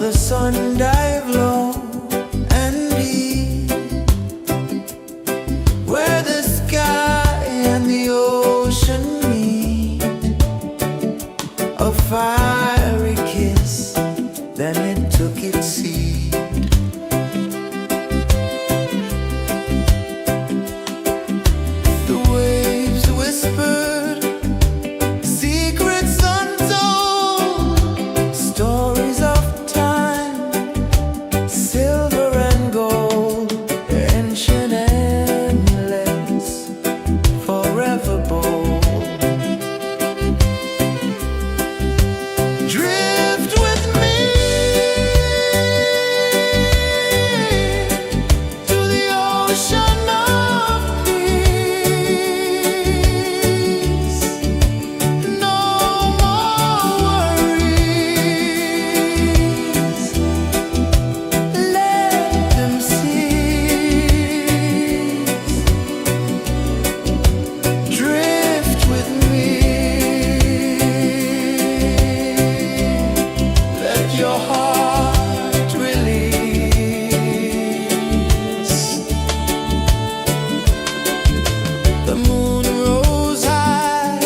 the sun dive low and deep, where the sky and the ocean meet, a fiery kiss, then it took its seat. The waves whispered secrets untold, stories of time, silver and gold, ancient, endless, forever bold. Drift with me to the ocean of peace. No more worries, let them cease. Drift with me, let your heart release. The moon rose high,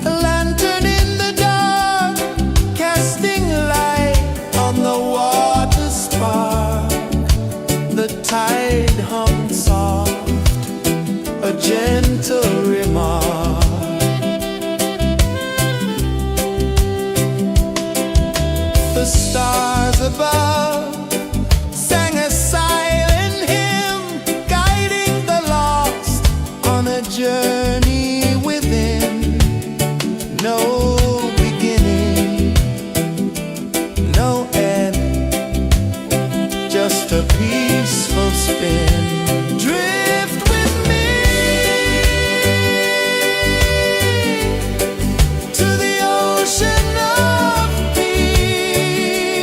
a lantern in the dark, casting light on the water spark. The tide hummed soft, a gentle remark. The stars above sang a silent hymn, guiding the lost on a journey within. No beginning, no end, just a peaceful spin. Drift with me to the ocean of peace.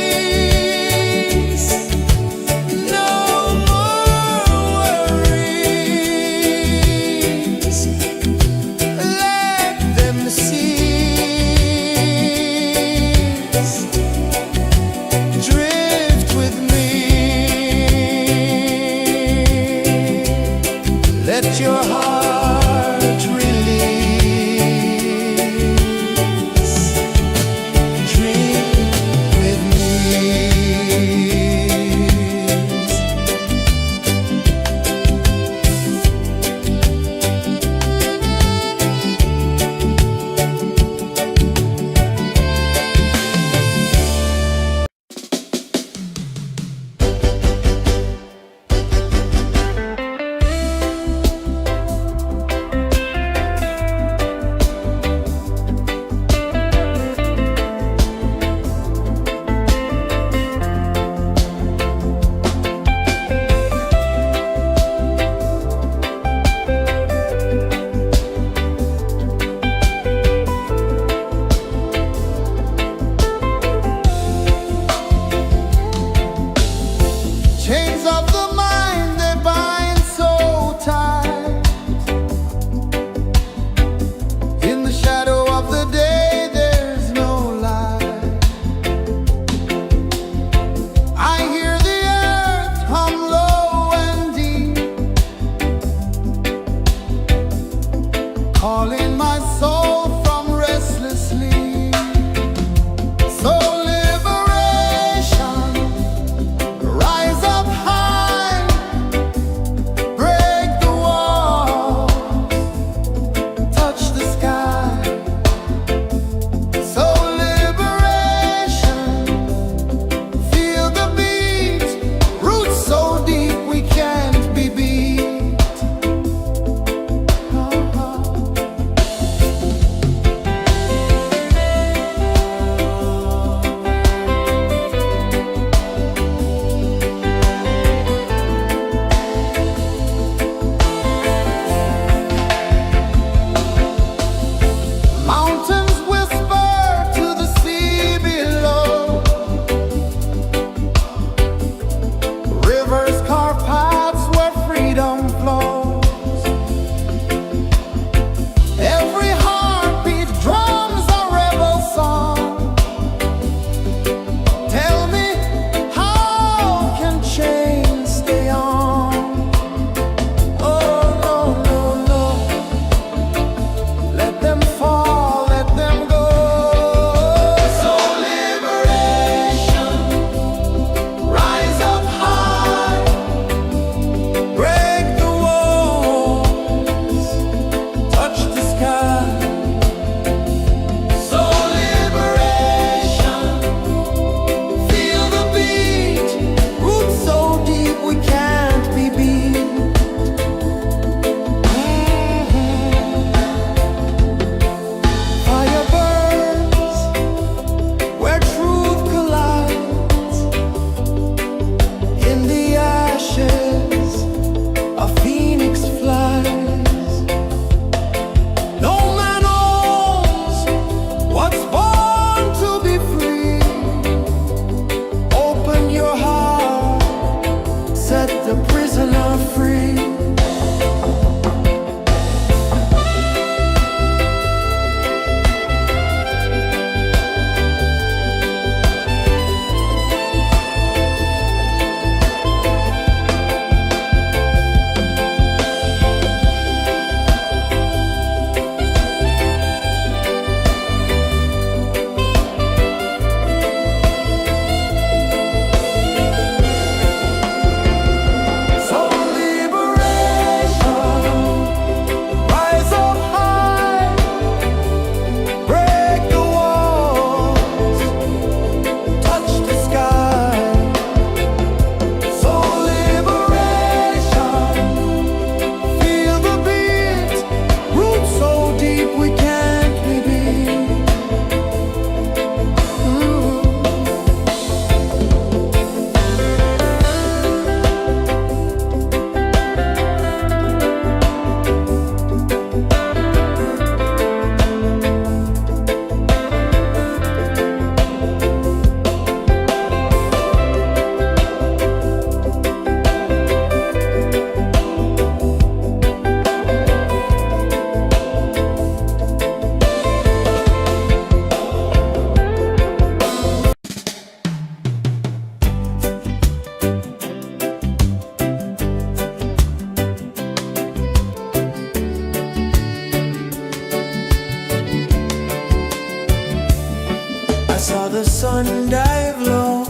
saw the sun dive low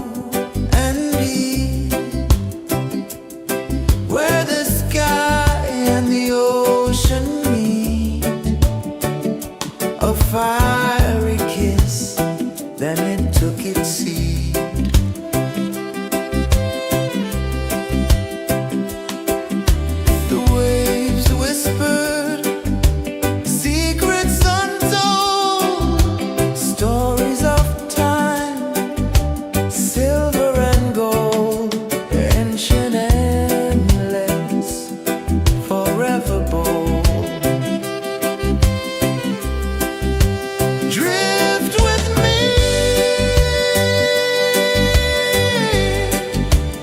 and deep, where the sky and the ocean meet. A fiery kiss, then it took its seat. The waves whispered secrets untold, stories of time, silver and gold, ancient, endless, forever bold. Drift with me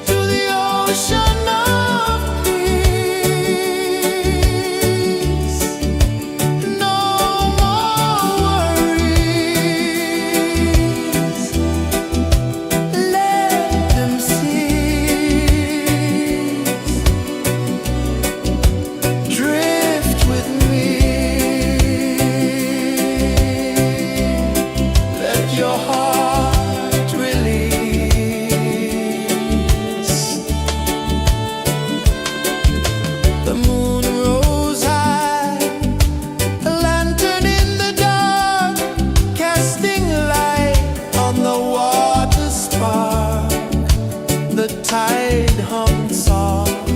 to the ocean of peace. No more worries, let them cease. Drift with me, let your heart release. The moon rose high, a lantern in the dark, casting light on the water spark. The tide hummed soft,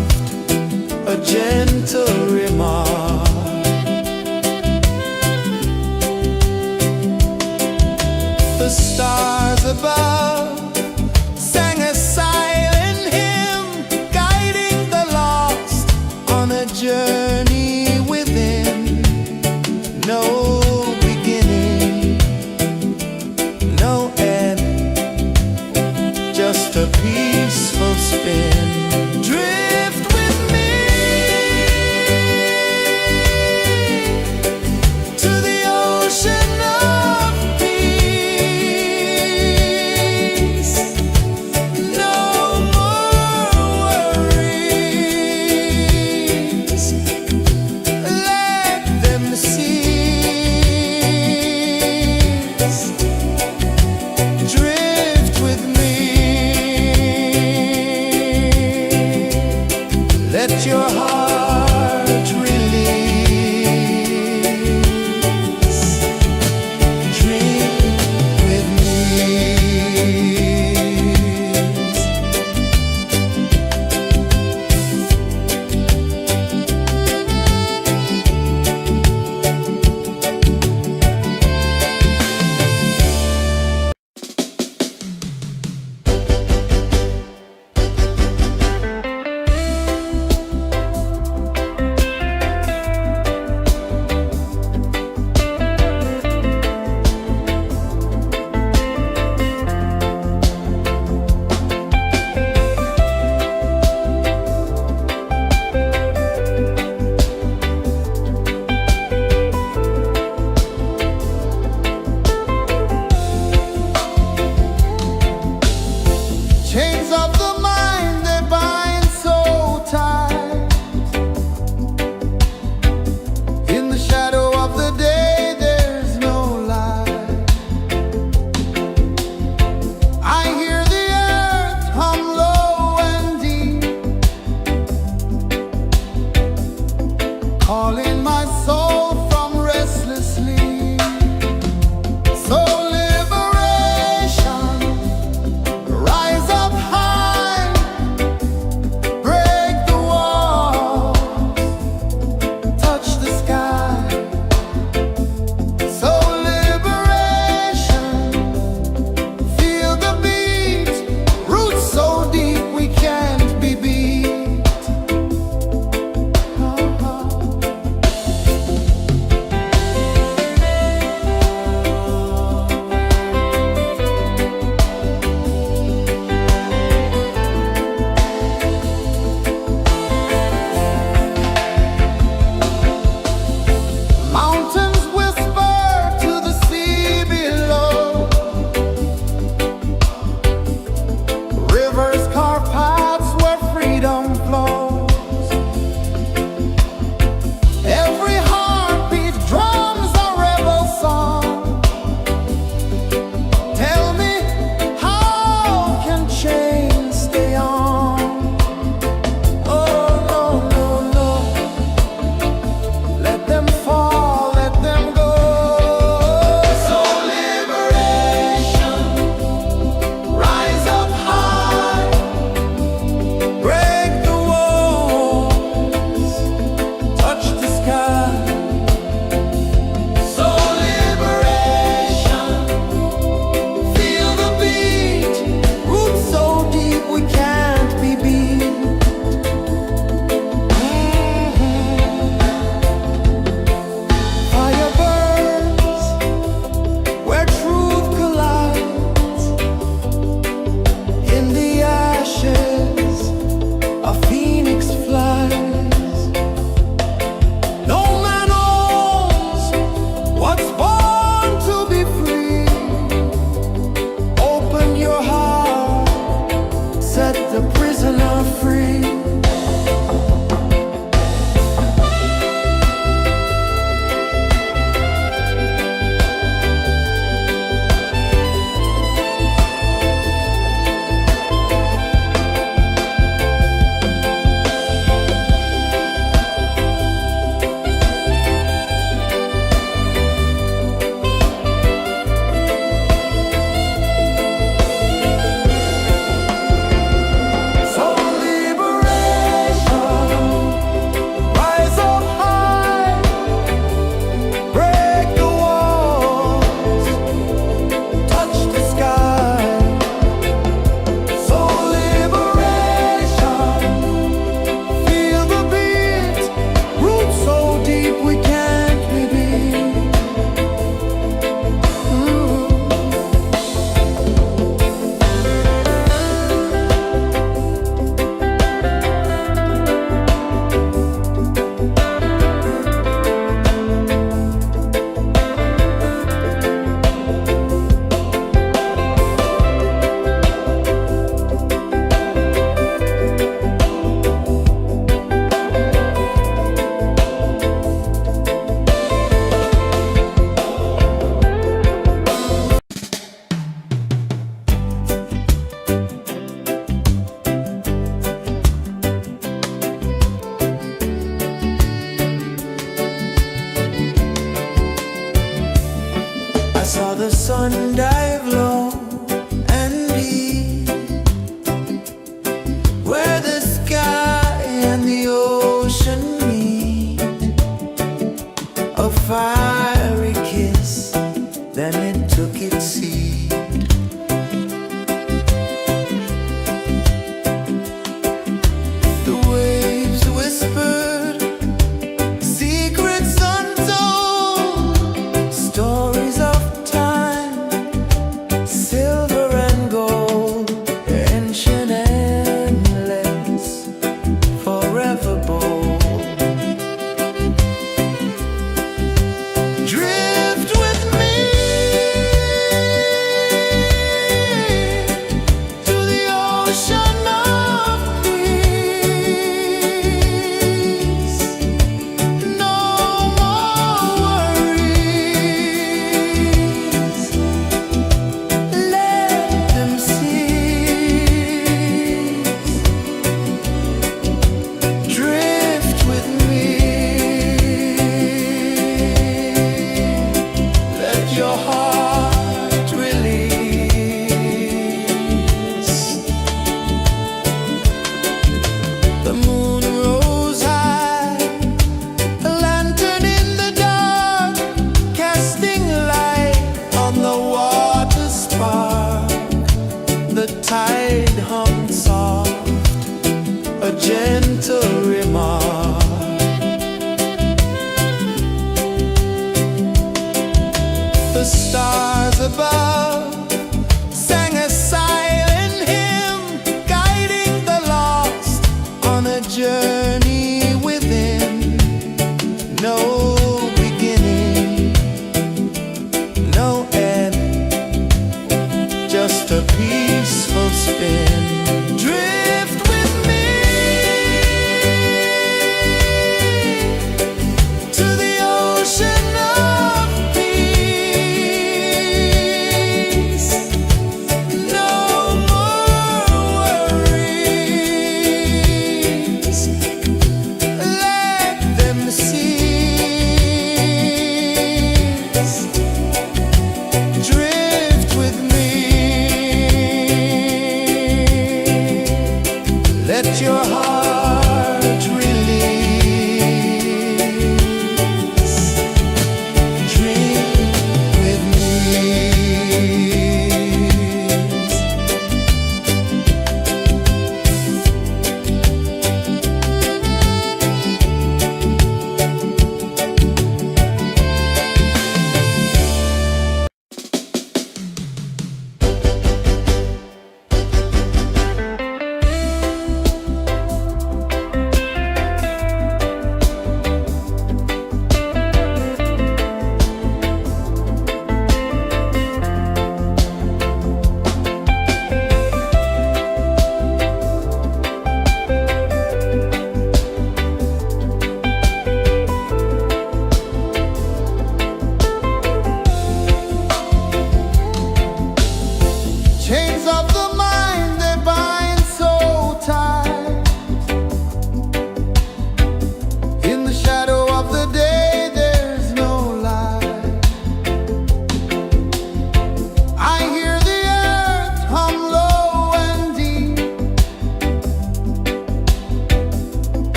a gentle remark. The stars above sang a silent hymn, guiding the lost on a journey within. No beginning, no end, just a peaceful spin. Drift with me to the ocean of peace.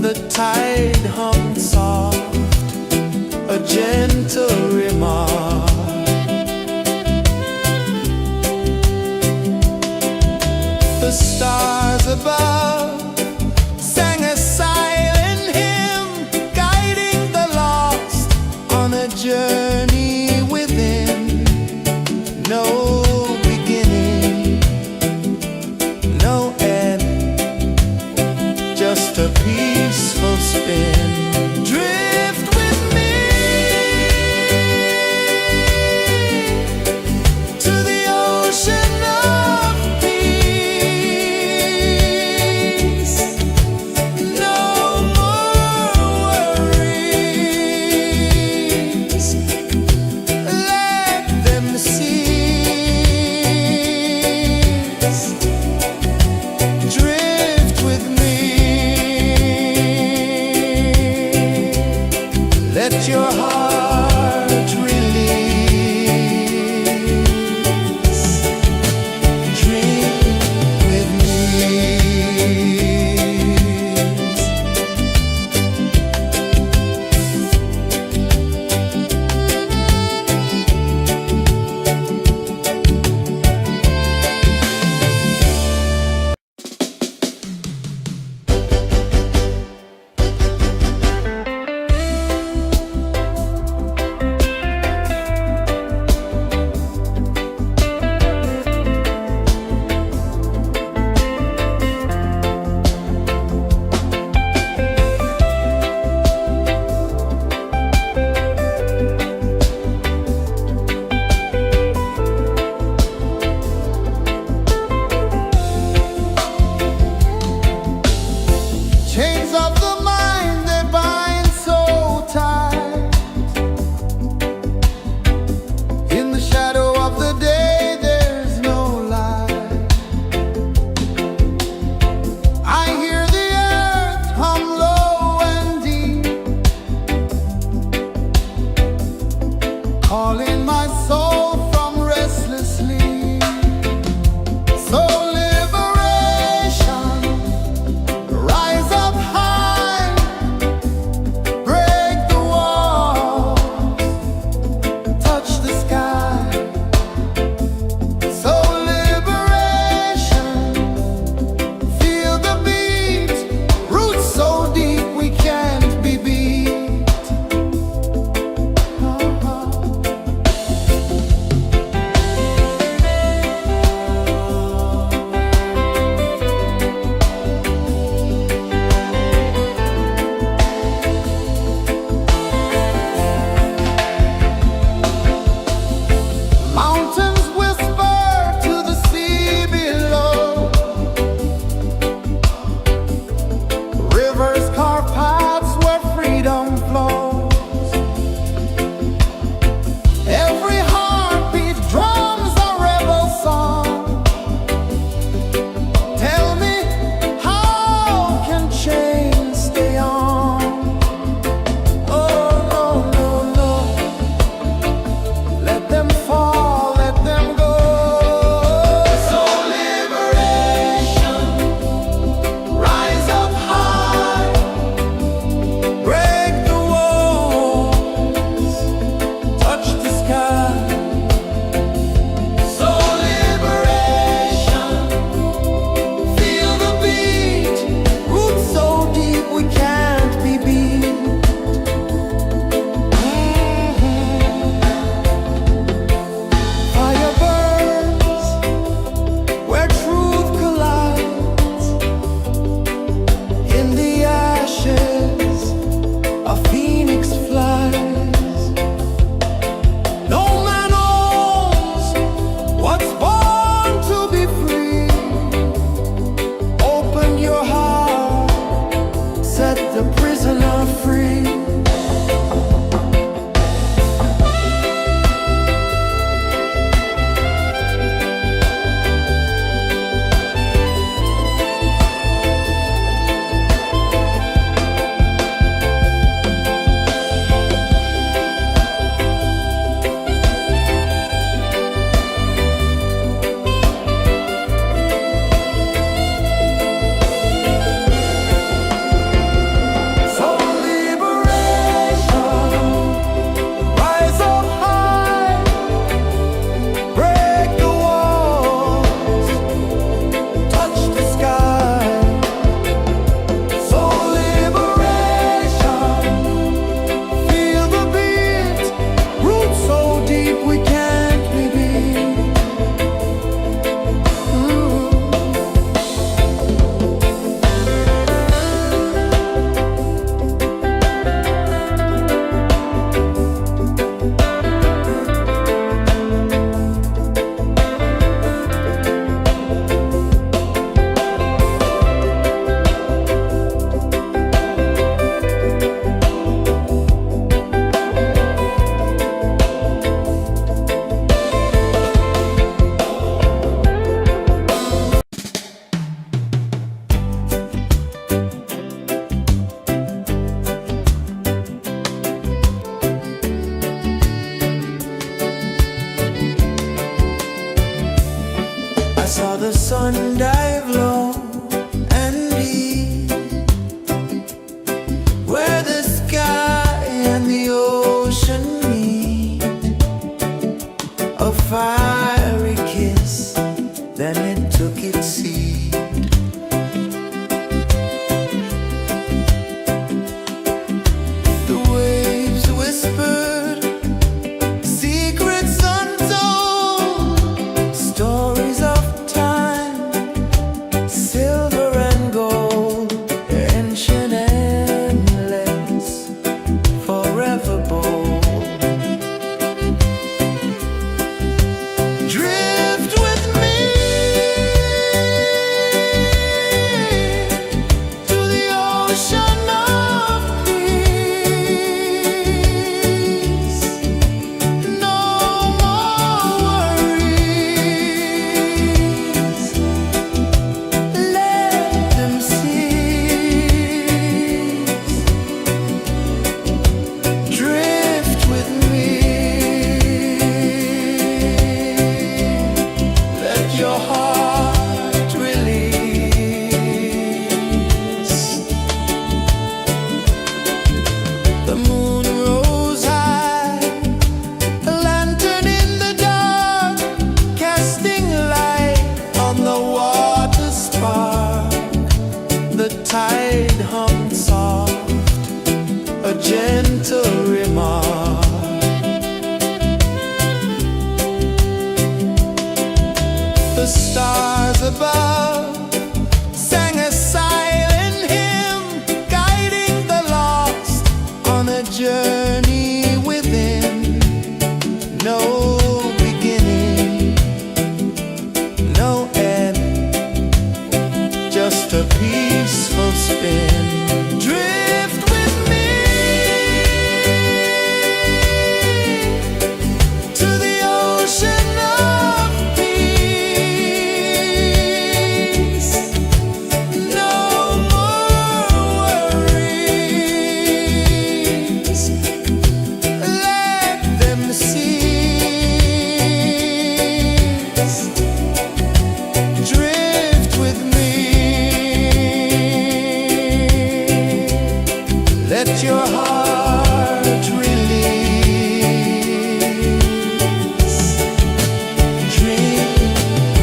the tide hung soft, a gentle remark. The stars above sang a silent hymn, guiding the lost on a journey within. No beginning, no end, just a peaceful spin. Drift with me to the ocean of peace. No more worries, let them cease. Drift with me, let your heart release. Dream with me. Chains of the mind, they bind so tight. In the shadow of the day, there's no light. I hear the earth hum low and deep, calling my soul from restless sleep. So liberation, rise up high, break the walls, touch the sky. So liberation, feel the beat, roots so deep we can't be beat. Mountains whisper to the sea below, rivers carve paths where freedom flows. Every heartbeat drums a rebel song. Tell me, how can chains stay on? Oh no, no, no, let them fall, let them go. So liberation, rise up high, break the walls, touch the sky. So liberation, feel the beat, roots so deep we can't be beat. Fire burns where truth collides. In the ashes, a phoenix flies. No man owns what's born to be free. Open your heart, set the prisoner free. on a journey within, no beginning, no end, just a peaceful spin. Drift with me to the ocean of peace. No more worries, let them cease. Drift with me, let your heart release. Dream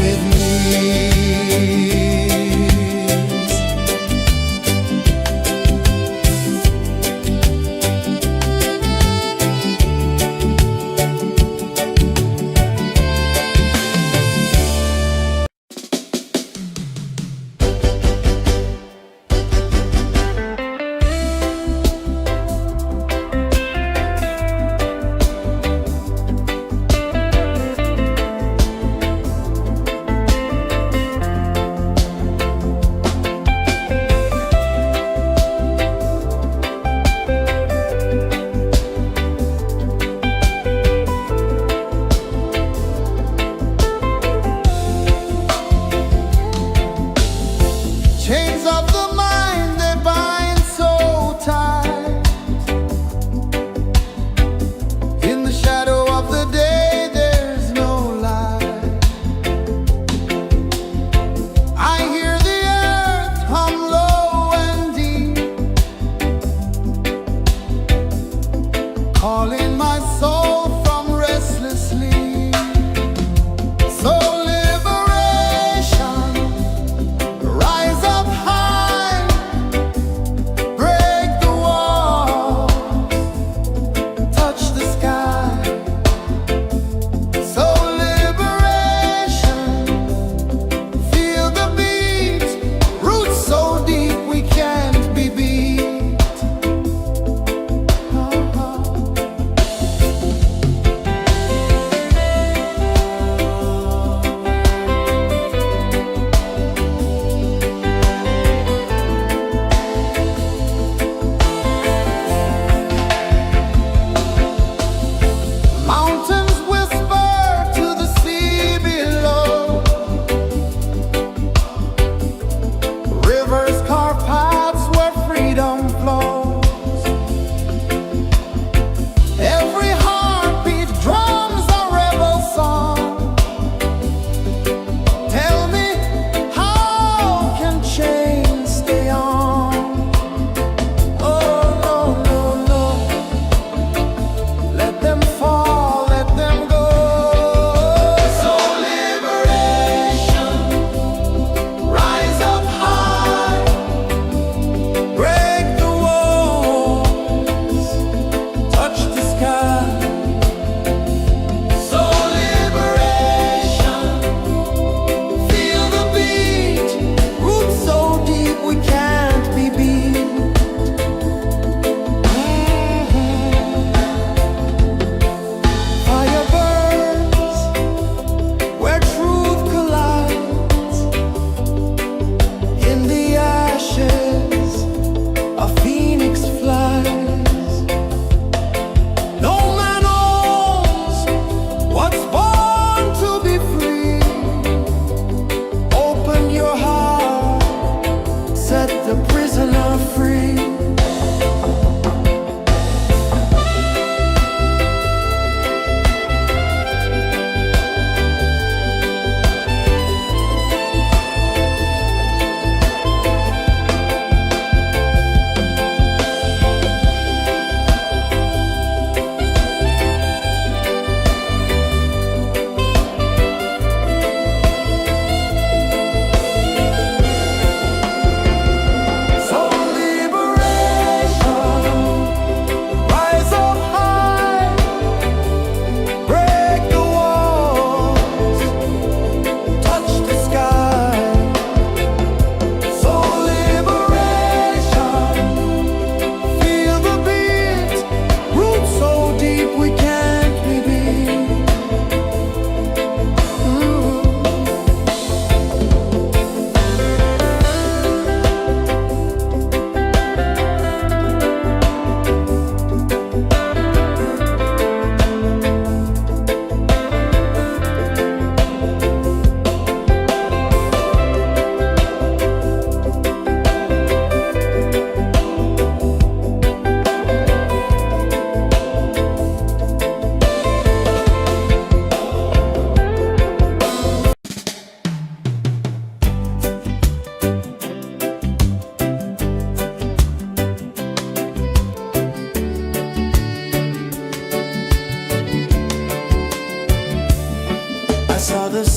with me.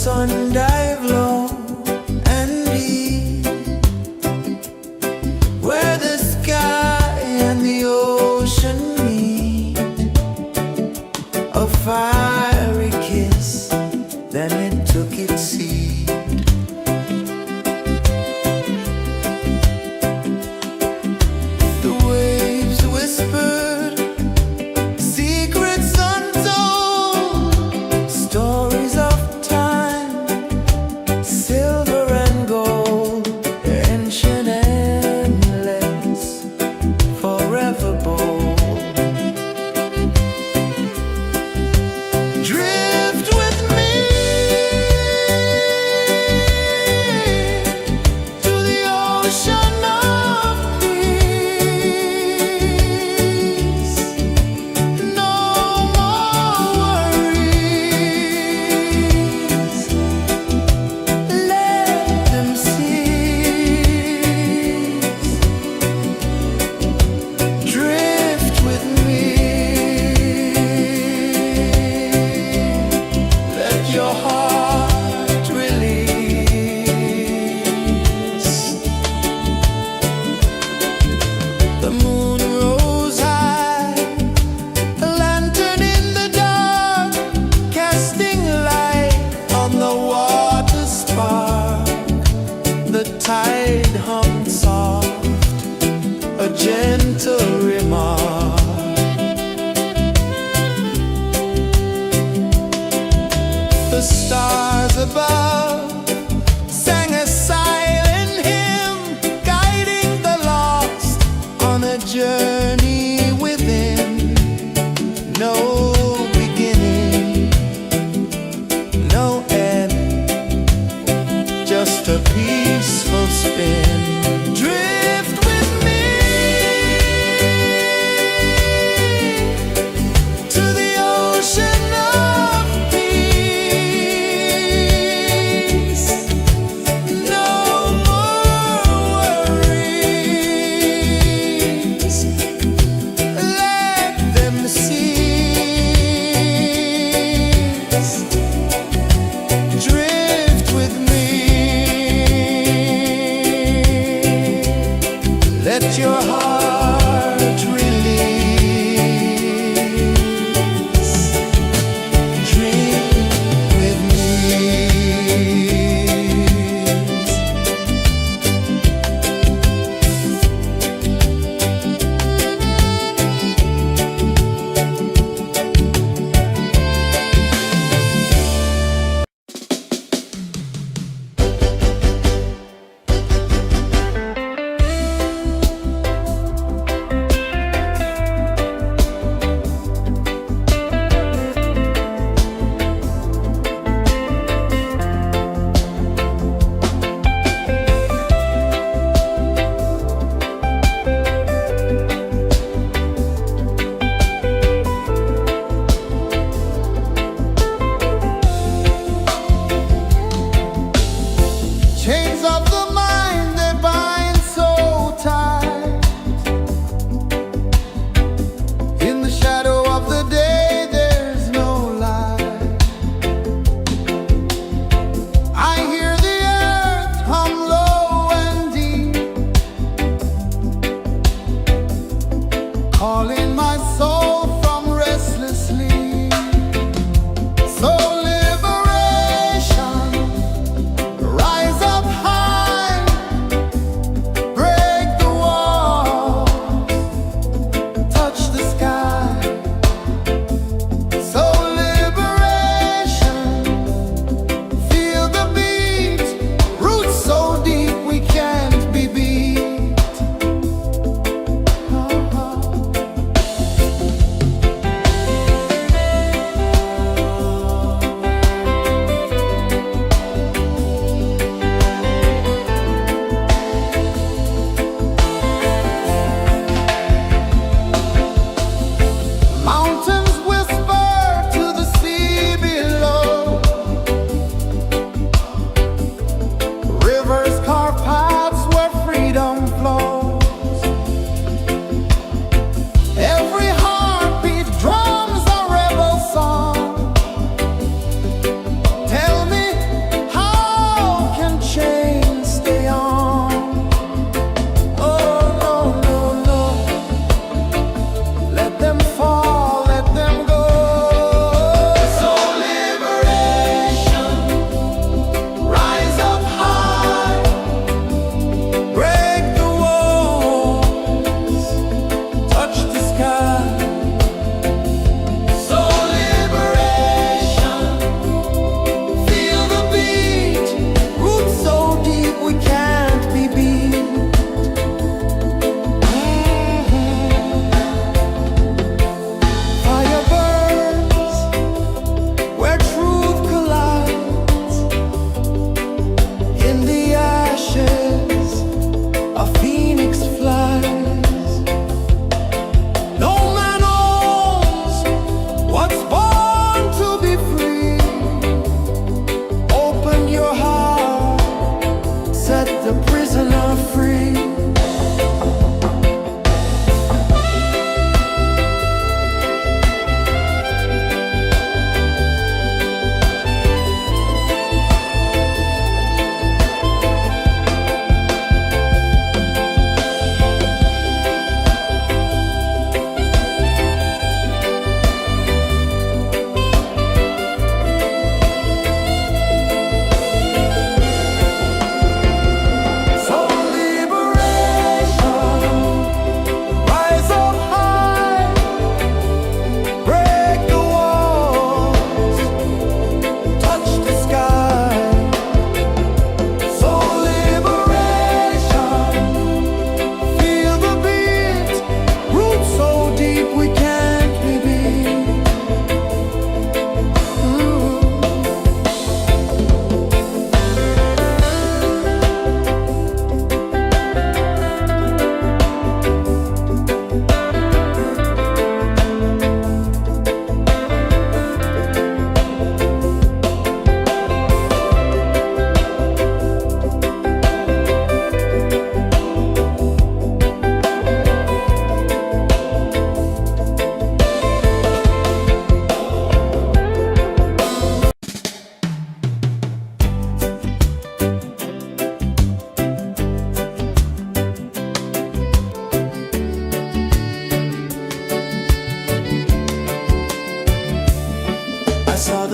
sun dive low and deep, where the sky and the ocean meet. A fiery kiss, then it took its seat. The waves whispered secrets untold, stories of time, silver and gold, ancient, endless, forever bold. Drift with me to the ocean of peace. No more worries, let them cease. Drift with me, let your heart release. The moon rose high, a lantern in the dark, casting light on the water spark. The tide hummed soft, a gentle remark. The stars above sang a silent hymn, guiding the lost on a journey within. No beginning, no end, just a peaceful spin. Drift with me to the ocean of peace. No more worries, let them cease. Drift with me, let your heart release. Drift with me. Chains of the mind, they bind so tight. In the shadow of the day, there's no light. I hear the earth hum low and deep, calling my soul from restless sleep. So liberation, rise up high, break the walls, touch the sky. So liberation, feel the beat, roots so deep we can't be beat.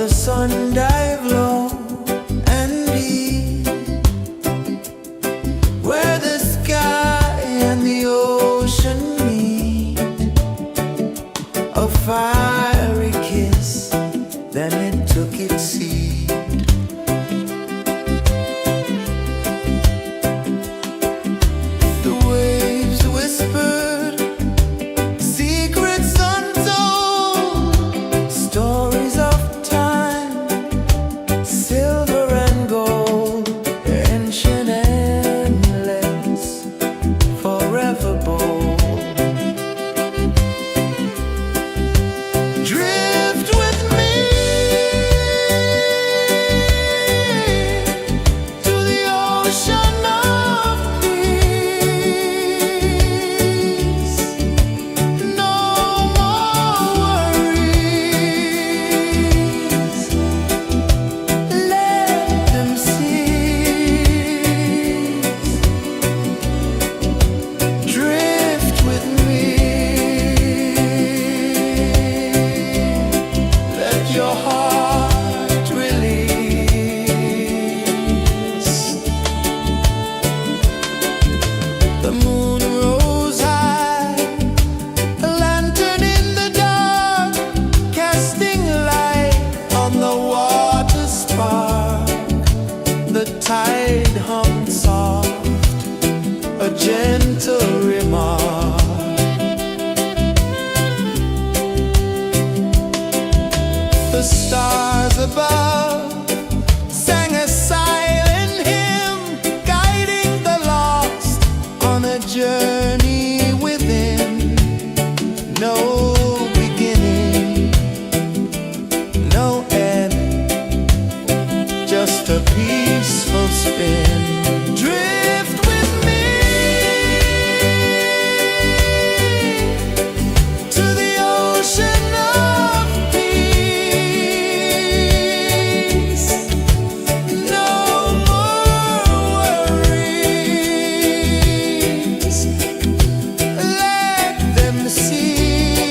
the sun dive low and deep, where the sky and the ocean meet, a fiery kiss, then it took its seat. The waves whispered secrets untold, stories of time, silver and gold, ancient, endless, forever bold. Drift with me to the ocean of peace. No more worries. Let them cease. Drift with me. Let your heart release. The moon rose high, a lantern in the dark, casting light on the water spark. The tide hummed soft, a gentle remark. The stars above sang a silent hymn, guiding the lost on a journey within. No beginning, no end, just a peaceful spin. Drift with me to the ocean of peace. No more worries. Let them cease.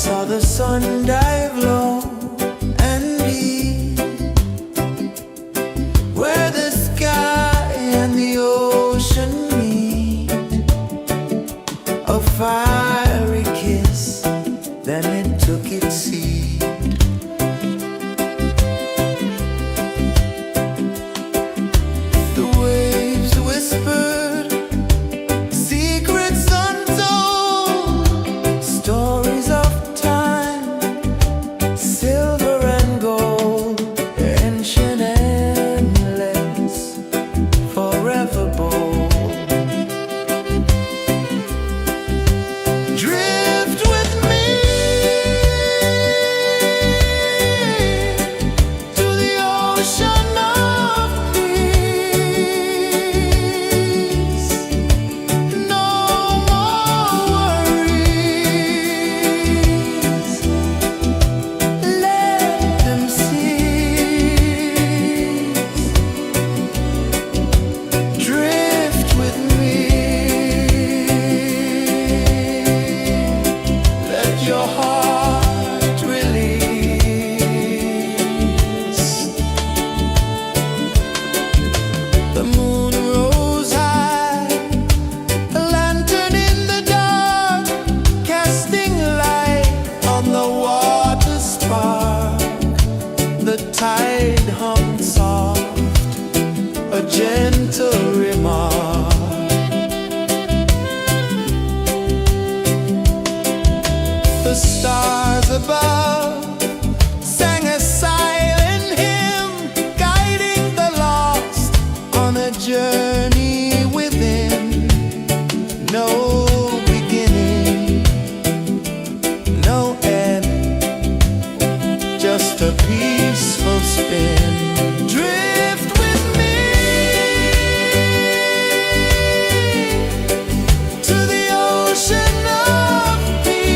saw the sun dive low and deep, where the sky and the ocean meet. A fiery kiss, then it took its seat. The waves whispered secrets untold, stories of time, silver and gold, ancient, endless, forever bold. Drift with me to the ocean of peace. No more worries, let them cease. Drift with me, let your heart release. The moon rose high, a lantern in the dark, casting light on the water spark. The tide hummed soft, a gentle remark. The stars above sang a silent hymn, guiding the lost on a journey within. No beginning, no end, just a peaceful spin. Drift with me to the ocean of peace.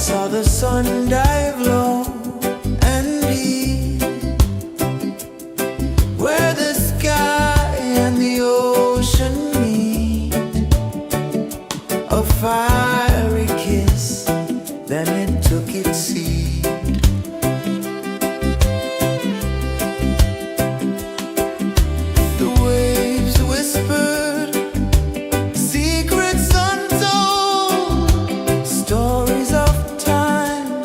saw the sun dive low and deep, where the sky and the ocean meet. A fiery kiss, then it took its seat. The waves whispered secrets untold, stories of time,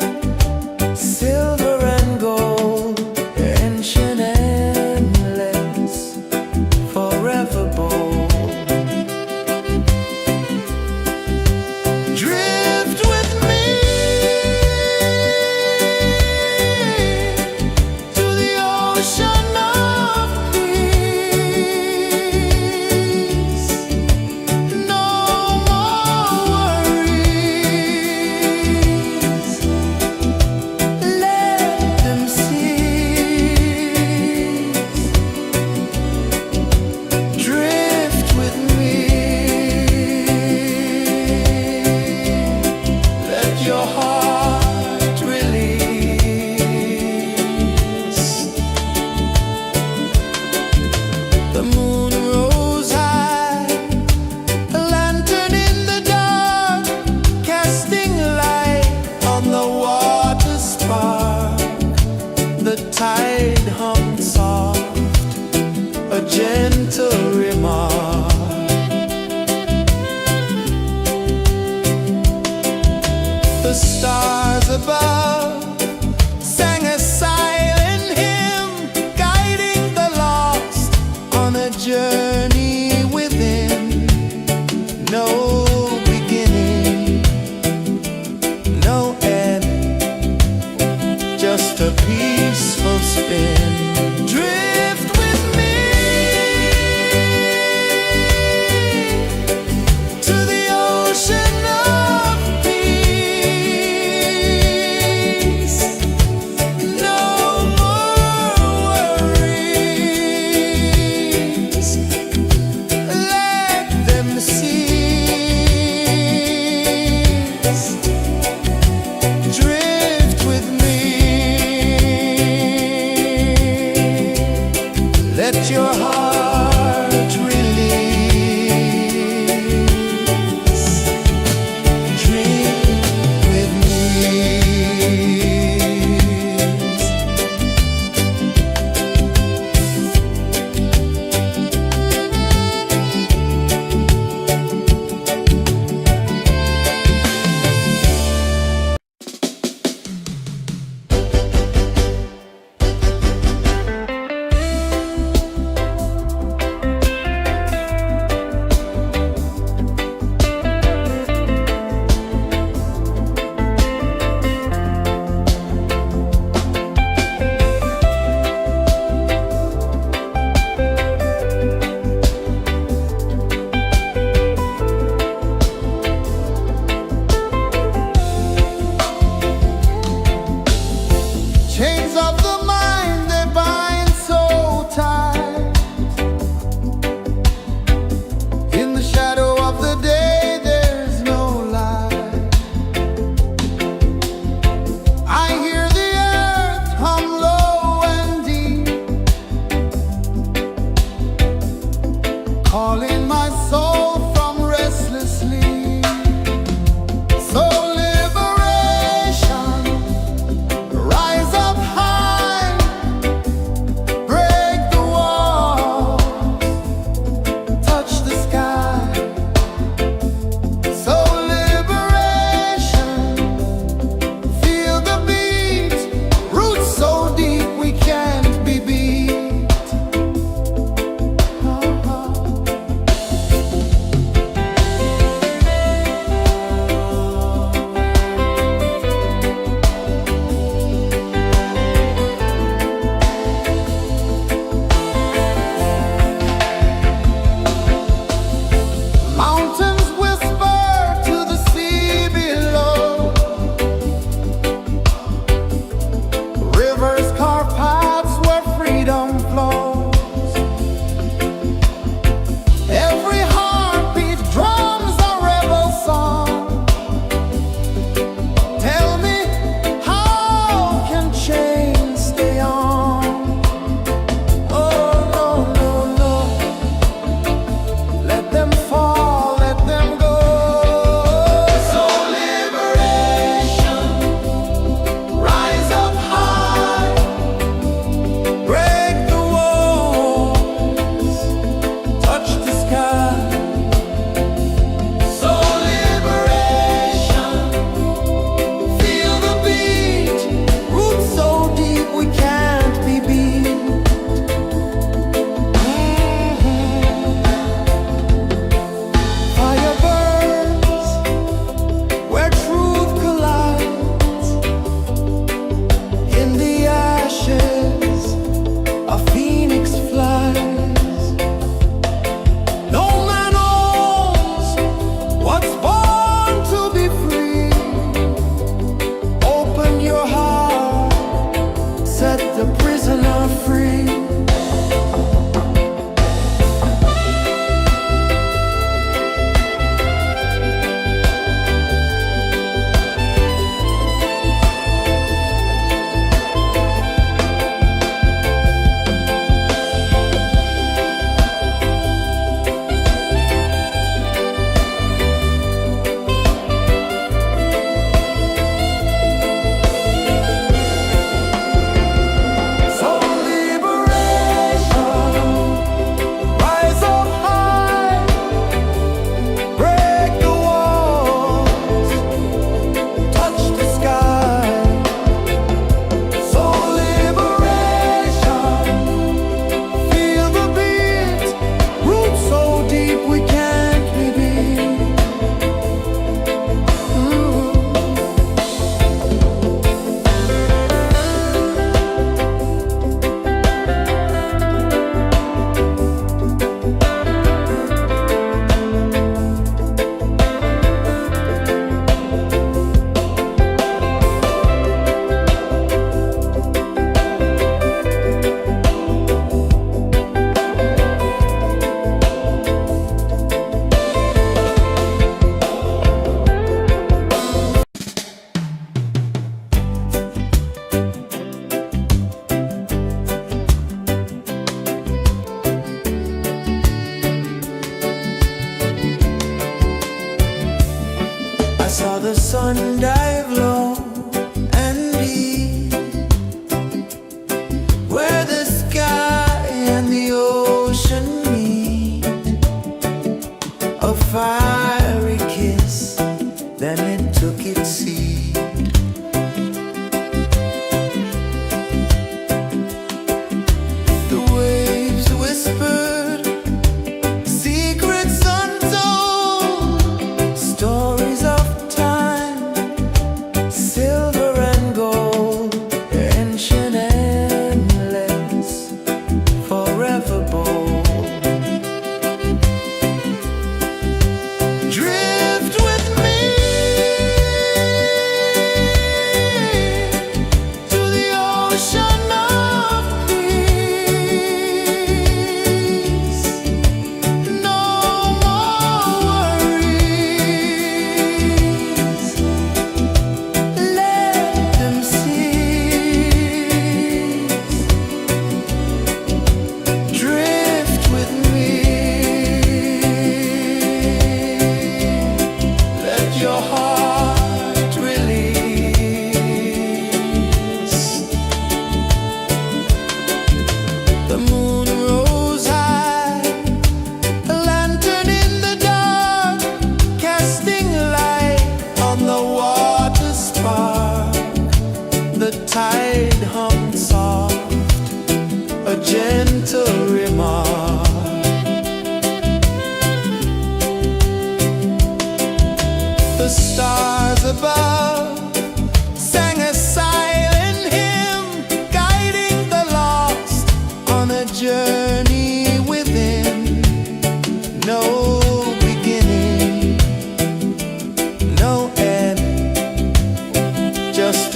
silver and gold, ancient, endless, forever bold. Drift with me to the ocean of peace. No more worries, let them cease. Drift with me, let your heart release. The moon rose high, a lantern in the dark, casting light on the water spark. The tide hummed soft, a gentle remark. The stars above sang a silent hymn, guiding the lost on a journey within. No beginning, no end, just a peaceful spin. Drift with me to the ocean of peace. No more worries, let them cease. Drift with me, let your heart release. Dream with me. Chains of the mind, they bind so tight. In the shadow of the day, there's no light. I hear the earth hum low and deep, calling my soul from restless sleep. So liberation, rise up high,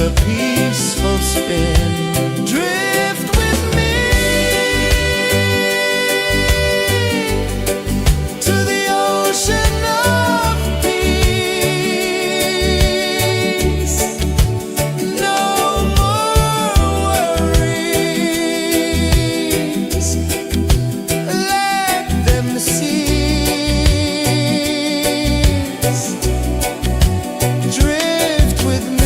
a peaceful spin. Drift with me to the ocean of peace. No more worries, let them cease. Drift with me.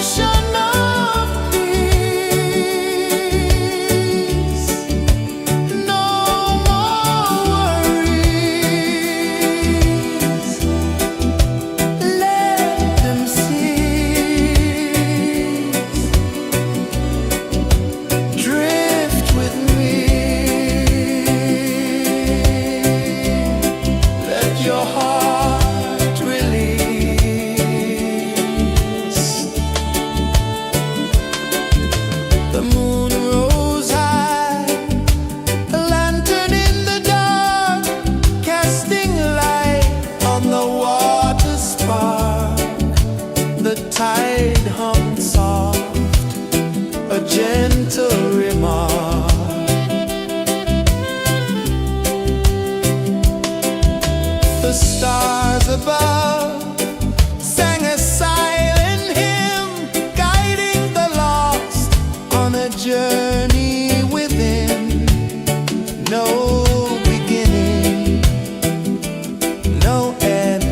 ocean of peace. No more worries. Let them cease. Drift with me. Let your heart release. The moon rose high, a lantern in the dark, casting light on the water spark. The tide hummed soft, a gentle remark. The stars above sang a silent hymn, guiding the lost on a journey within. No beginning, no end,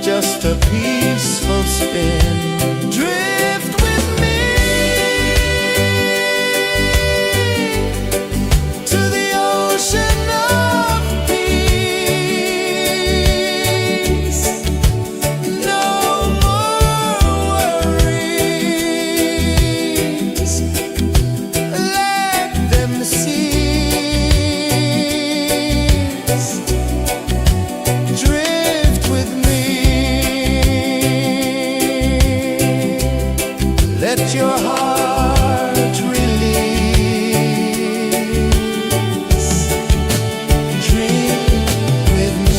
just a peaceful spin. Drift with me to the ocean of peace. No more worries. Let them cease. Drift with me. Let your heart release. Dream with me.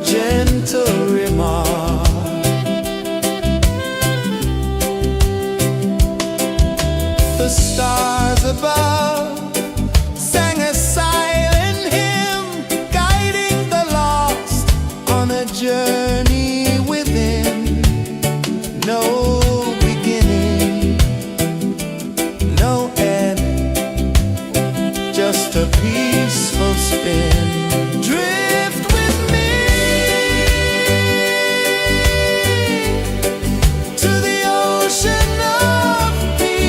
gentle remark. The stars above sang a silent hymn, guiding the lost on a journey within. No beginning, no end, just a peaceful spin. Drift with me to the ocean of peace.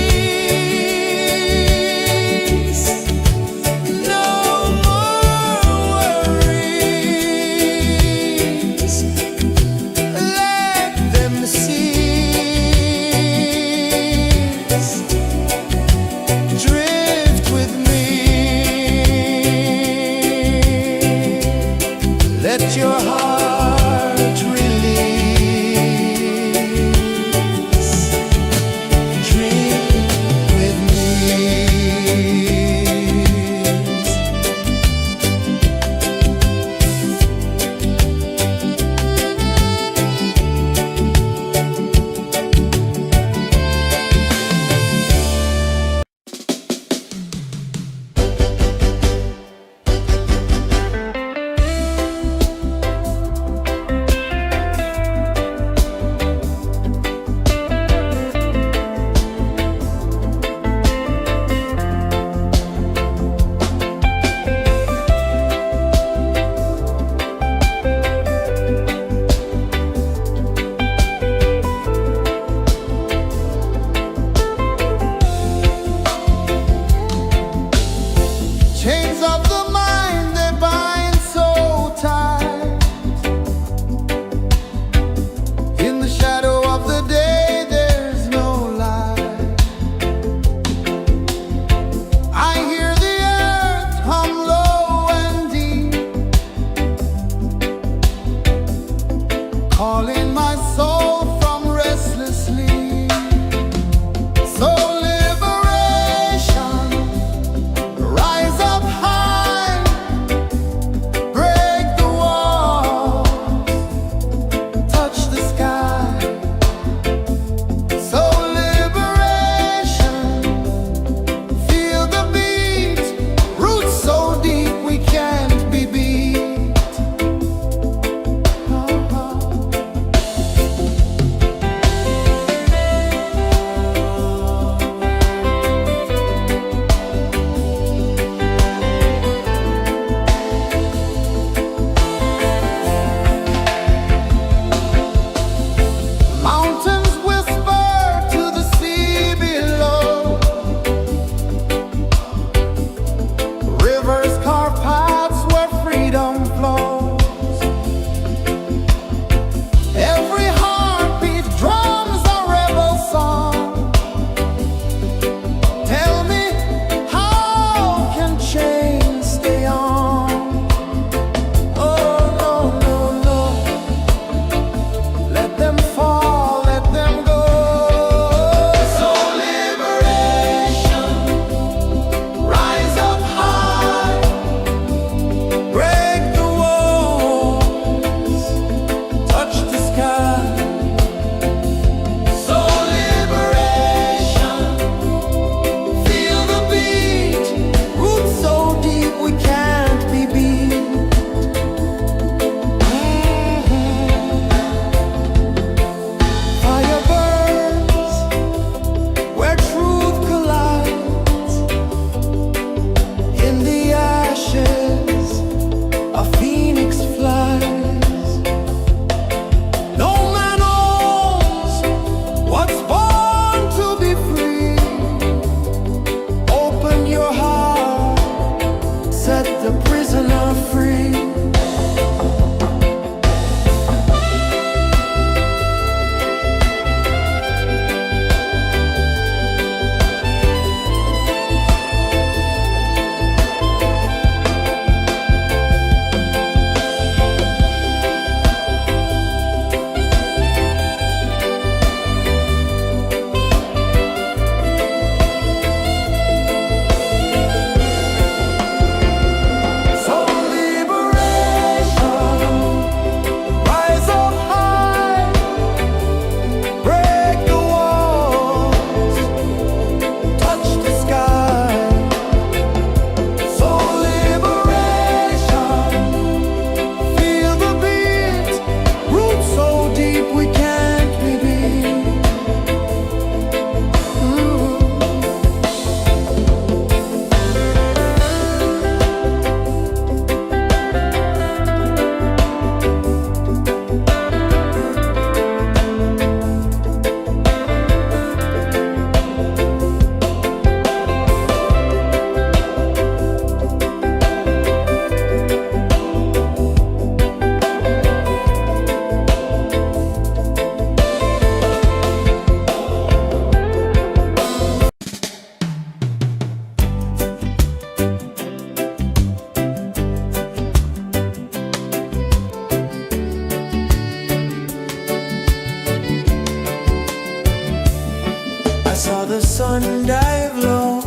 sun dive low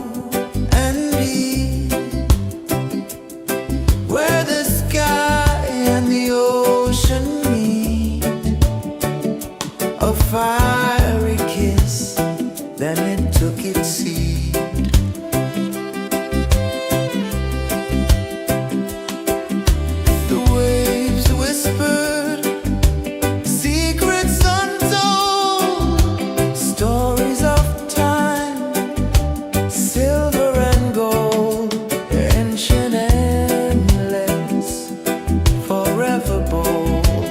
and deep, where the sky and the ocean meet, a fiery kiss, then it took its seed. The waves whispered secrets untold, stories of time, silver and gold, ancient, endless, forever bold.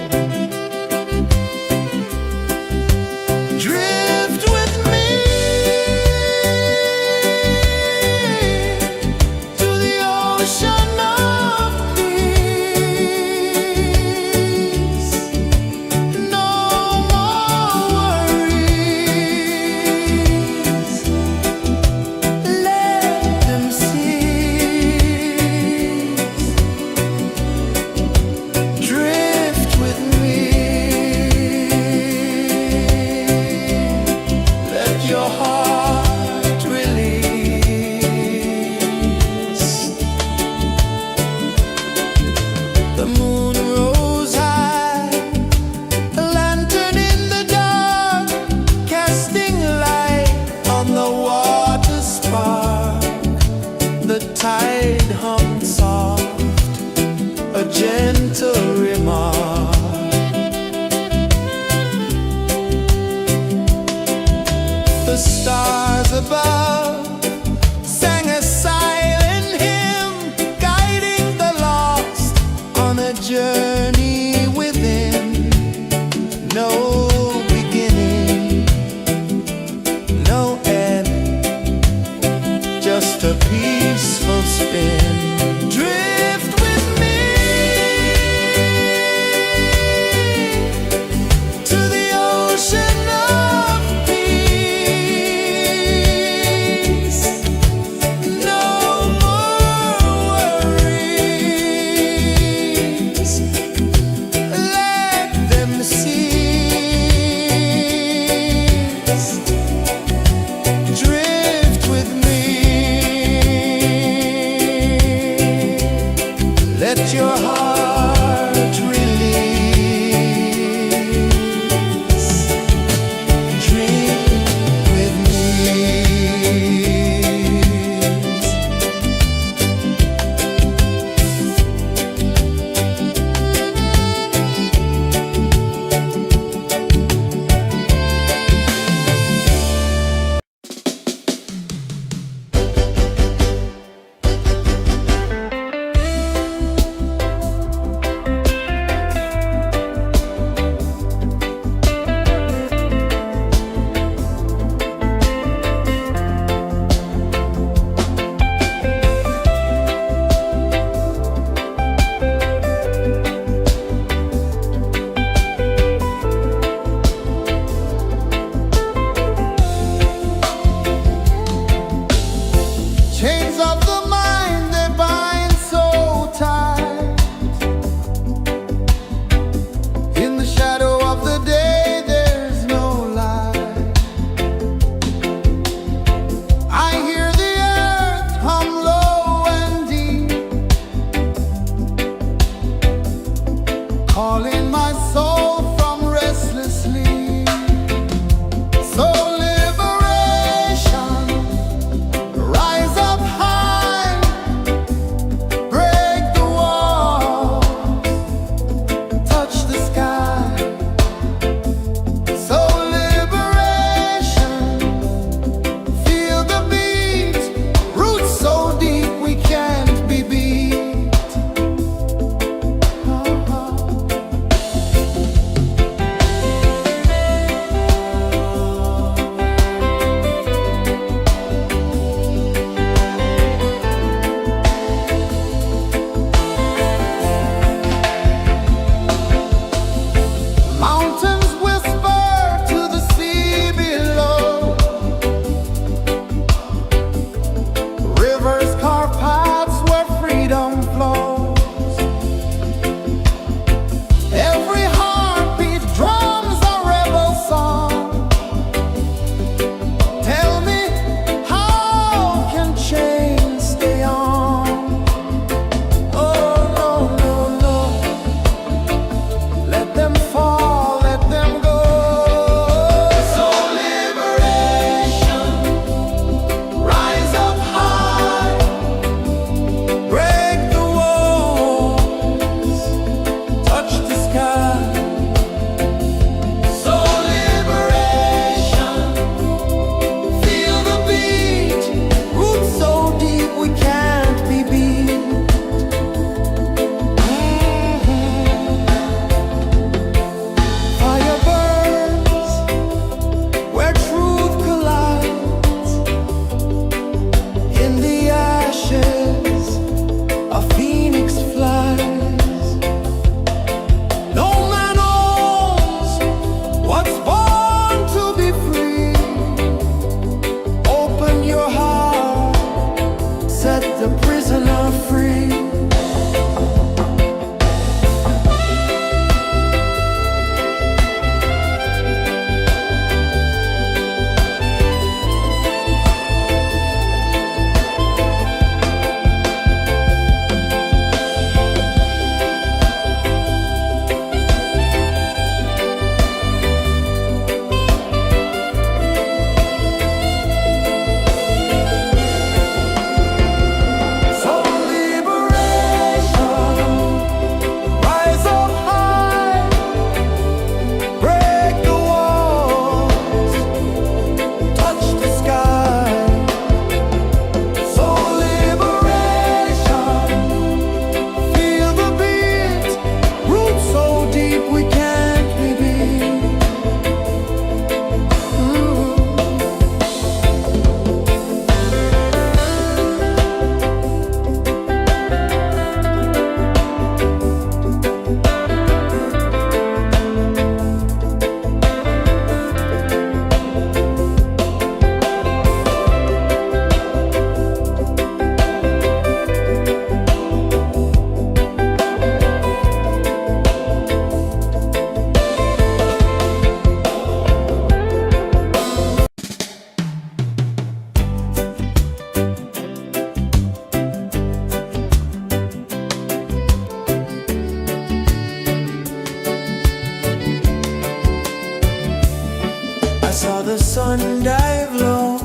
sun dive low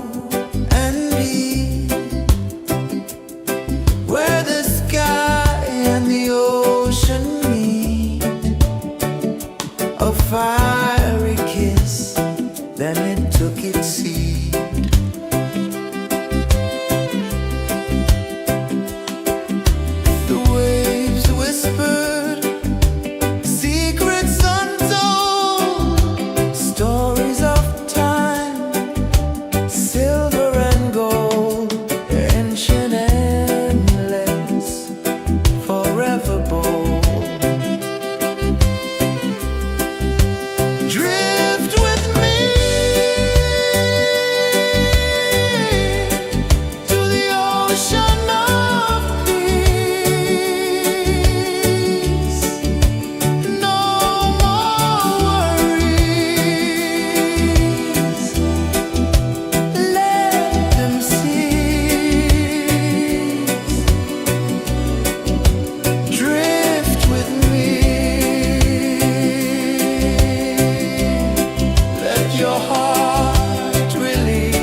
and deep, where the sky and the ocean meet. A fiery kiss, then it took its seat. The waves whispered secrets untold, stories of time, silver and gold, ancient, endless, forever bold. Drift with me to the ocean of peace. No more worries, let them cease. Drift with me, let your heart release.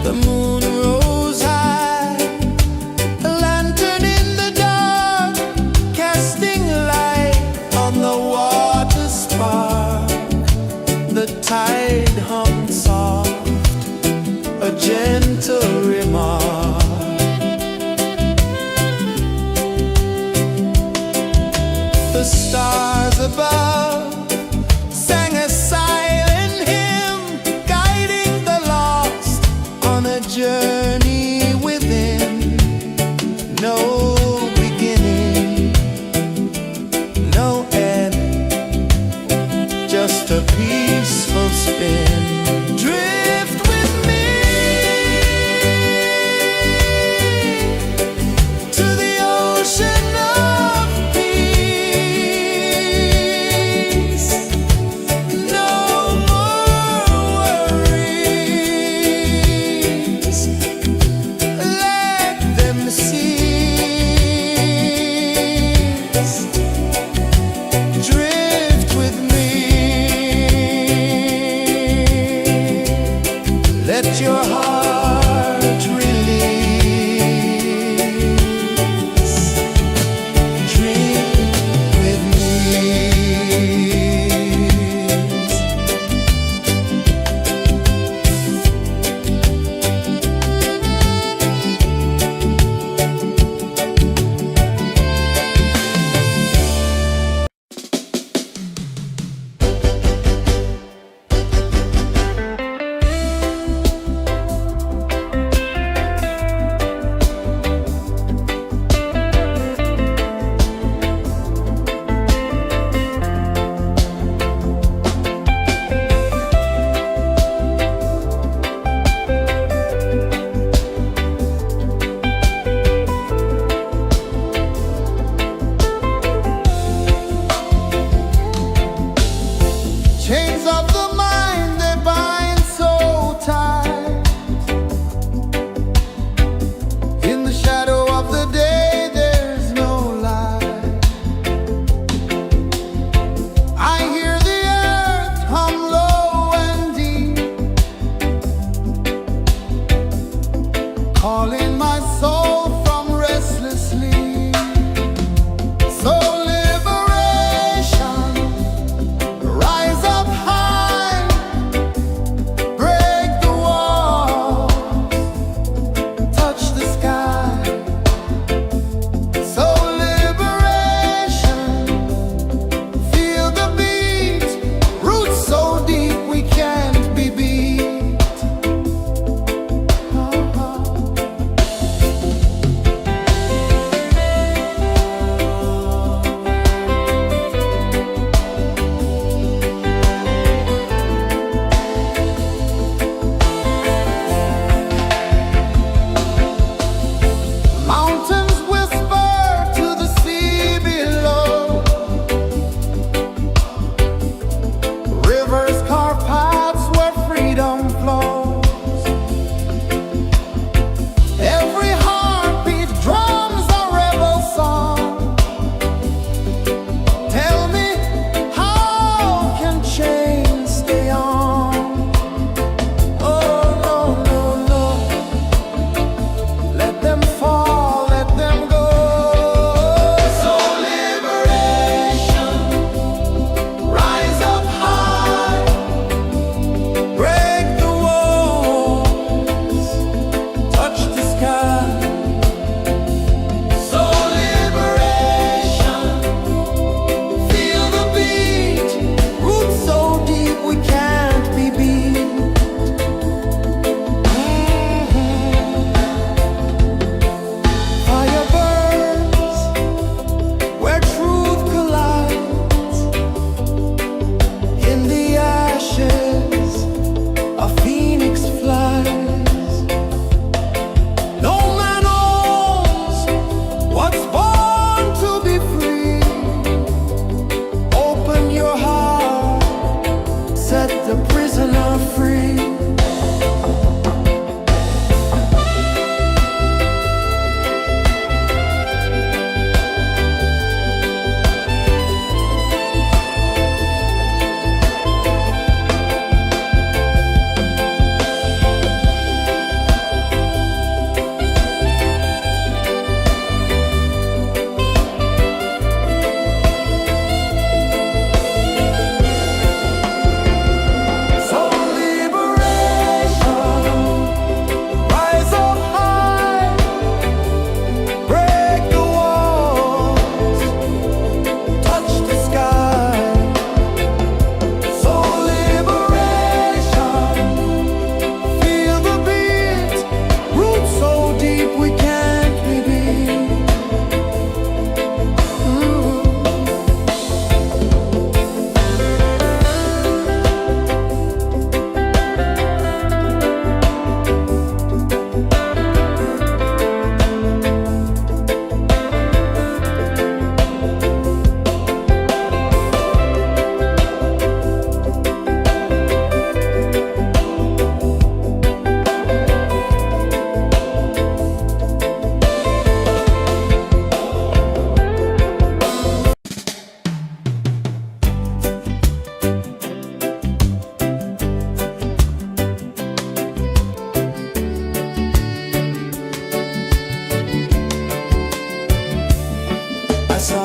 The moon rose high, a lantern in the dark, casting light on the water spark. The tide hummed soft, a gentle remark. The stars above sang a silent hymn, guiding the lost on a journey within. No beginning, no end, just a peaceful spin. Drift with me to the ocean of peace.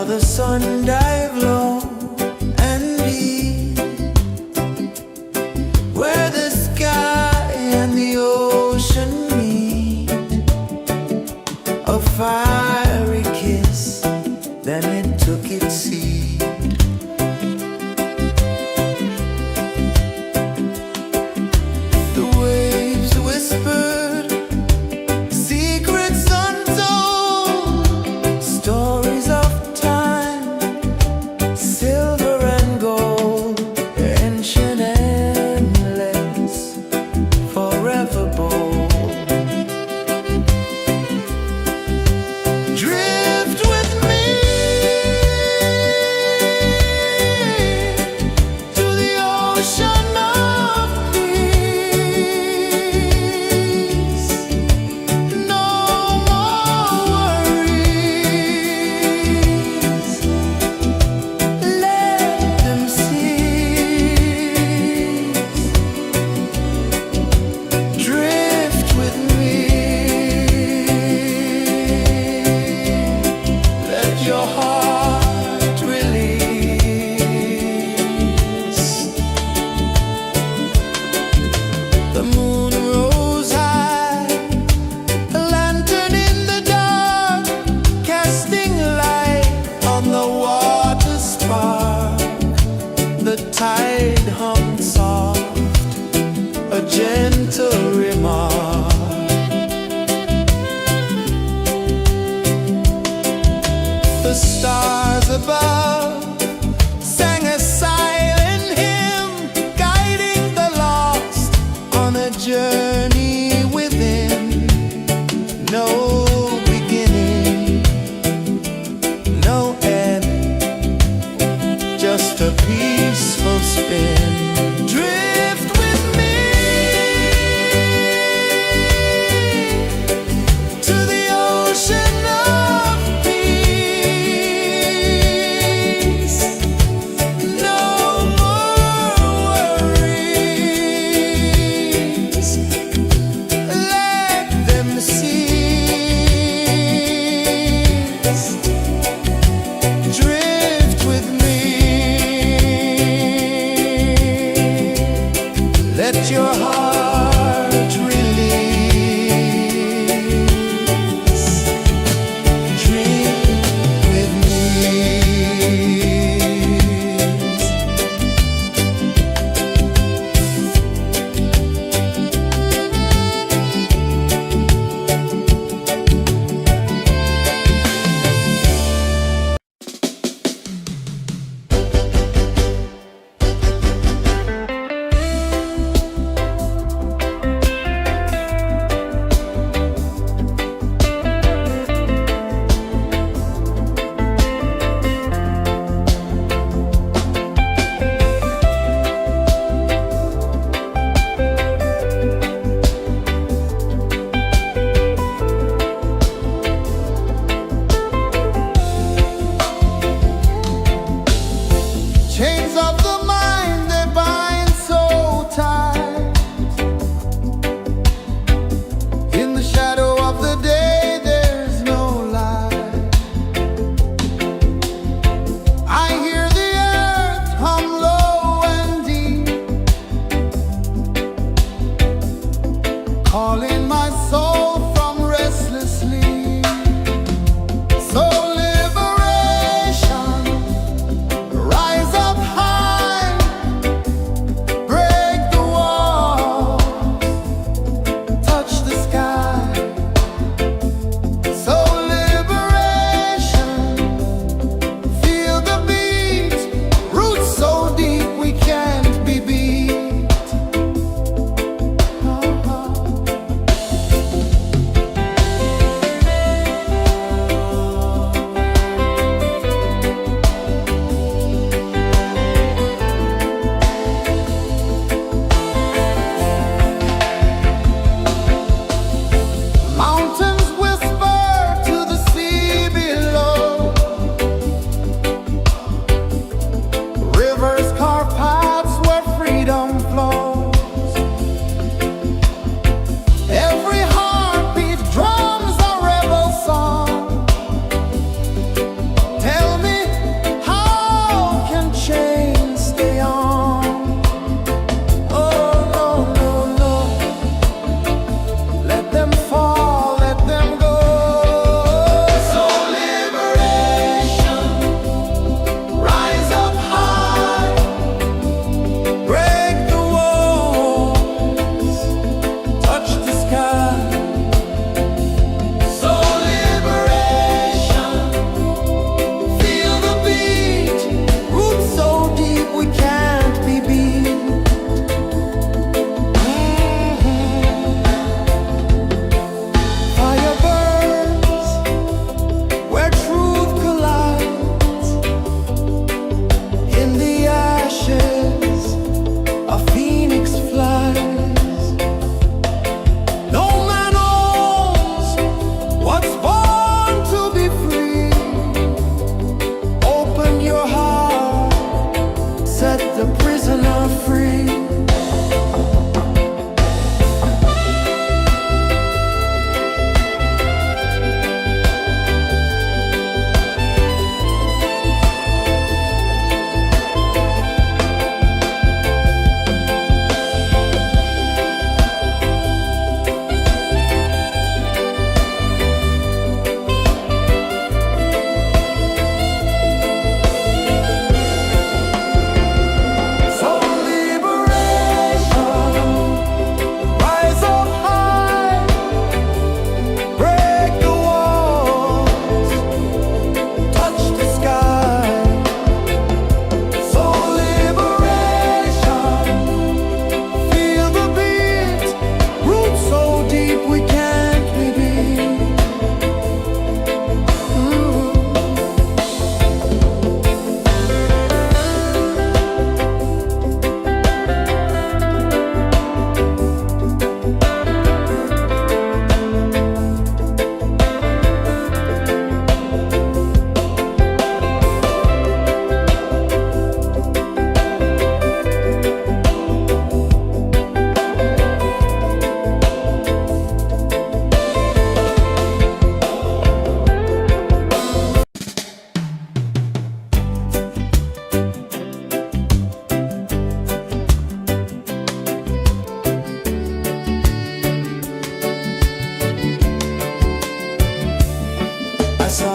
the sun dive low and deep, where the sky and the ocean meet. A fiery kiss, then it took its seat. The waves whispered secrets untold, stories of time, silver and gold, ancient, endless, forever bold. Drift with me to the ocean of peace. No more worries, let them cease. Drift with me, let your heart release. The moon rose high, a lantern in the dark, casting light on the water spark. The tide hummed soft, a gentle remark. The stars above sang a silent hymn, guiding the lost on a journey within. No beginning, no end, just a peaceful spin. Drift with me to the ocean of peace.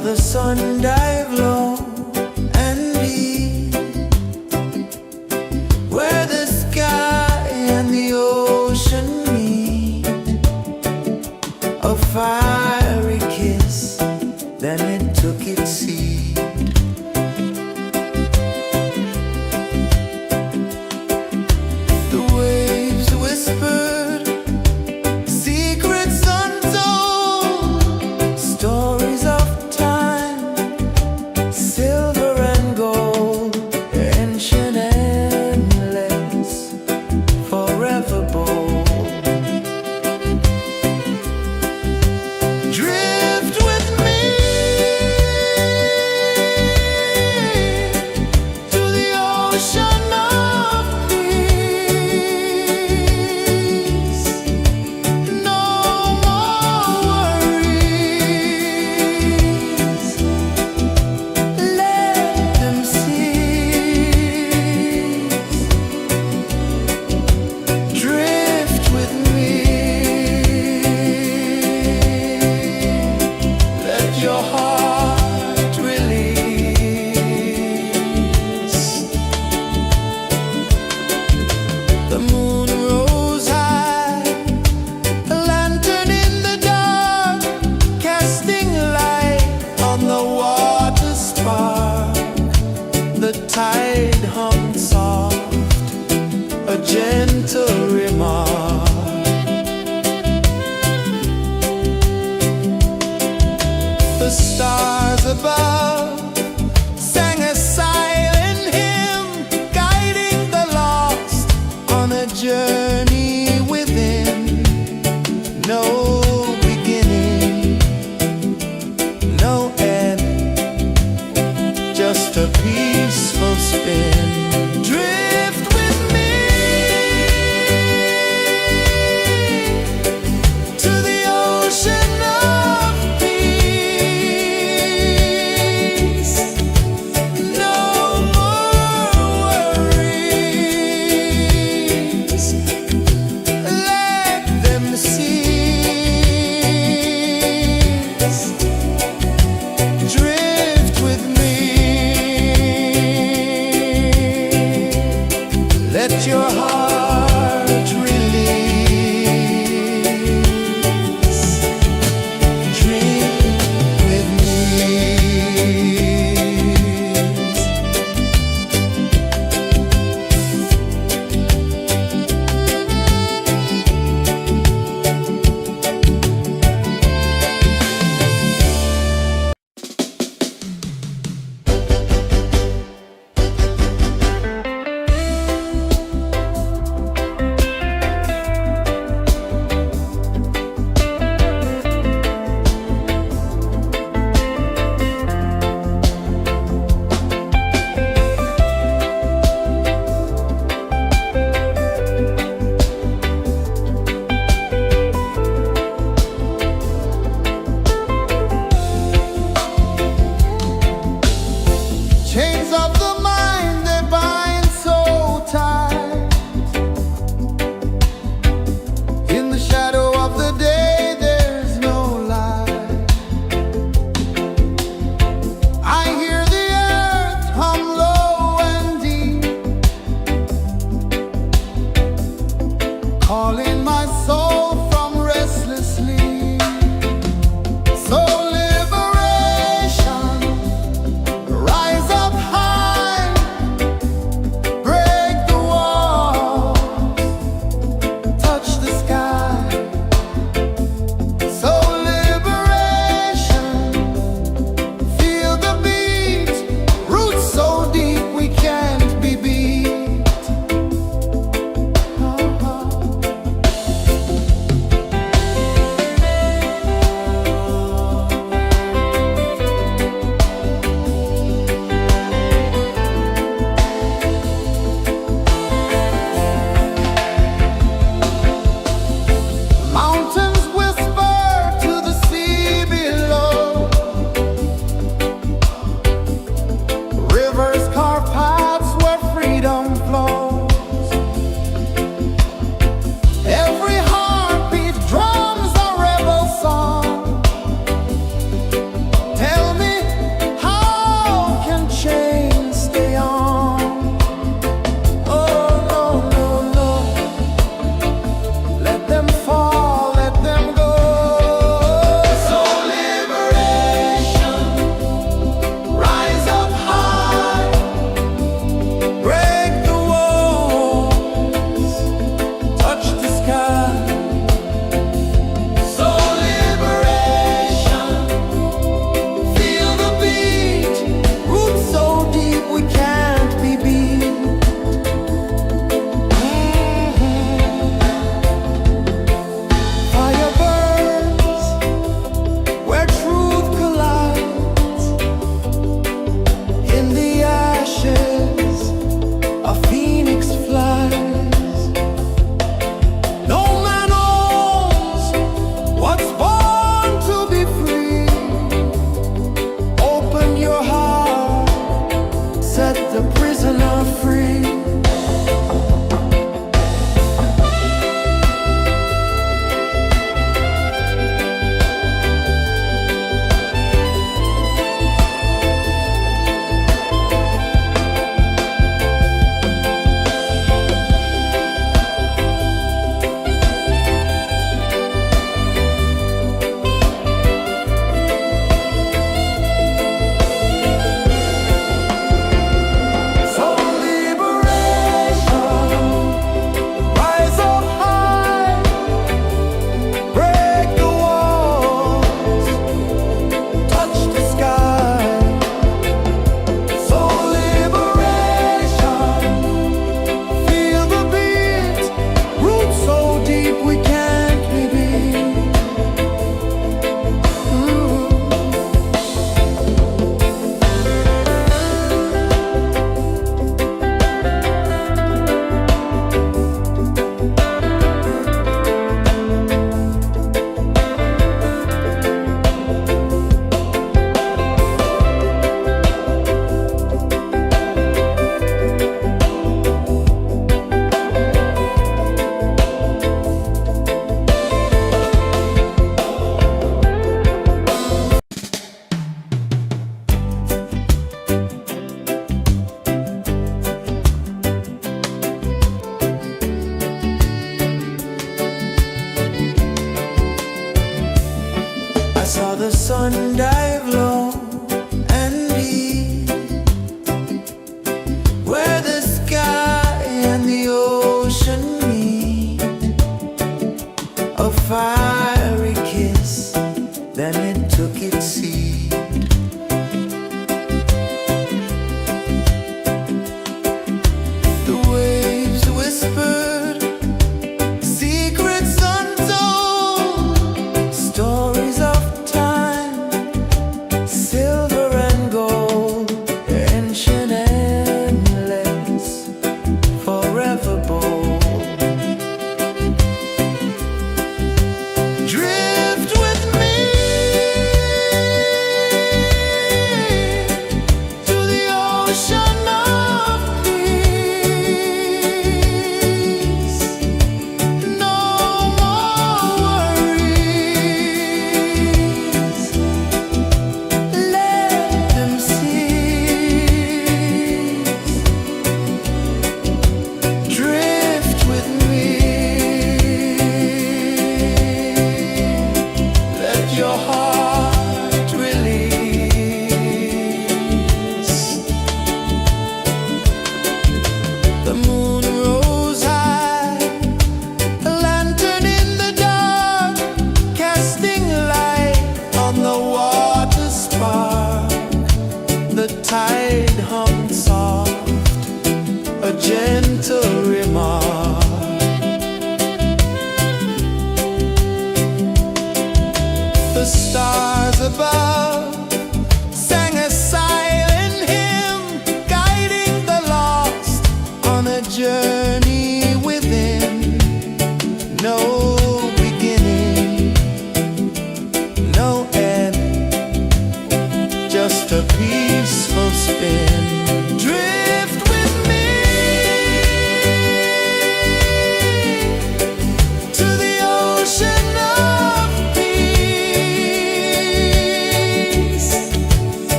saw the sun dive low and deep, where the sky and the ocean meet. A fiery kiss, then it took its seat. The waves whispered secrets untold, stories of time, silver and gold, ancient, endless, forever bold. Drift with me to the ocean of peace. No more worries, let them cease. Drift with me, let your heart release. The moon rose high, a lantern in the dark, casting light on the water spark. The tide hummed soft, a gentle remark. The stars above sang a silent hymn, guiding the lost on a journey within. No beginning, no end, just a peaceful spin. Drift with me to the ocean of peace. No more worries, let them cease. Drift with me, let your heart release. Dream with me.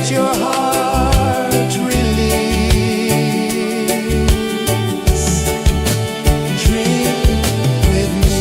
let your heart release. Dream with me.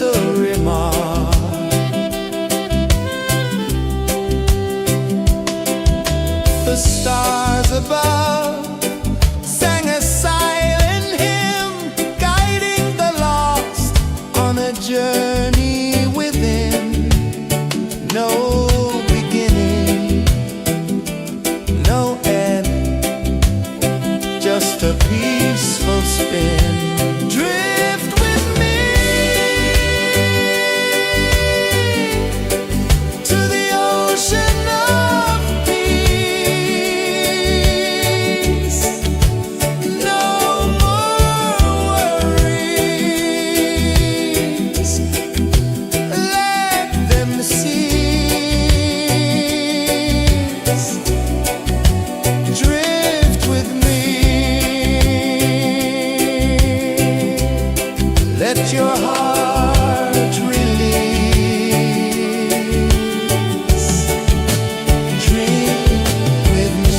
gentle remark. The stars above sang a silent hymn, guiding the lost on a journey within. No beginning, no end, just a peaceful spin. Drift with me to the ocean of peace. No more worries, let them cease. Drift with me. Let your heart release. Dream with me.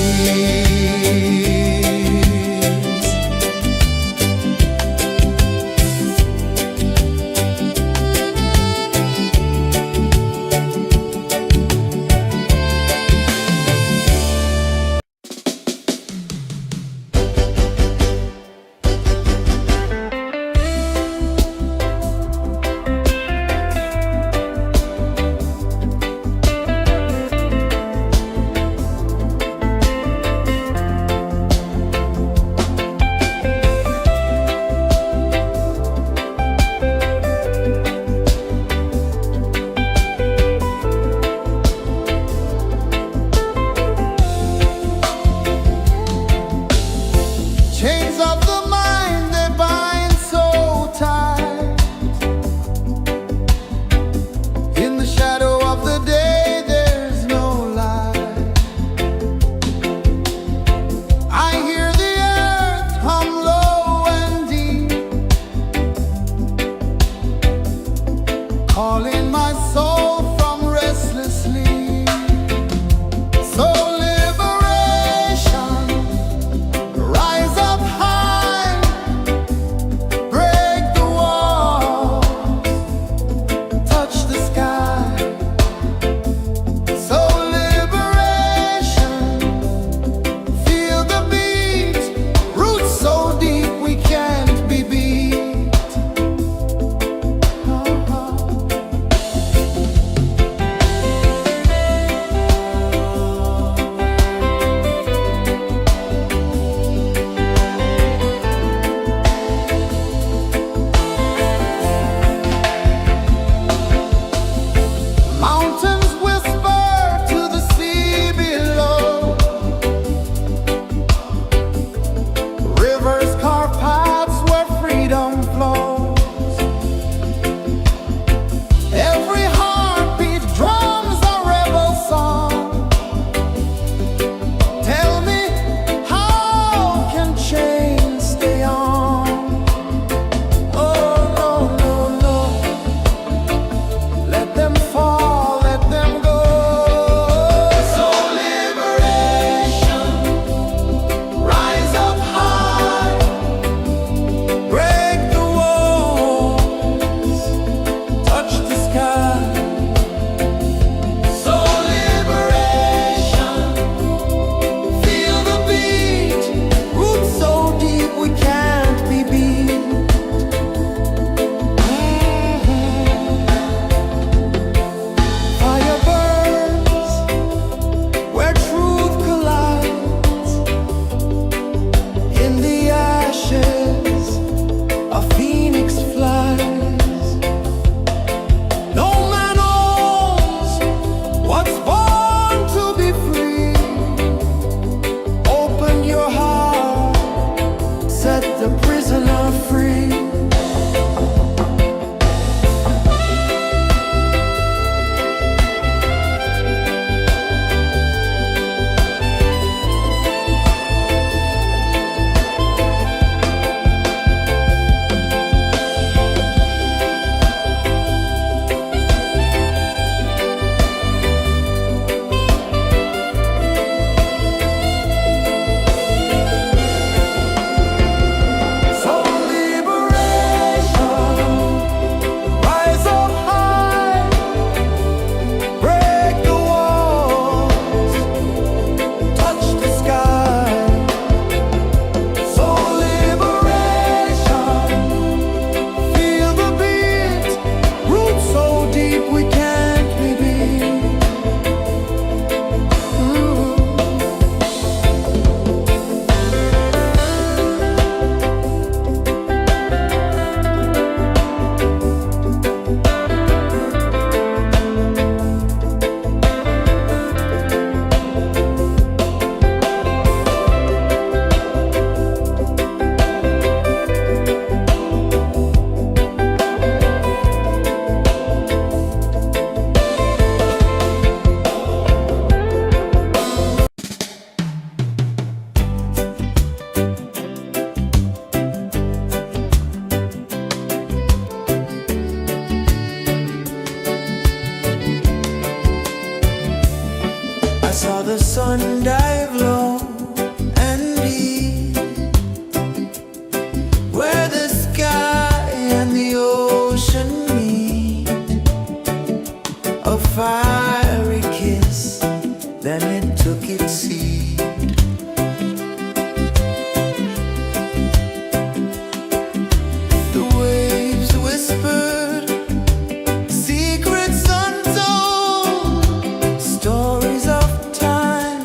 Chains of the mind, they bind so tight. In the shadow of the day, there's no light. I hear the earth hum low and deep, calling my soul from restless sleep. So liberation, rise up high, break the walls, touch the sky. So liberation, feel the beat, roots so deep we can't be beat. the sun dive low and deep, where the sky and the ocean meet. A fiery kiss, then it took its seat. The waves whispered secrets untold, stories of time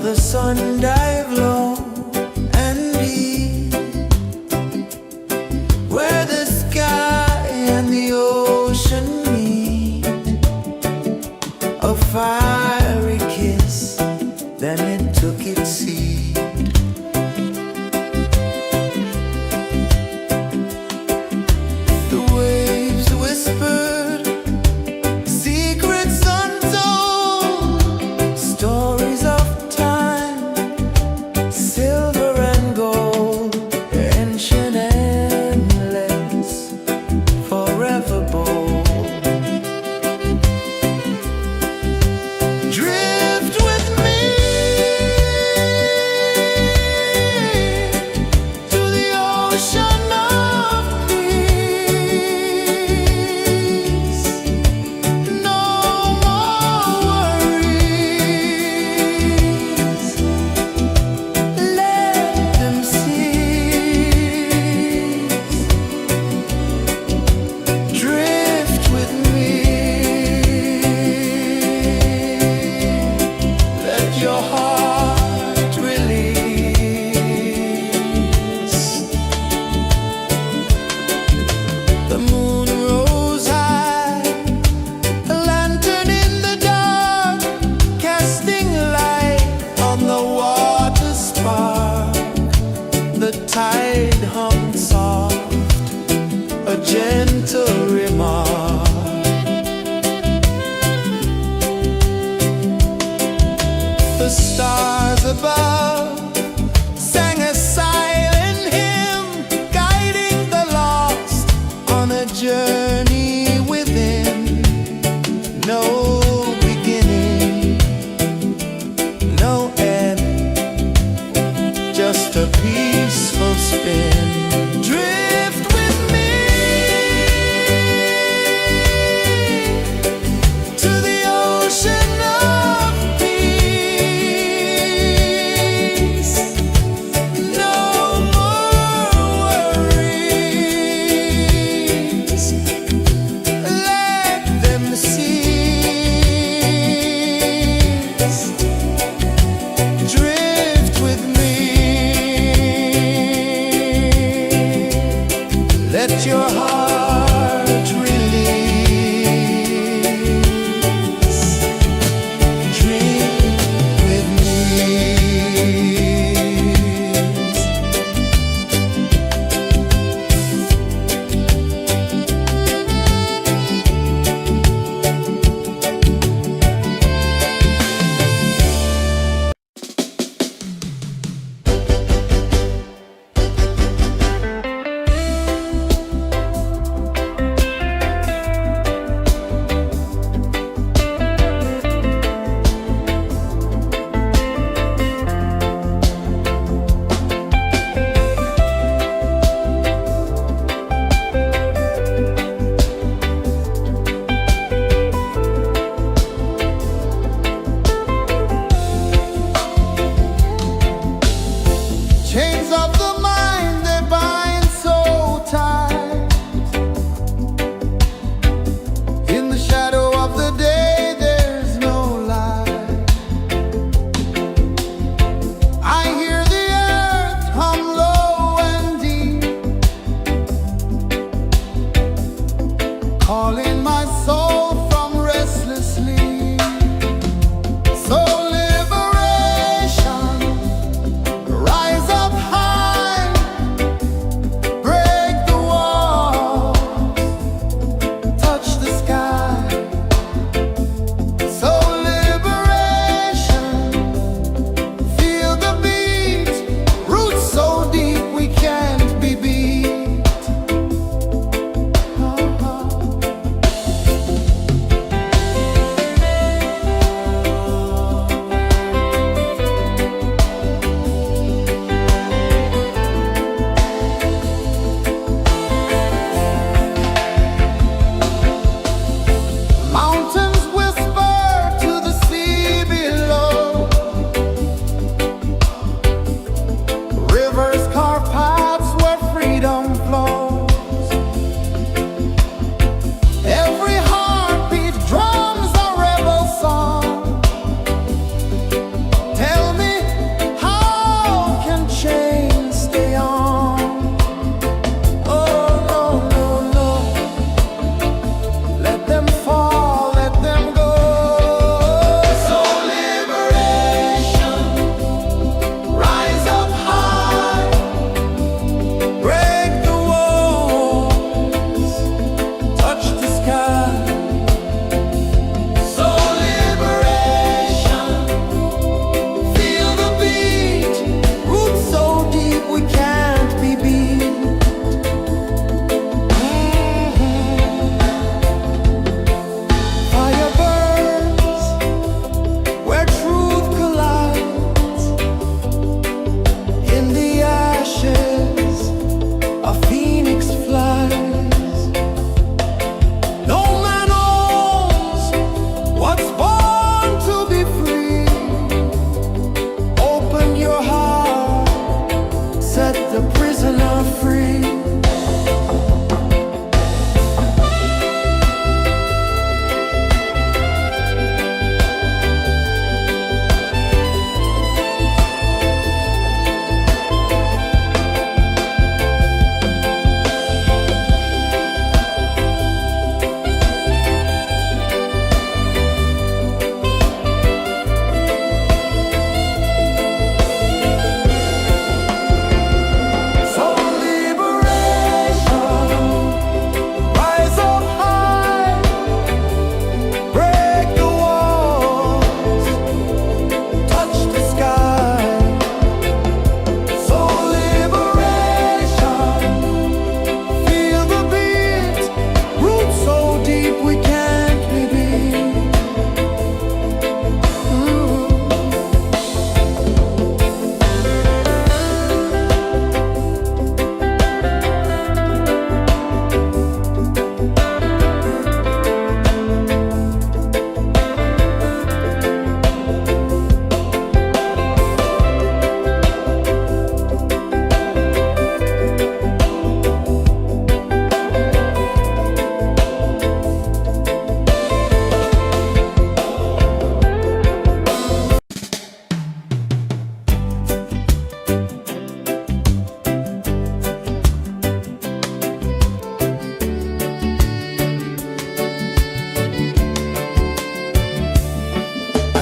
the sun dive low and deep, where the sky and the ocean meet. A fiery kiss, then it took its seat. The waves whispered secrets untold, stories of time, silver and gold, ancient, endless, forever bold. Drift with me to the ocean of peace. No more worries, let them cease. Drift with me.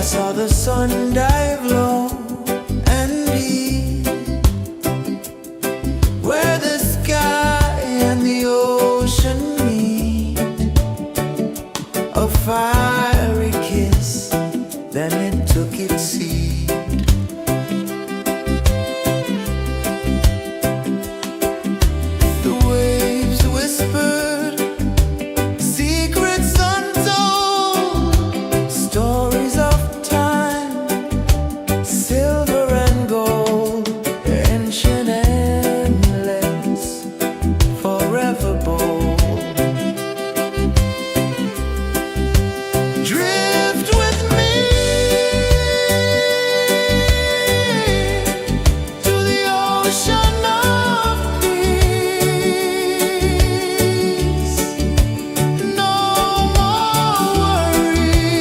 saw the sun dive low and deep, where the sky and the ocean meet. A fiery kiss, then it took its seat. The waves whispered secrets untold, stories of time, silver and gold, ancient amulets, forever bold. Drift with me to the ocean of peace. No more worries,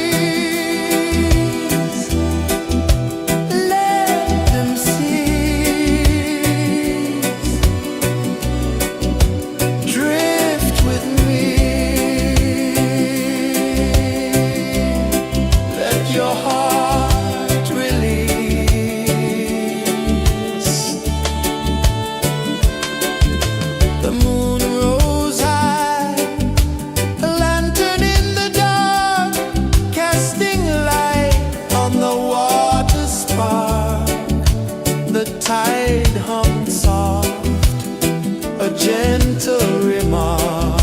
let them cease. Drift with me, let your heart release. The moon rose high, a lantern in the dark, casting light on the water spark. The tide hummed soft, a gentle remark.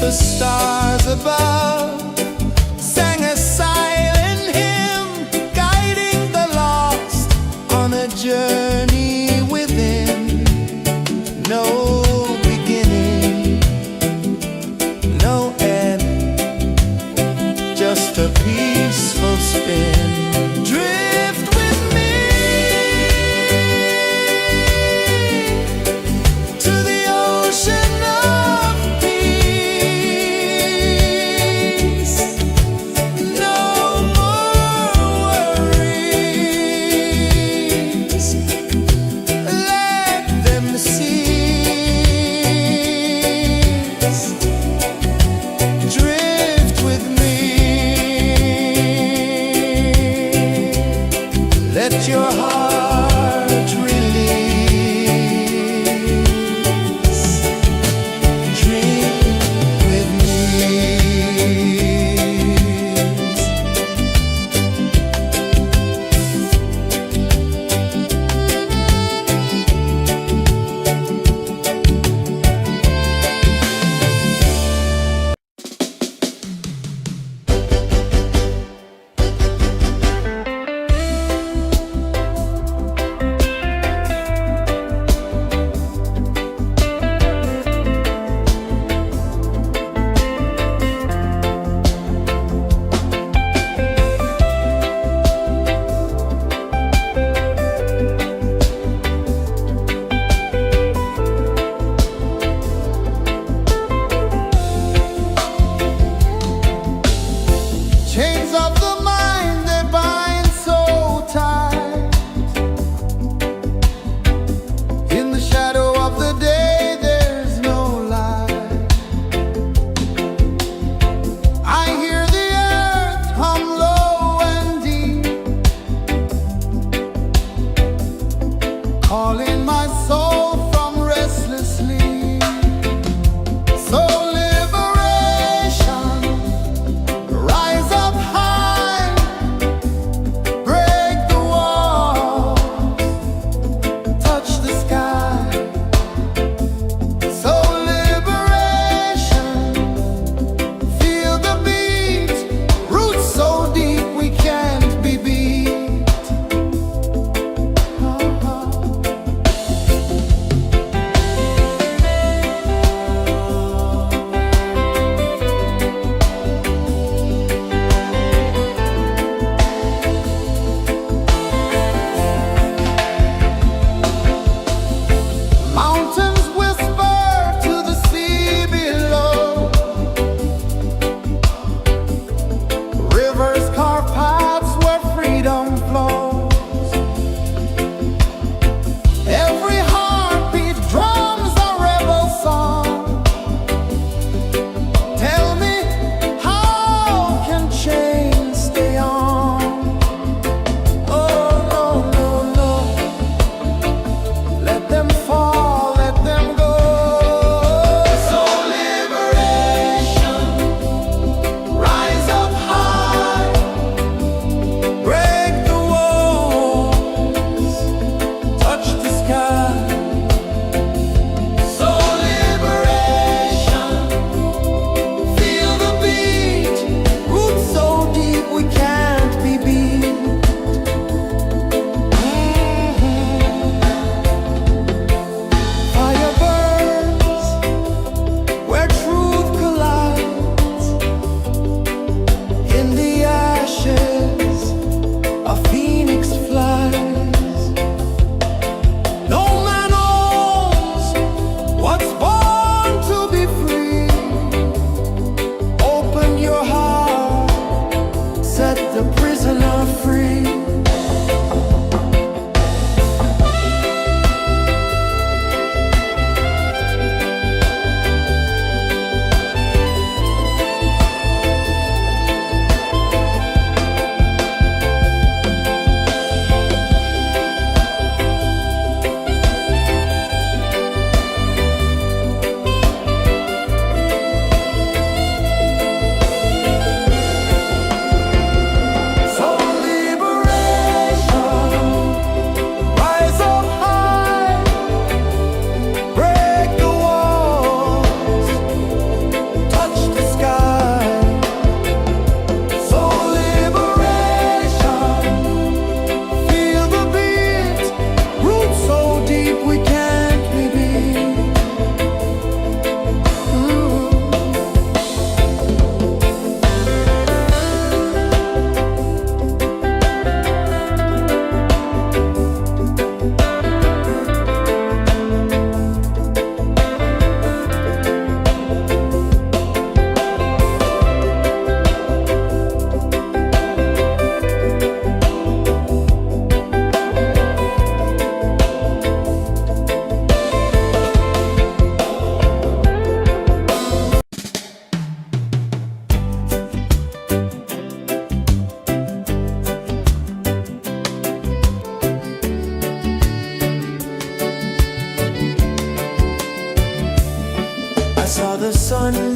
The stars above sang a silent hymn, guiding the lost on a journey within. No beginning, no end, just a peaceful spin. Drift with me to the ocean of peace. No more worries, let them cease. Drift with me.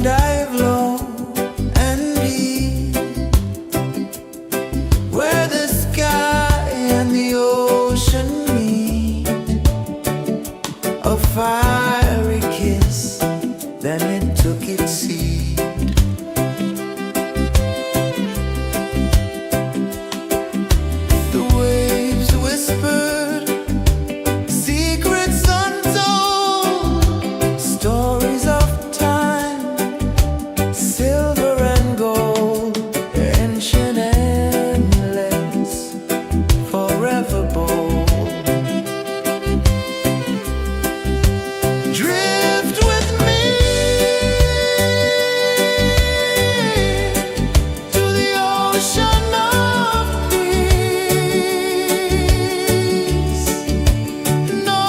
dive low and deep, where the sky and the ocean meet. A fiery kiss, then it took its seat. The waves whispered secrets untold, stories of time, silver and gold, ancient, endless, forever bold. Drift with me to the ocean of peace. No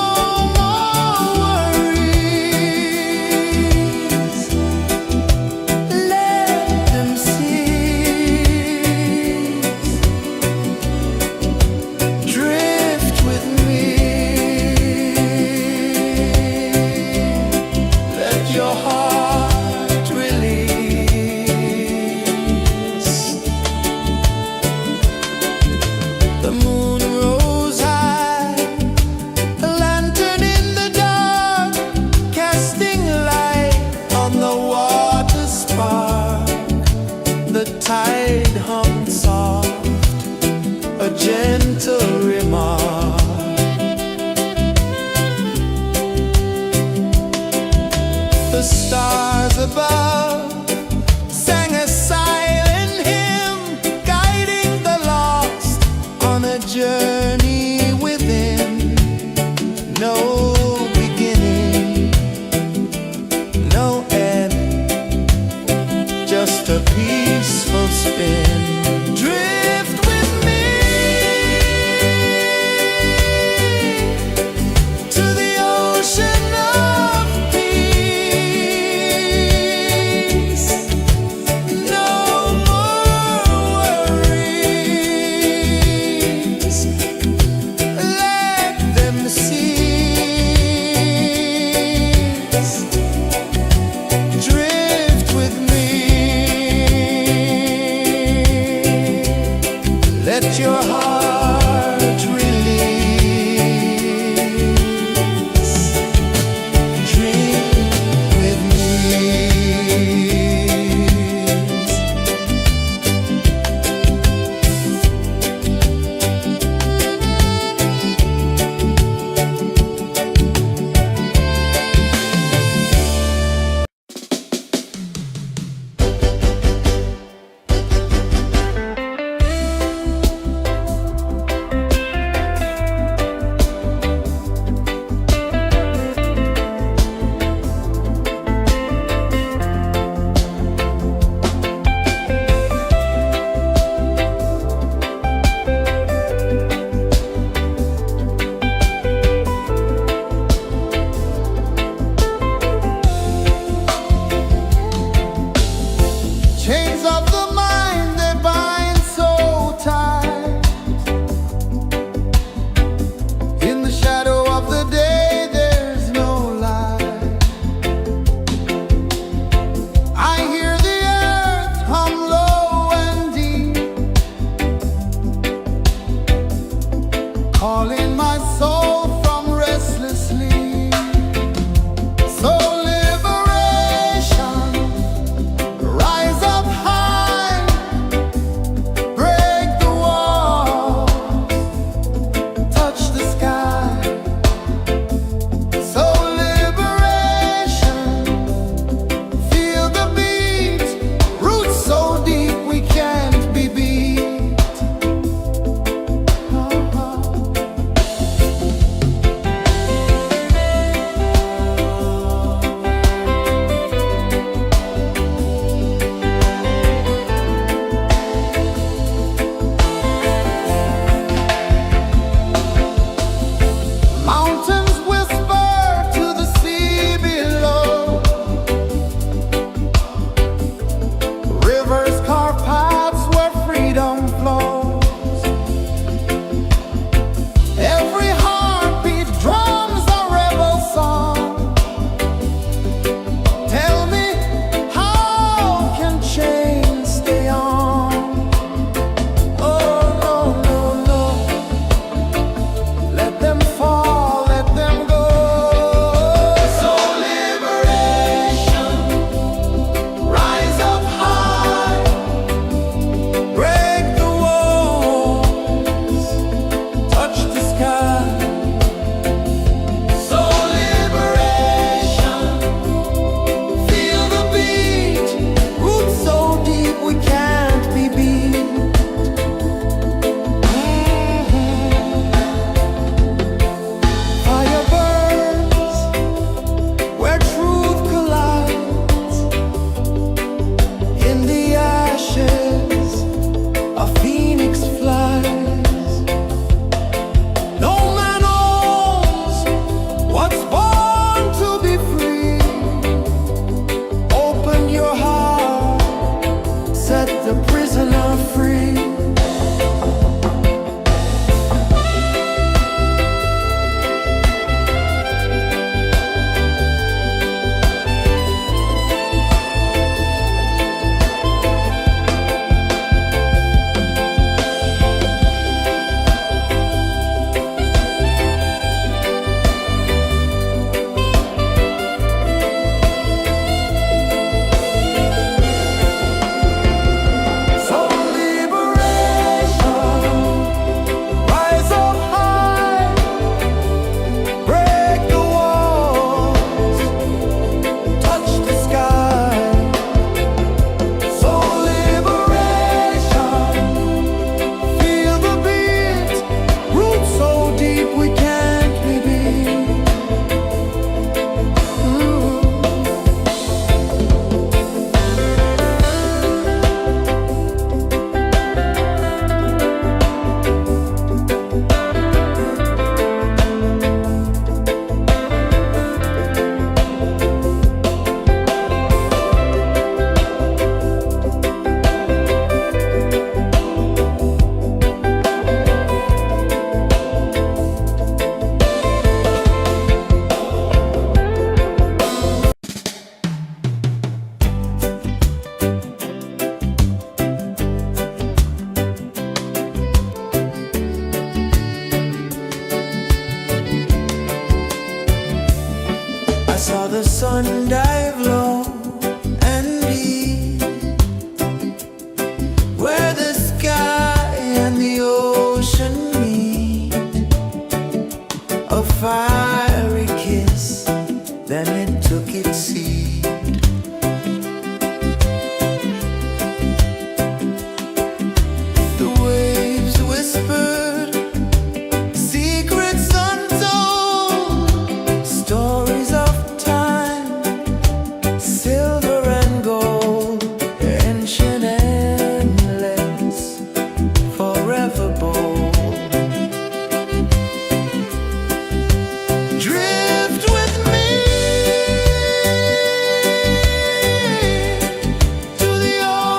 more worries. Let them cease. Drift with me. Let your heart release. The moon rose high, a lantern in the dark, casting light on the water spark. The tide hummed soft, a gentle remark. The stars above sang a silent hymn, guiding the lost on a journey within. No beginning, no end, just a peaceful spin. Drift with me to the ocean of peace. No more worries. Let them cease. Drift with me.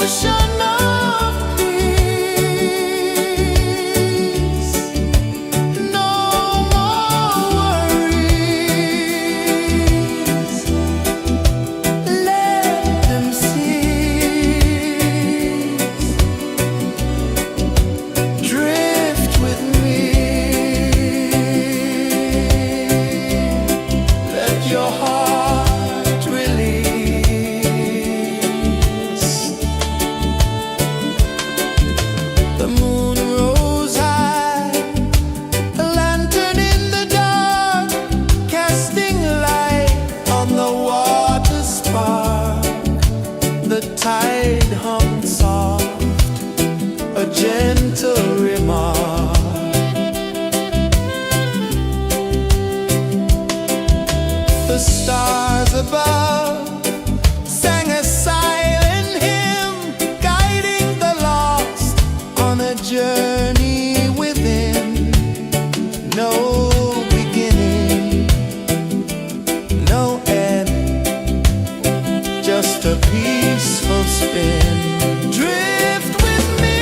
ocean of peace. No more worries. Let them cease. Drift with me. Let your heart release. The moon rose high, a lantern in the dark, casting light on the water spark. The tide hummed soft, a gentle remark. The stars above sang a silent hymn, guiding the lost on a journey within. No beginning, no end, just a peaceful spin. Drift with me.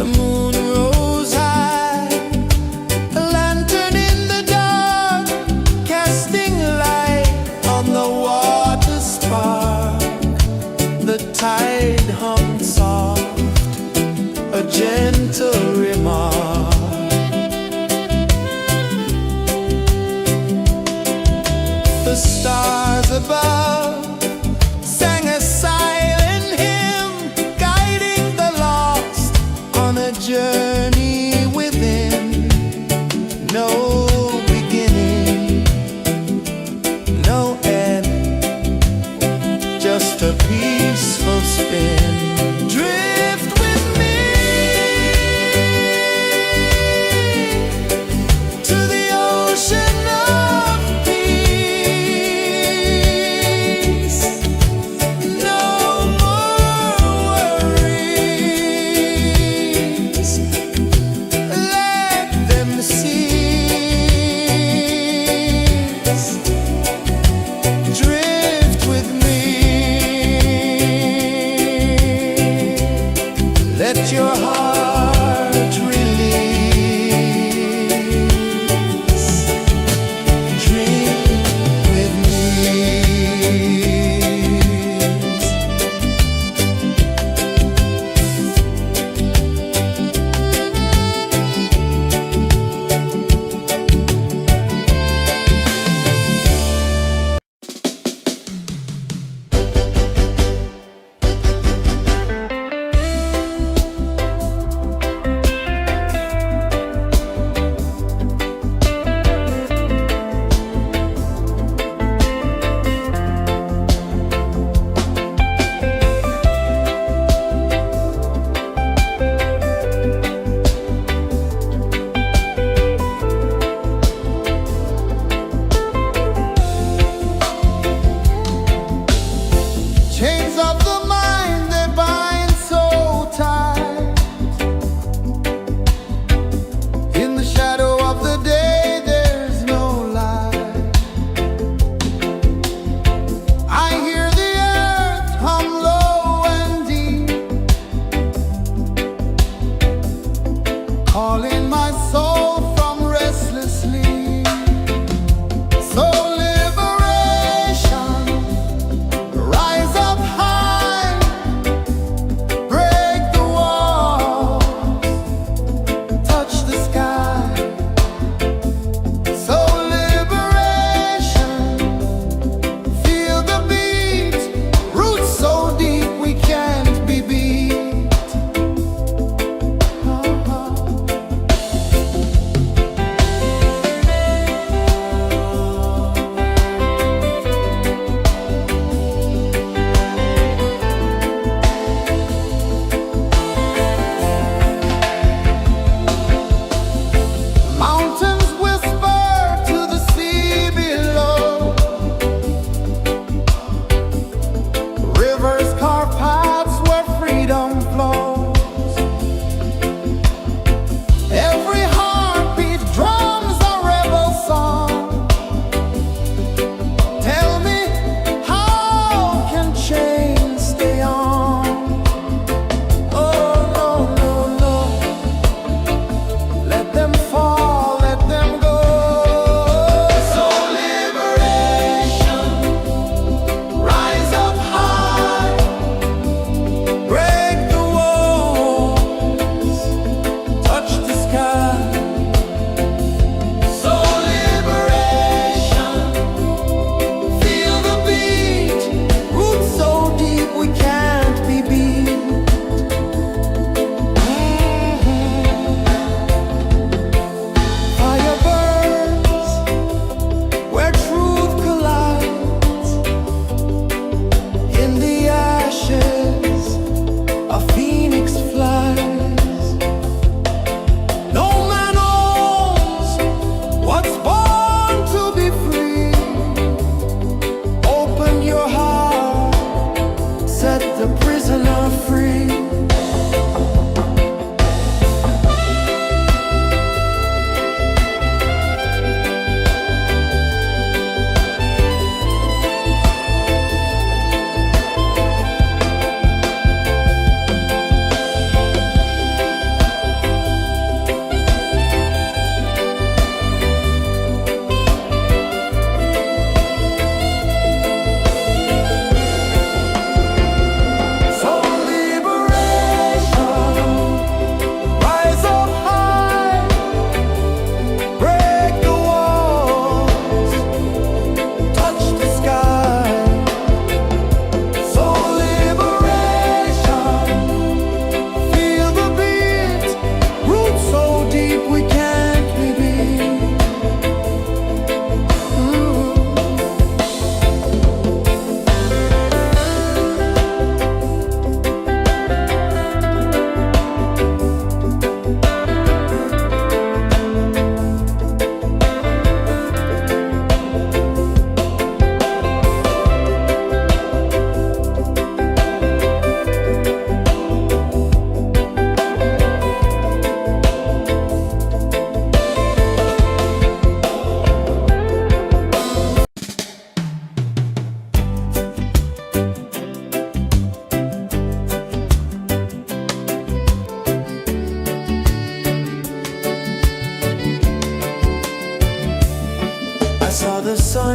The moon rose high, a lantern in the dark, casting light on the water spark. The tide hung soft, a gentle remark. The stars above sang a silent hymn, guiding the lost on a journey within. No beginning, no end, just a peaceful spin. Drift with me to the ocean of peace. No more worries, let them cease. Drift with me, let your heart release. Dream with me.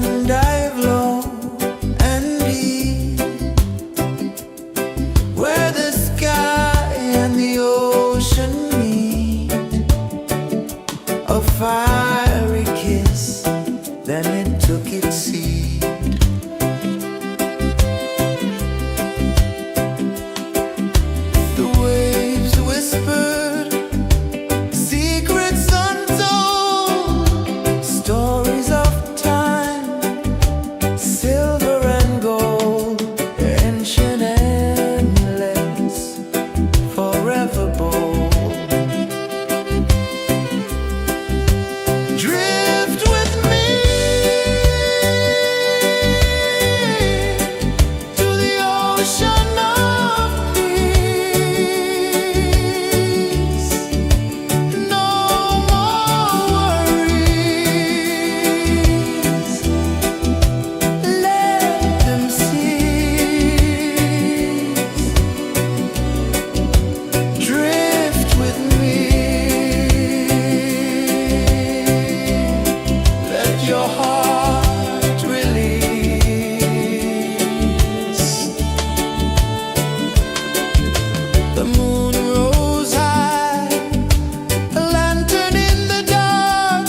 sun dive low and deep, where the sky and the ocean meet. A fiery kiss, then it took its seat. The waves whispered secrets untold, stories of time, silver and gold, ancient endless, forever bold. Drift with me to the ocean of peace. No more worries, let them cease. Drift with me, let your heart release. The moon rose high, a lantern in the dark,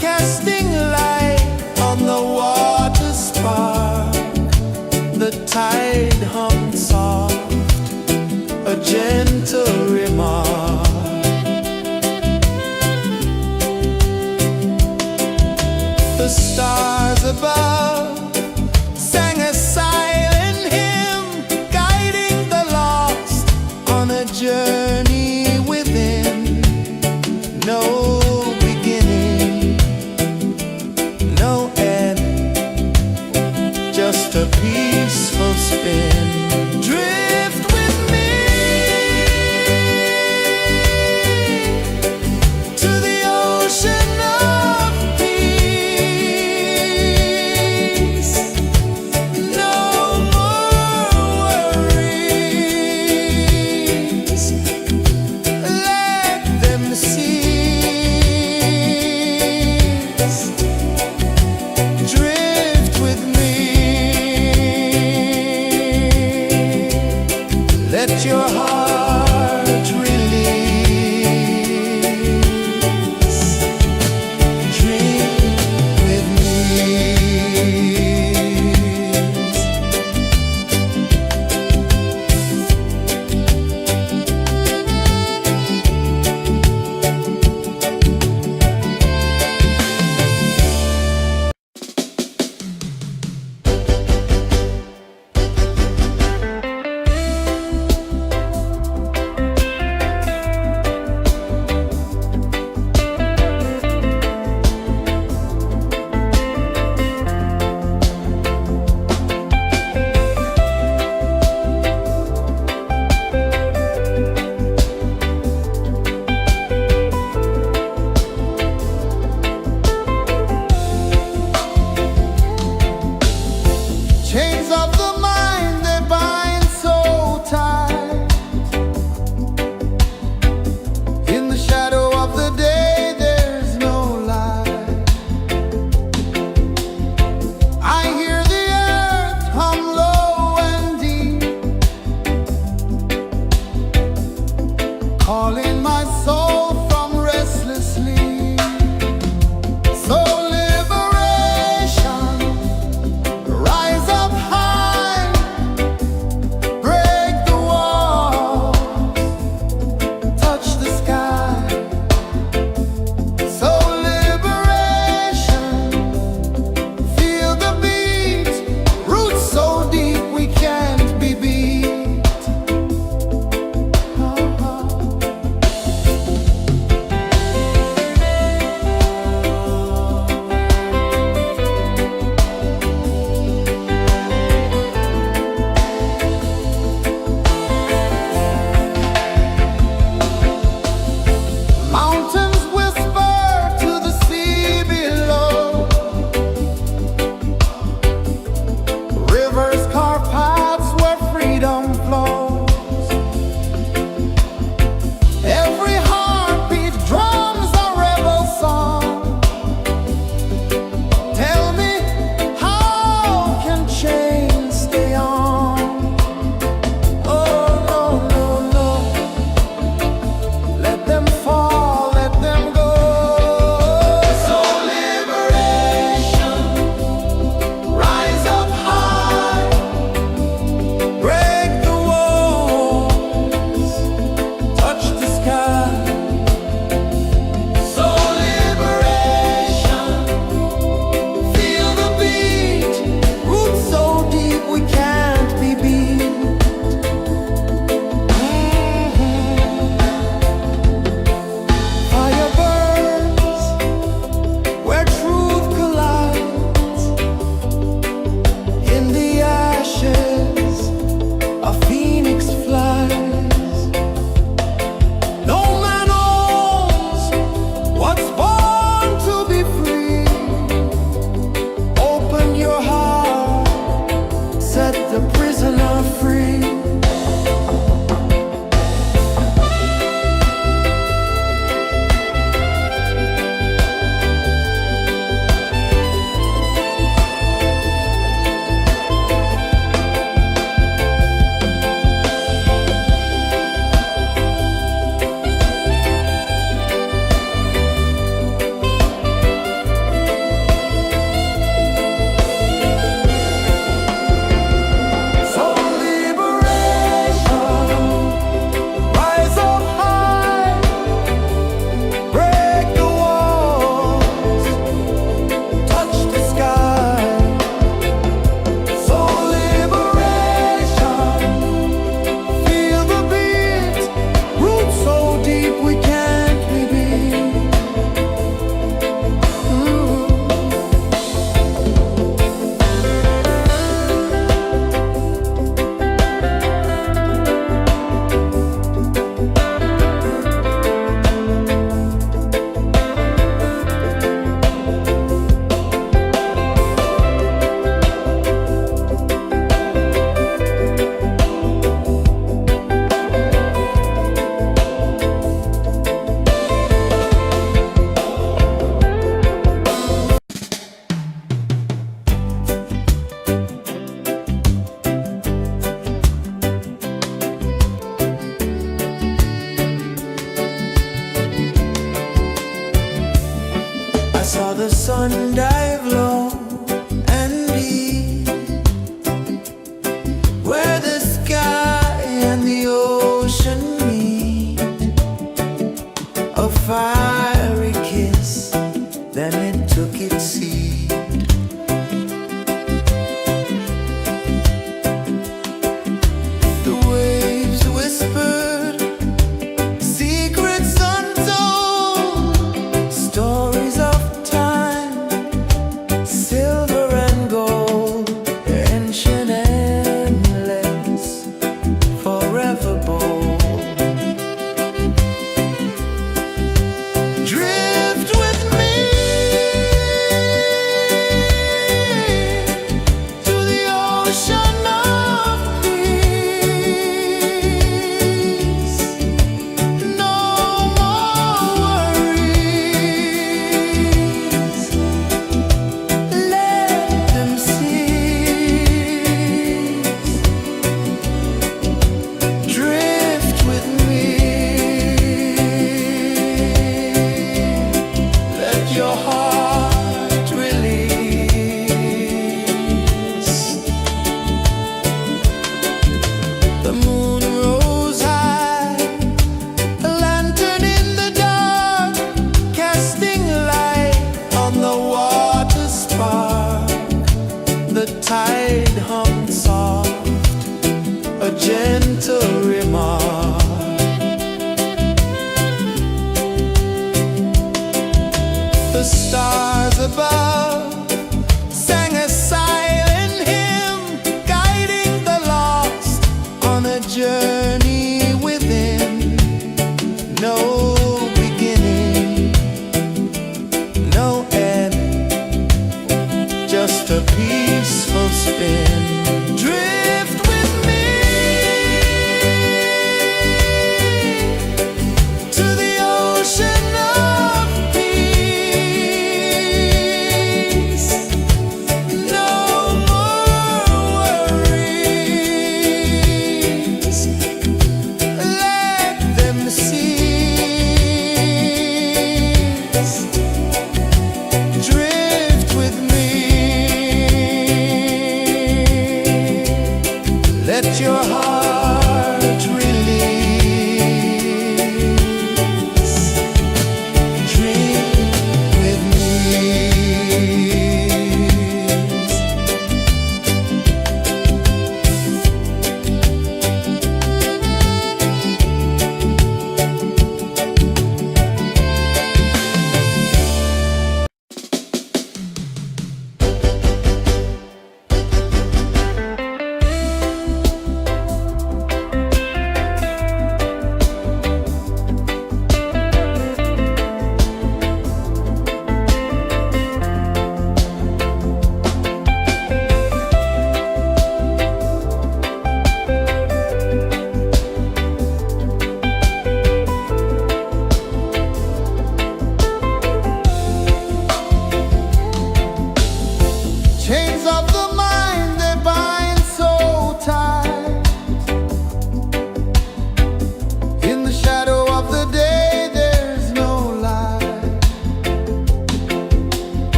casting light on the water spark. The tide hummed soft, a gentle remark. The stars above sang a silent hymn, guiding the lost on a journey within. No beginning, no end, just a peaceful spin. Drift with me to the ocean of peace. No more worries, let them cease. Drift with me, let your heart release. Dream with me. Chains of the mind, they bind so tight. In the shadow of the day, there's no light. I hear the earth hum low and deep, calling my soul from restless sleep. So liberation, rise up high, break the walls, touch the sky. So liberation, feel the beat, roots so deep we can't be beat. sun dive low and deep, where the sky and the ocean meet, a fiery kiss, then it took its seat. The waves whispered secrets untold, stories of time, silver and gold, ancient, endless, forever bold.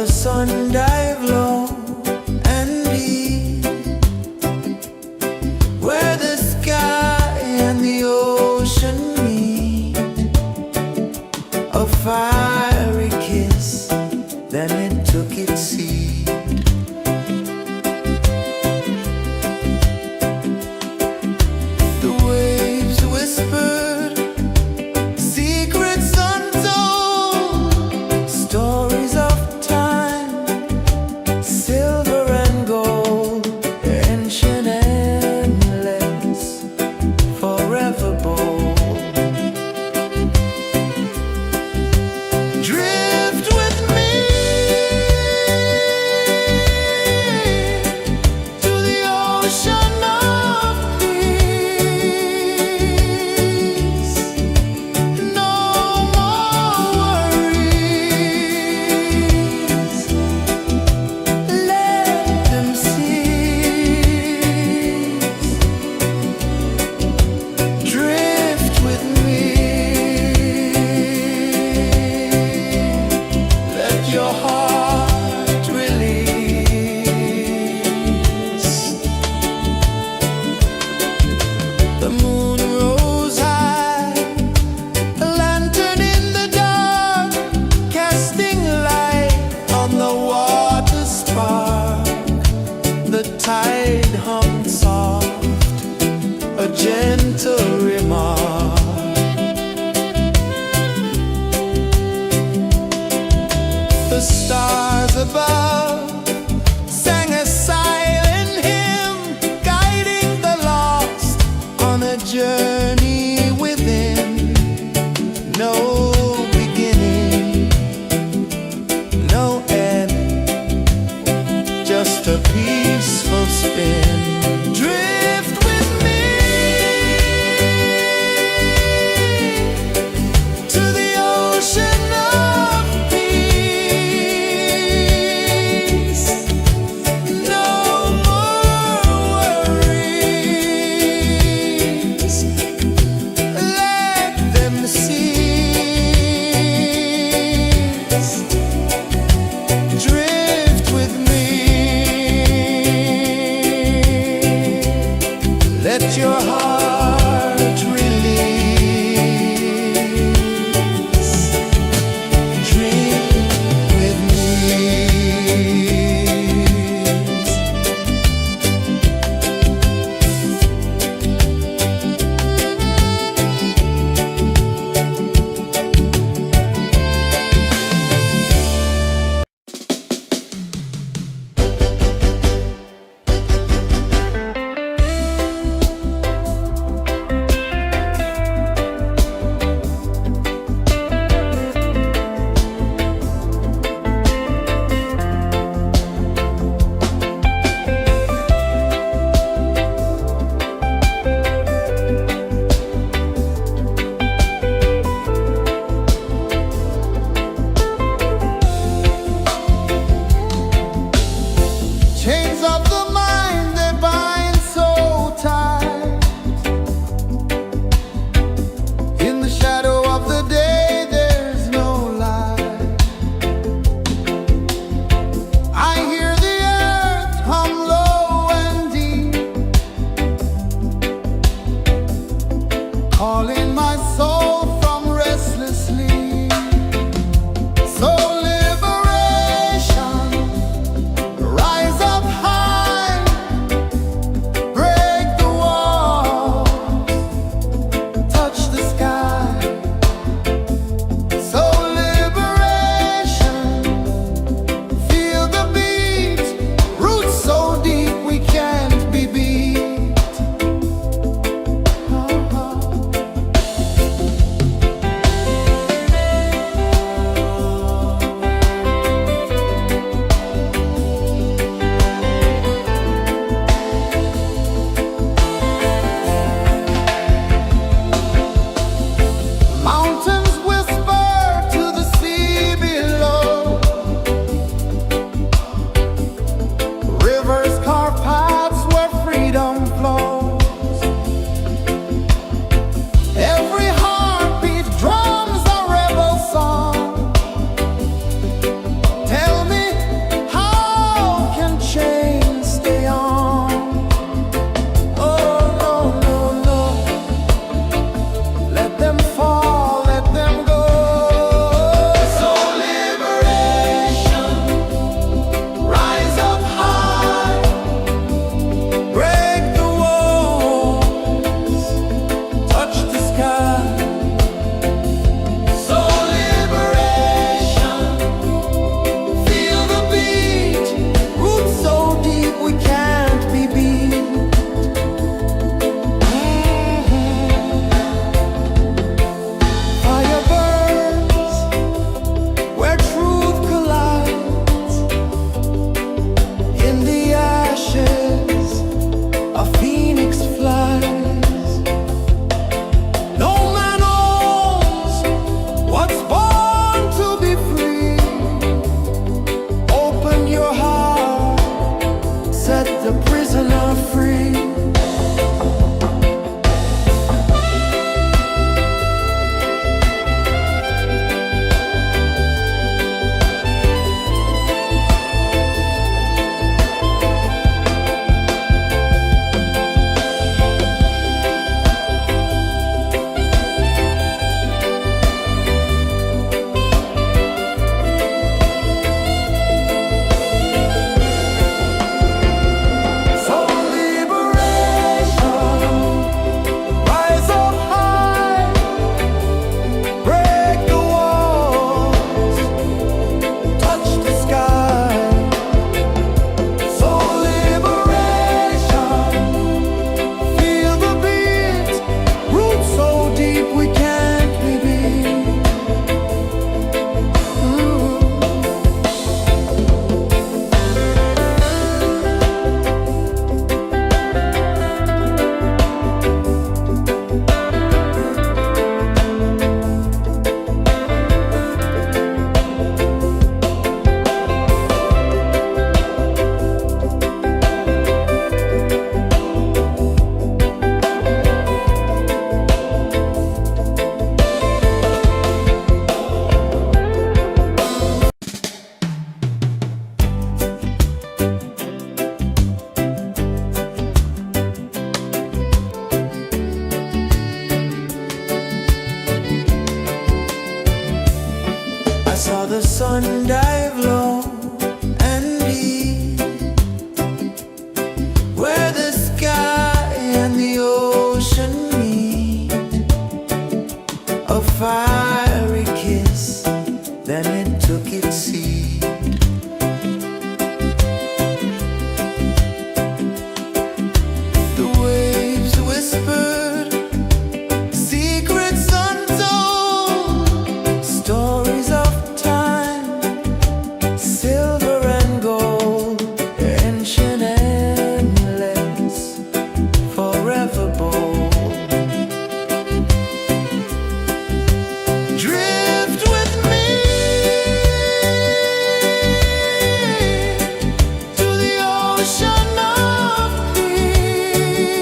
the sun dive low and deep, where the sky and the ocean meet. A fiery kiss, then it took its seed. The waves whispered secrets untold, stories of time, silver and gold, ancient, endless, forever bold. Drift with me to the ocean of peace. No more worries, let them cease. Drift with me, let your heart release. The moon rose high, a lantern in the dark, casting light on the water spark. The tide hummed soft, a gentle remark. The stars above sang a silent hymn, guiding the lost on a journey within. No beginning, no end, just a peaceful spin. Drift with me to the ocean of peace. saw the sun dive low and deep, where the sky and the ocean meet. A fiery kiss, then it took its seat. The waves whispered secrets untold, stories of time, silver and gold, ancient, endless, forever bold. Drift with me to the ocean of peace.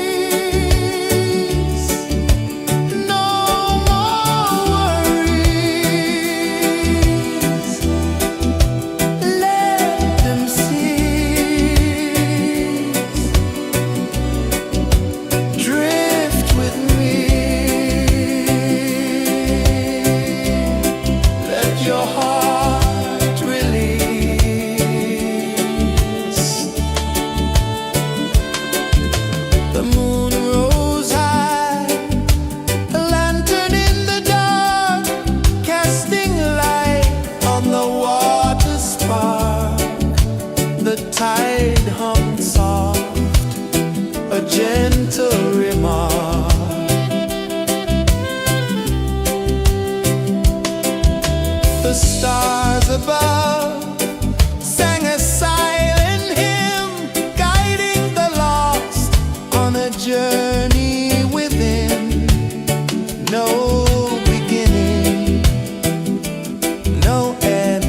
No more worries, let them cease. Drift with me, let your heart release. The moon rose high, a lantern in the dark, casting light on the water spark. The tide hummed soft, a gentle remark. The stars above sang a silent hymn, guiding the lost on a journey within. No beginning, no end,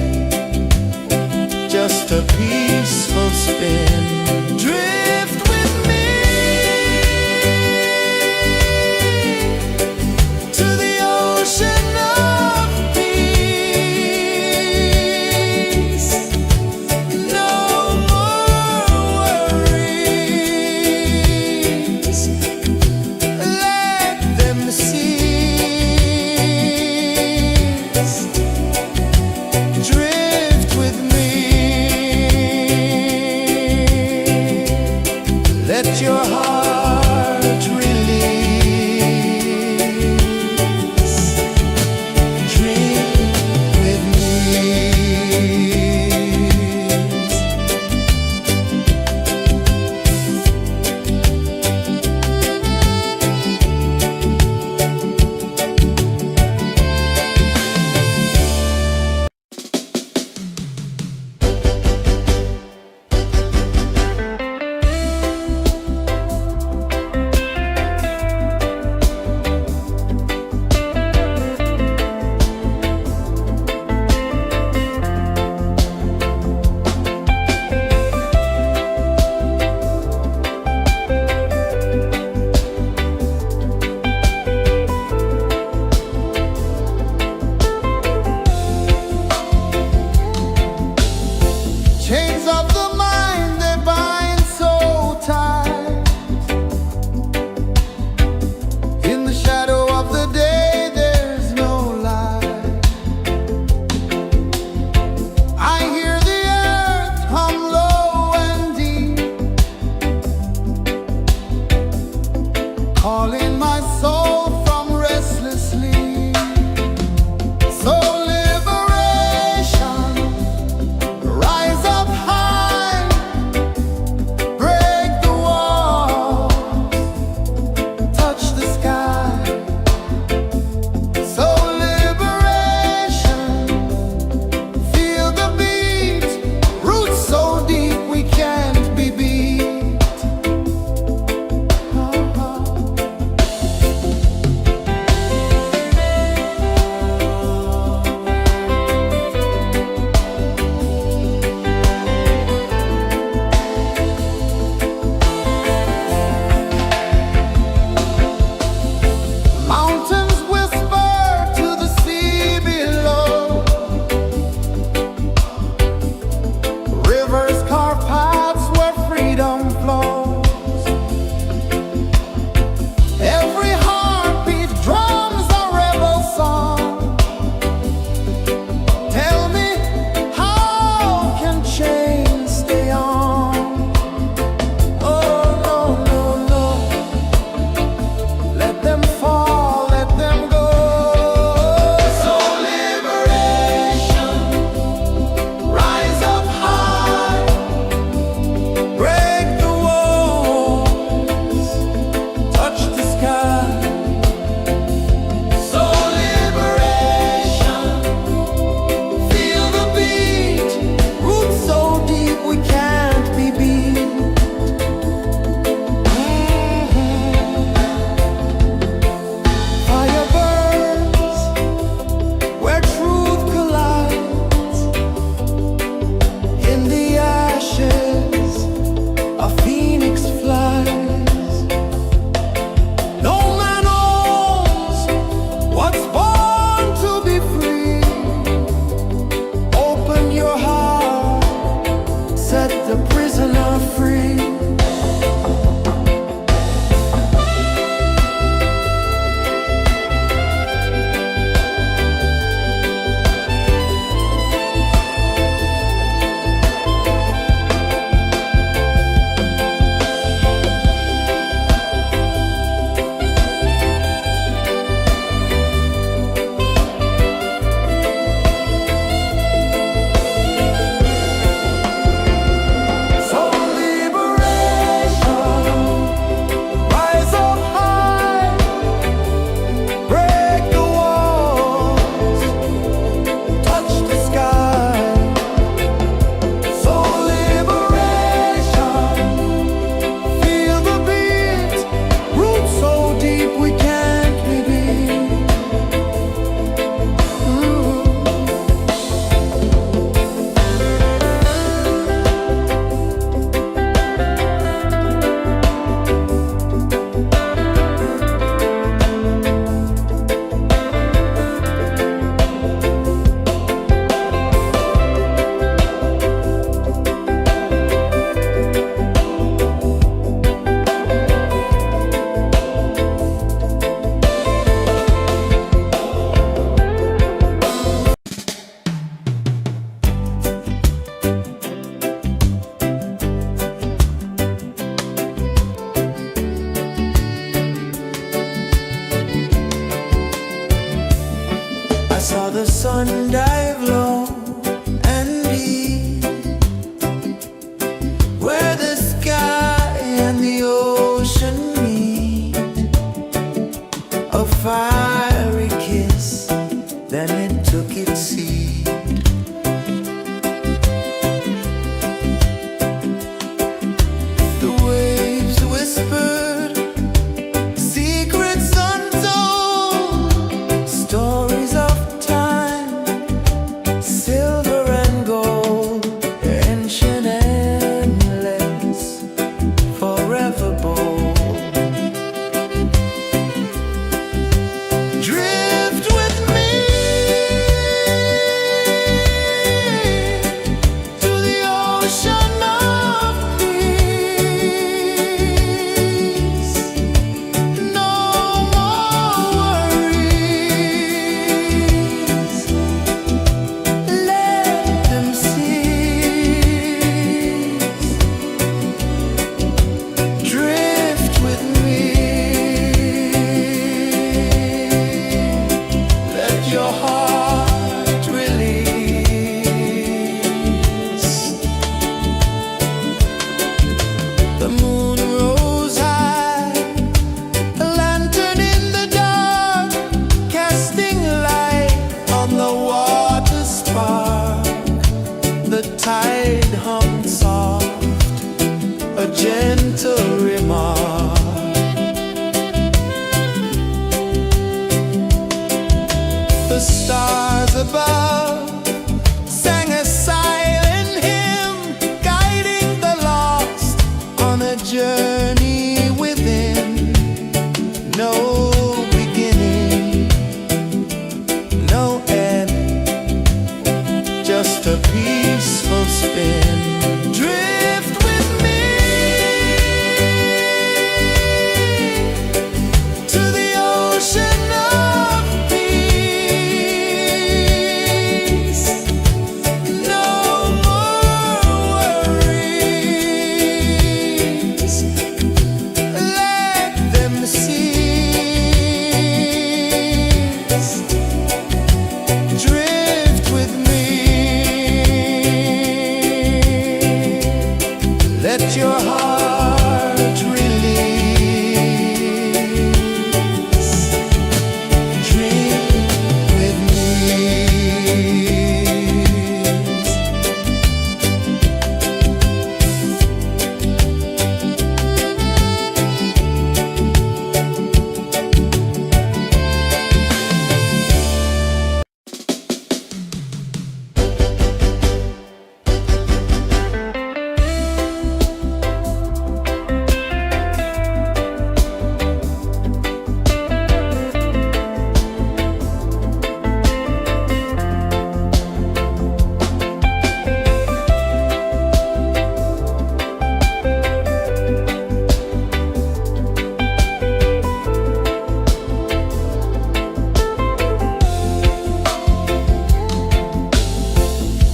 just a peaceful spin. Drift with me to the ocean of peace. No more worries, let them cease. Drift with me. the prisoner free.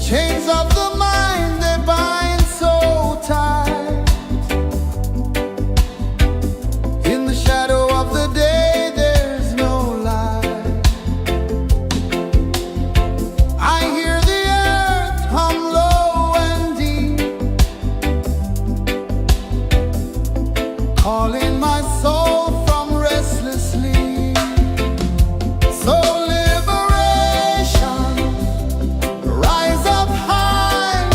Chains of the mind, they bind so tight. In the shadow of the day, there's no light. I hear the earth hum low and deep, calling my soul from restless sleep. So liberation, rise up high,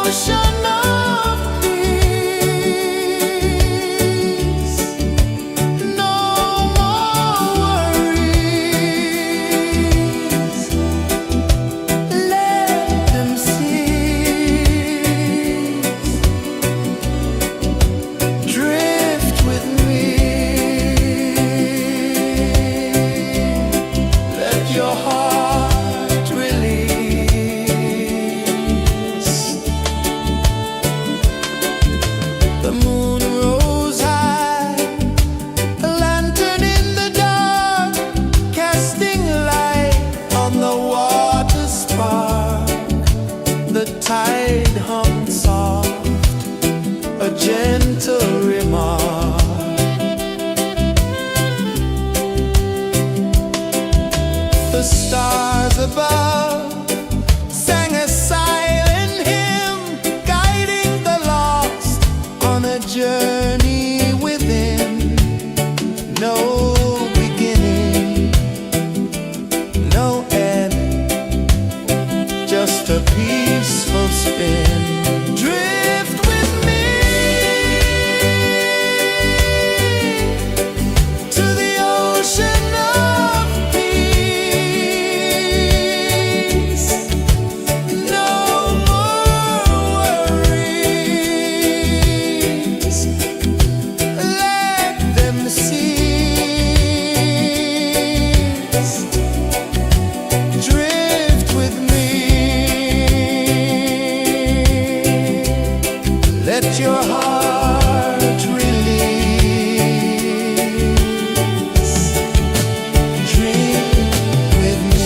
ocean of peace. No more worries. Let them cease. Drift with me. Let your heart release. The moon rose high, a lantern in the dark, casting light on the water spark. The tide hummed soft, a gentle remark. The stars above sang a silent hymn, guiding the lost on a journey within. No beginning, no end, just a peaceful spin. Drift with me to the ocean of peace. No more worries. Let them cease. Drift with me. Let your heart release. Dream with me.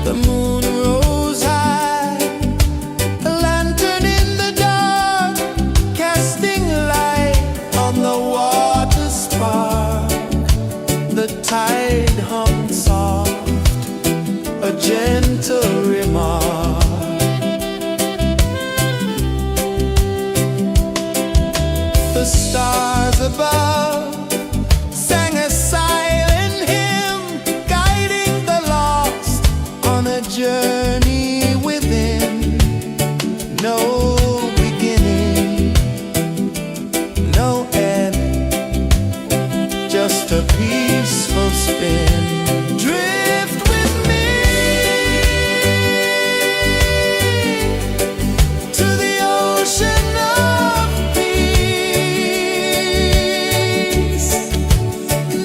The moon rose high, a lantern in the dark, casting light on the water spark. The tide hung soft, a gentle remark. The stars above sang a silent hymn, guiding the lost on a journey within. No beginning, no end, just a peaceful spin. Drift with me to the ocean of peace.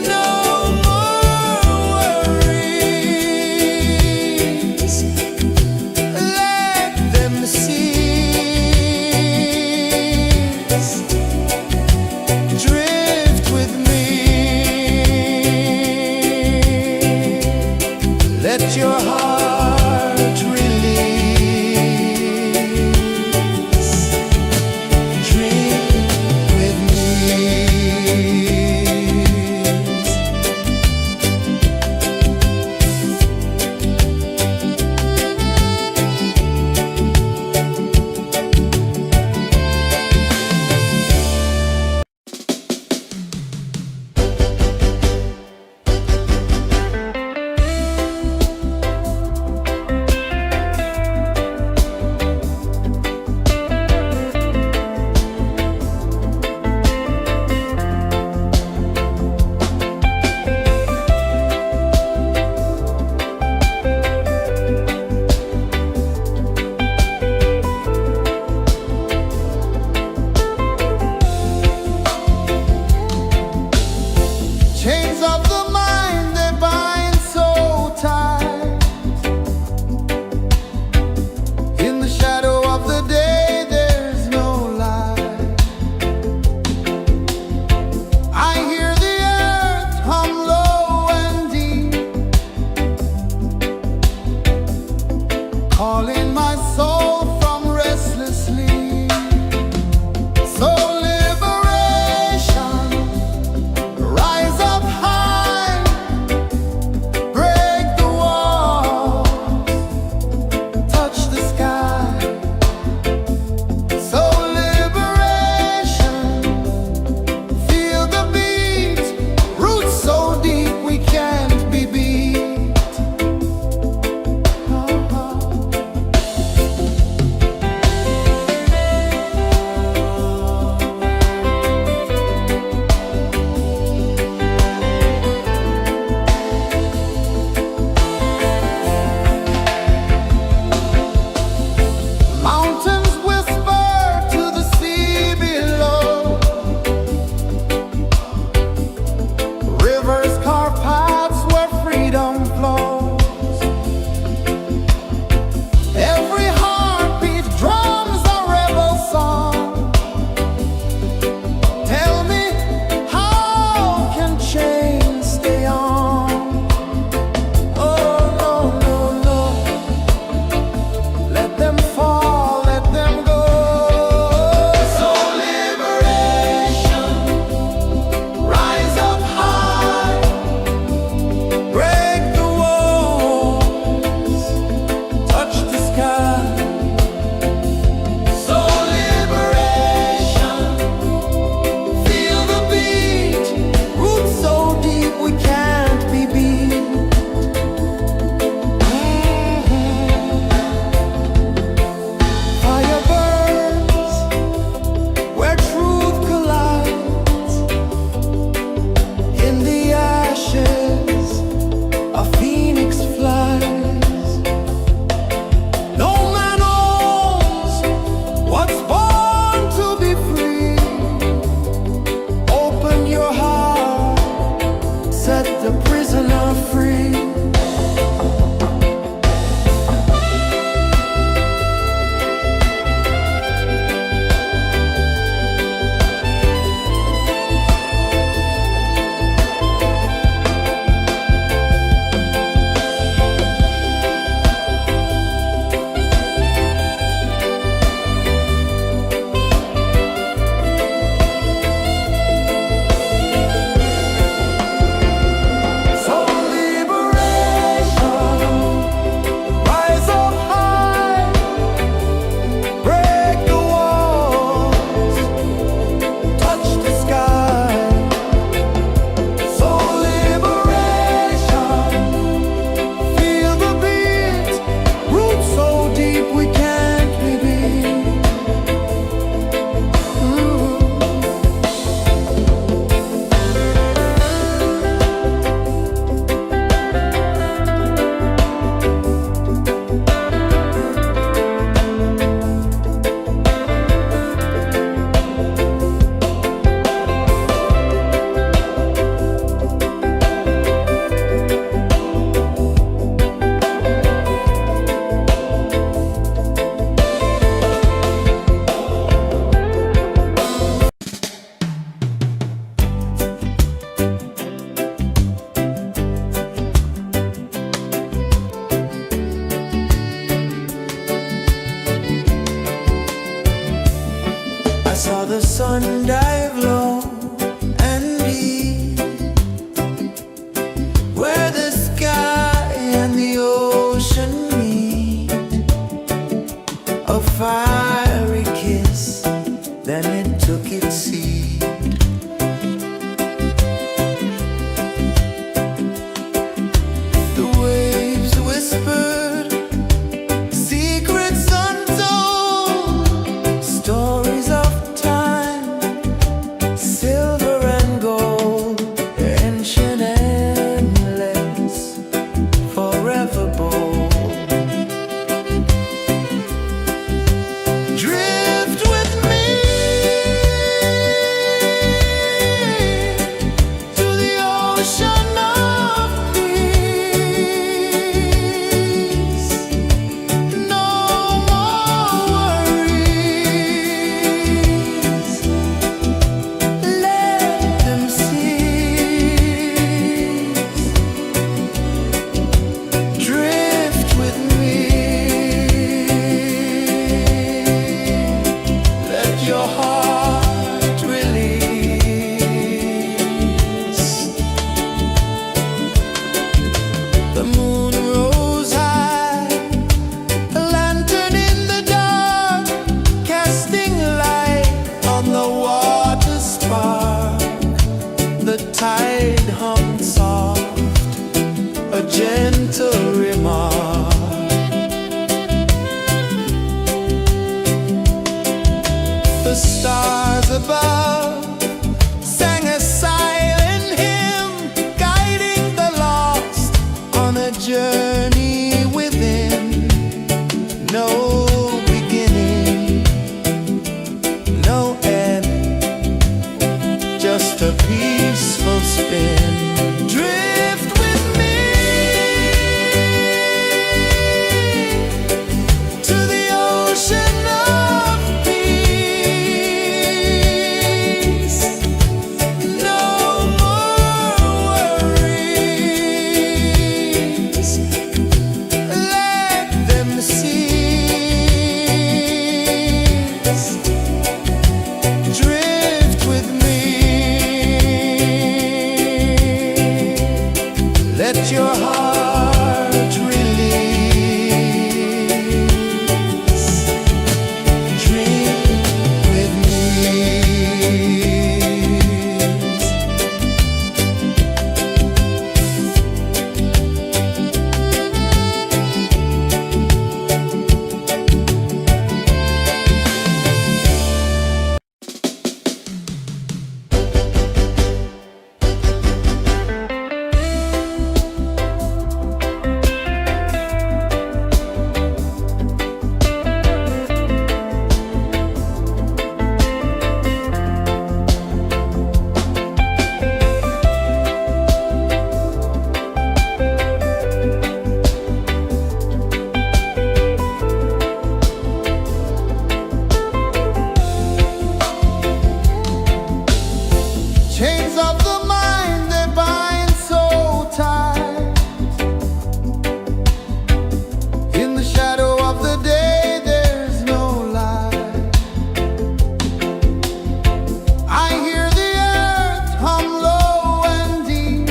No more worries, let them cease. Drift with me, let your heart release. Dream with me. sun dive low and deep, where the sky and the ocean meet, a fiery kiss, then it took its seed. The waves whispered secrets untold, stories of time, silver and gold, ancient, endless, forever bold. Drift with me to the ocean of peace. No more worries. Let them cease. Drift with me. Let your heart release. The moon rose high, a lantern in the dark, casting light on the water spark. The tide hummed soft, a gentle remark. The stars above sang a silent hymn, guiding the lost on a journey within. No beginning, no end, just a peaceful spin. Drift with me to the ocean of peace. No more worries. Let them cease. Drift with me. Let your heart release. Drift with me. Chains of the mind, they bind so tight. In the shadow of the day, there's no light. I hear the earth hum low and deep,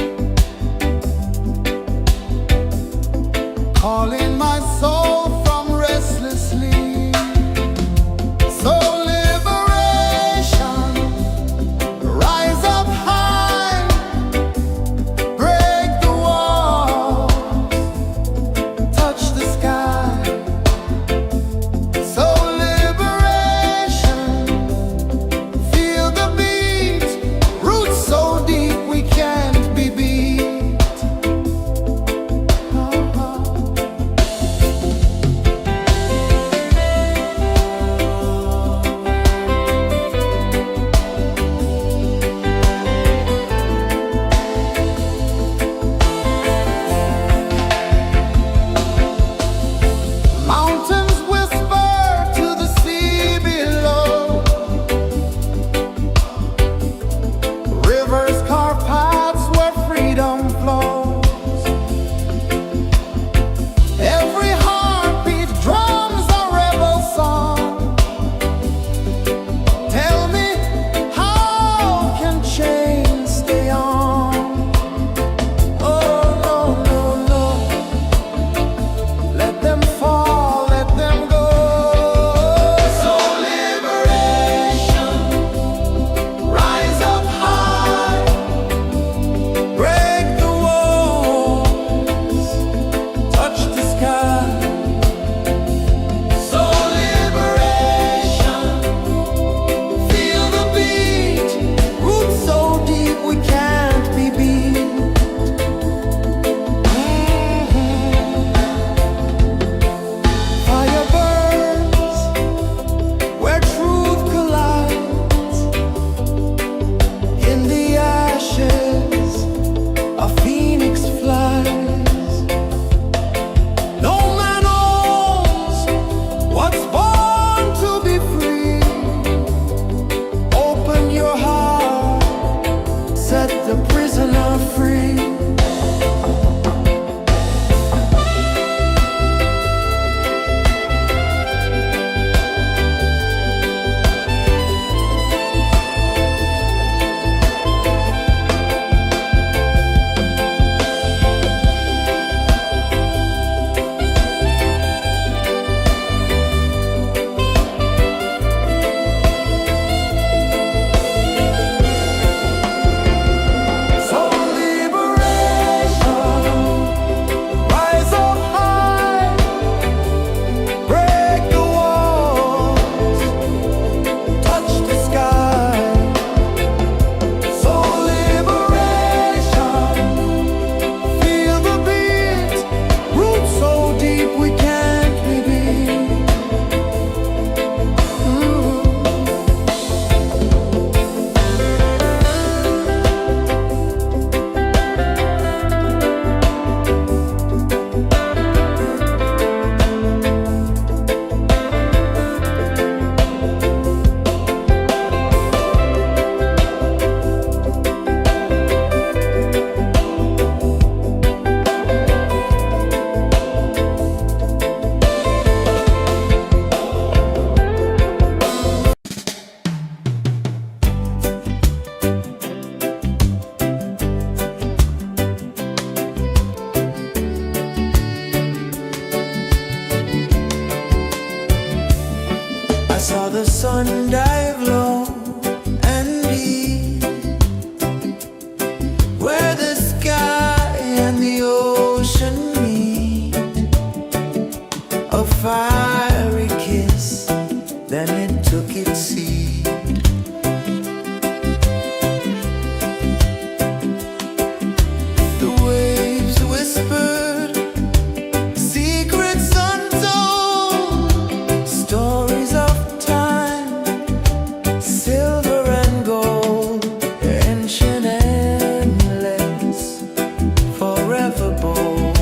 calling my soul from restless sleep. So liberation, rise up high, break the walls, touch the sky. So liberation, feel the beat, roots so deep we can't be beat. the sun dive low and deep, where the sky and the ocean meet. A fiery kiss, then it took its seed. The waves whispered secrets untold, stories of time, silver and gold, ancient, endless, forever bold.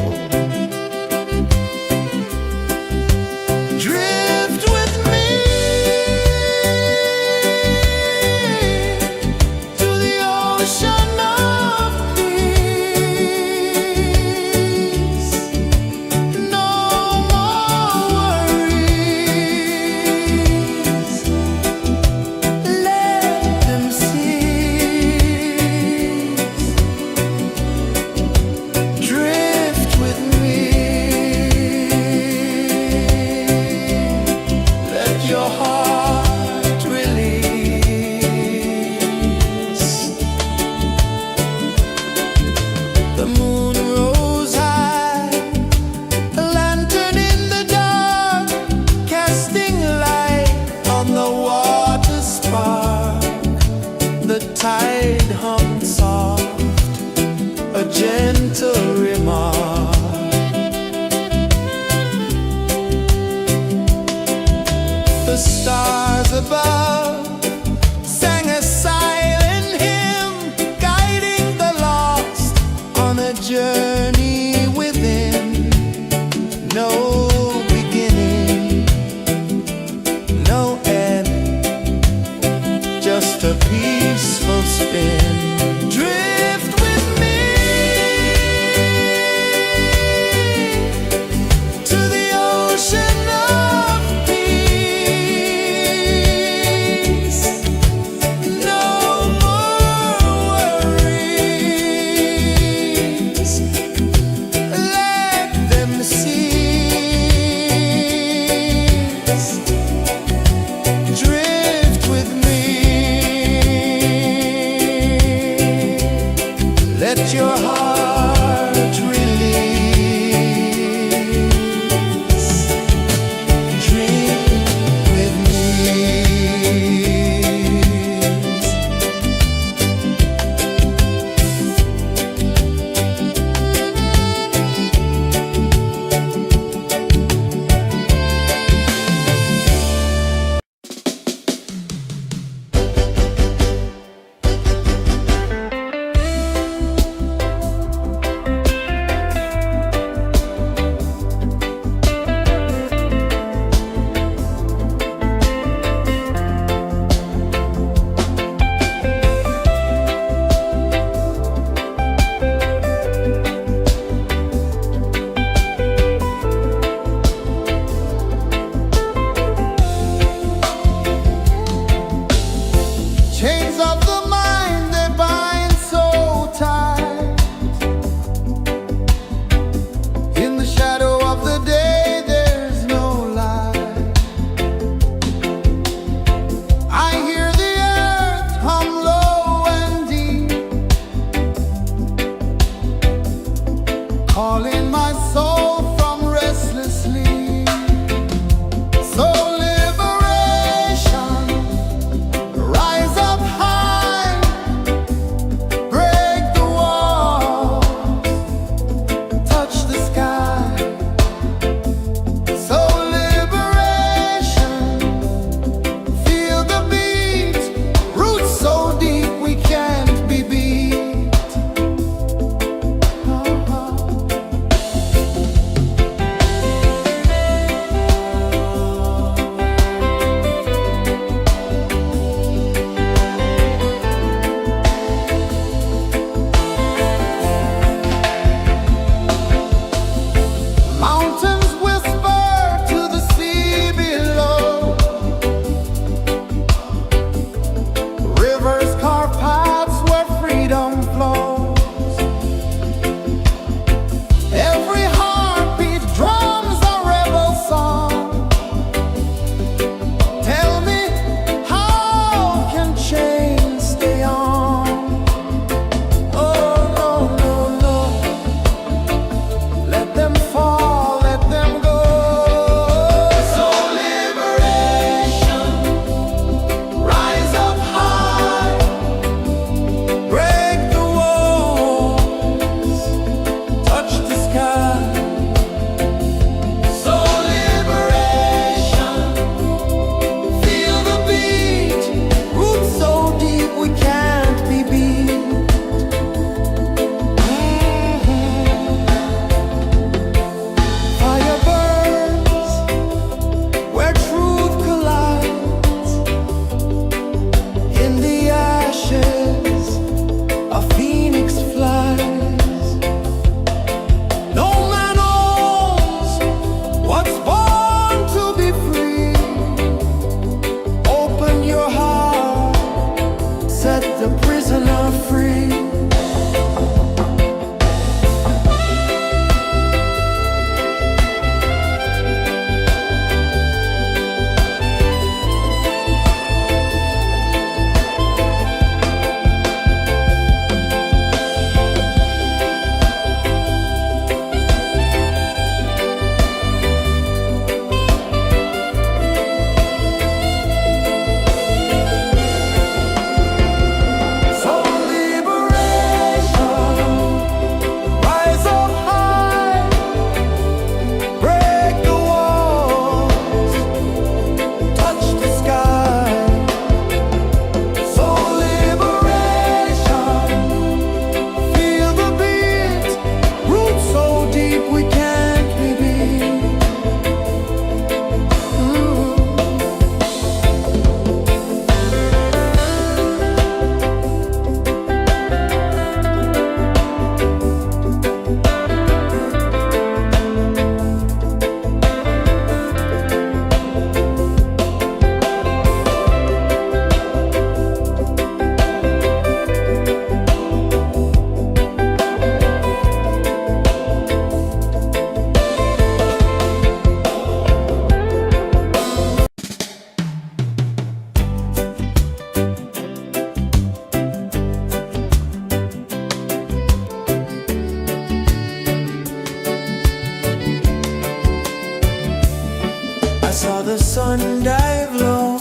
saw the sun dive low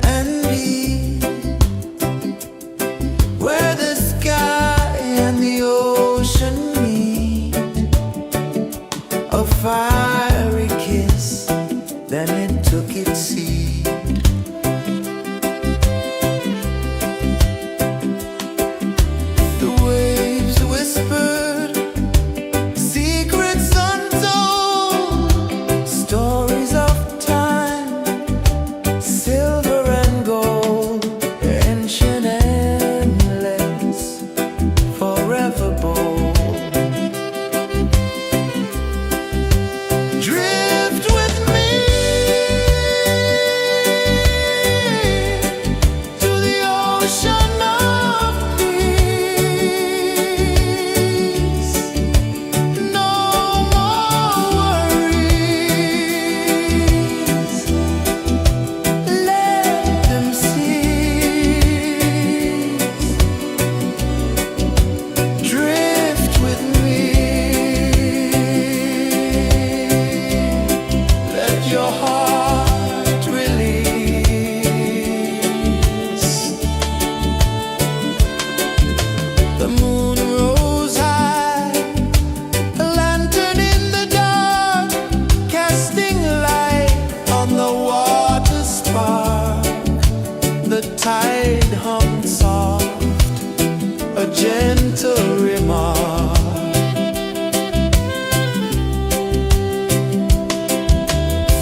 and deep, where the sky and the ocean meet. A fiery kiss, then it took its seat. The waves whispered secrets untold, stories of time, silver and gold, ancient, endless, forever bold. Drift with me to the ocean of peace. No more worries, let them cease. Drift with me, let your heart release. The moon rose high, a lantern in the dark, casting light on the water spark. The tide hummed soft, a gentle remark.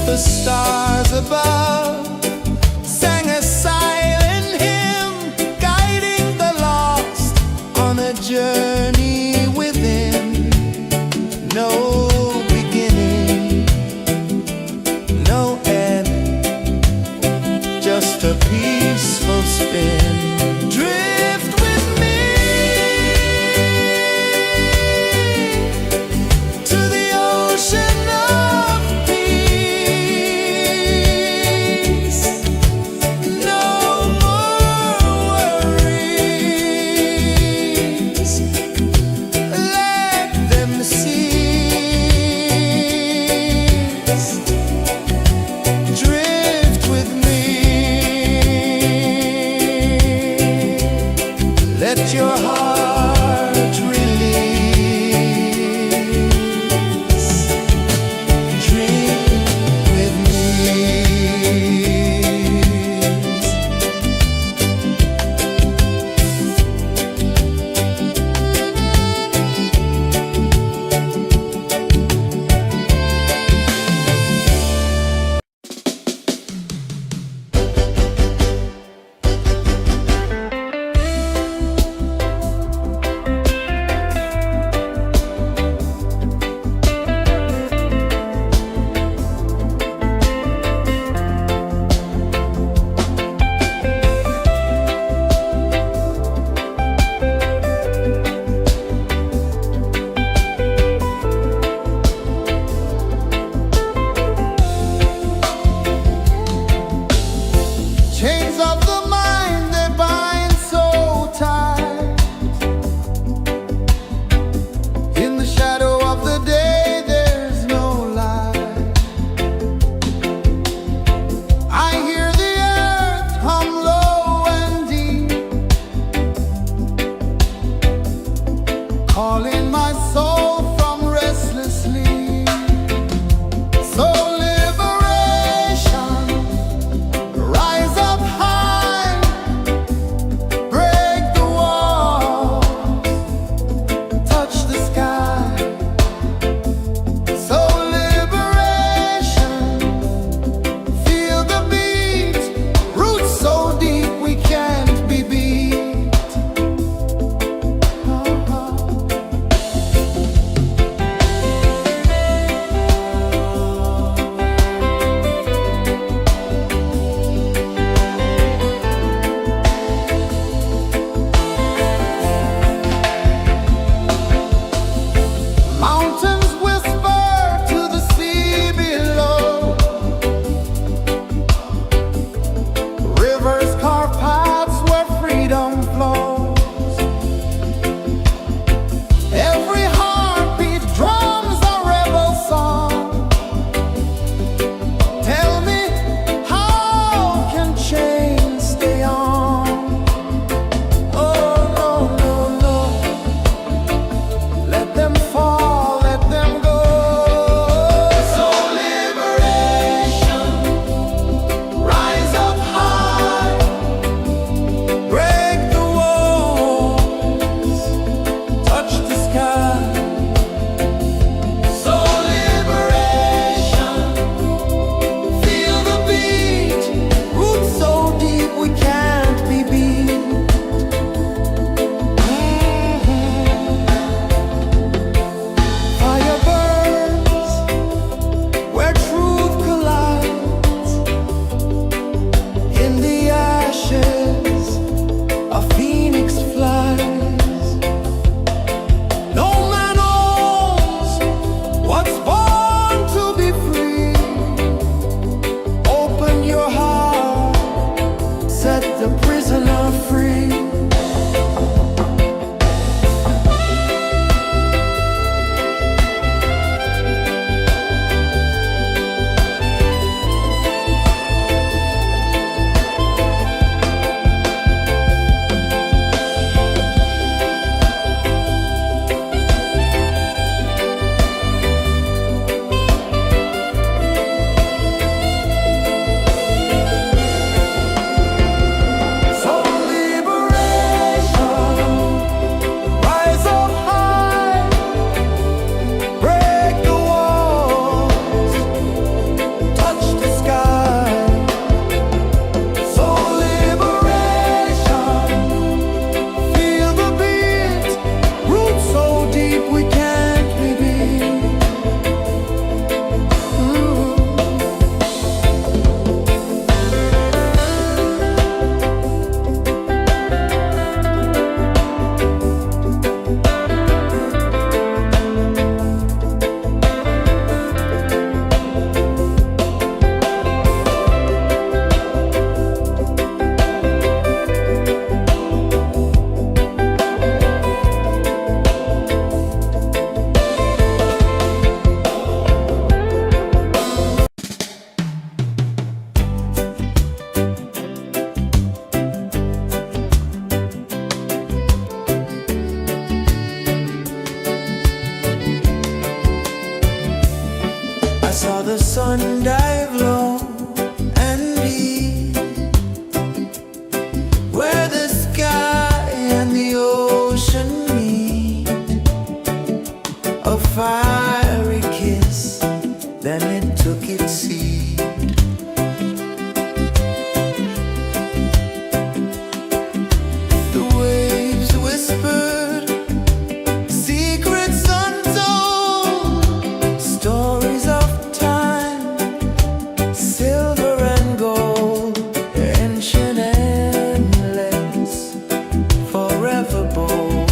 The stars above sang a silent hymn, guiding the lost on a journey within. No beginning, no end, just a peaceful spin. Drift with me to the ocean of peace. sun dive low and deep, where the sky and the ocean meet. A fiery kiss, then it took its seed. The waves whispered secrets untold, stories of time, silver and gold, ancient, endless, forever bold.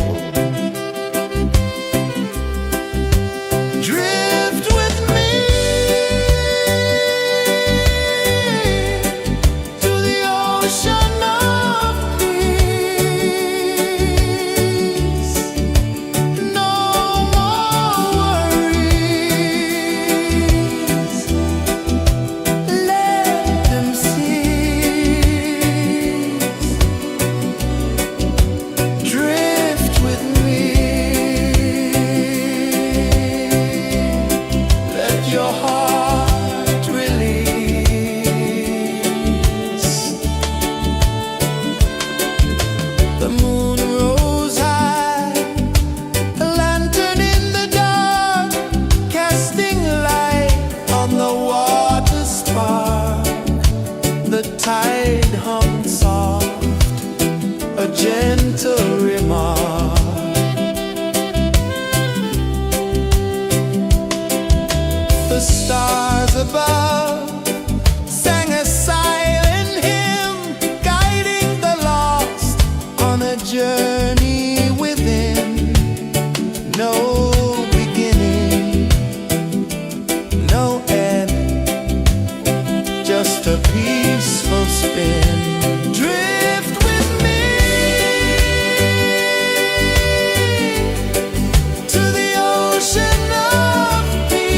Drift with me to the ocean of peace. No more worries, let them cease. Drift with me, let your heart release. The moon rose high, a lantern in the dark, casting light on the water spark. The tide hummed soft, a gentle remark. The stars above sang a silent hymn, guiding the lost on a journey within. No beginning, no end, just a peaceful spin. Drift with me to the ocean of peace.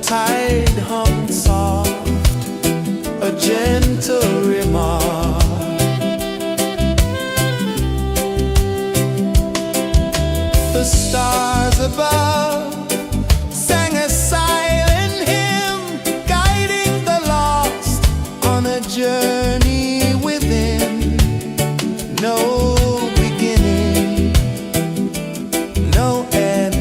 tide hummed soft, a gentle remark. The stars above sang a silent hymn, guiding the lost on a journey within. No beginning, no end,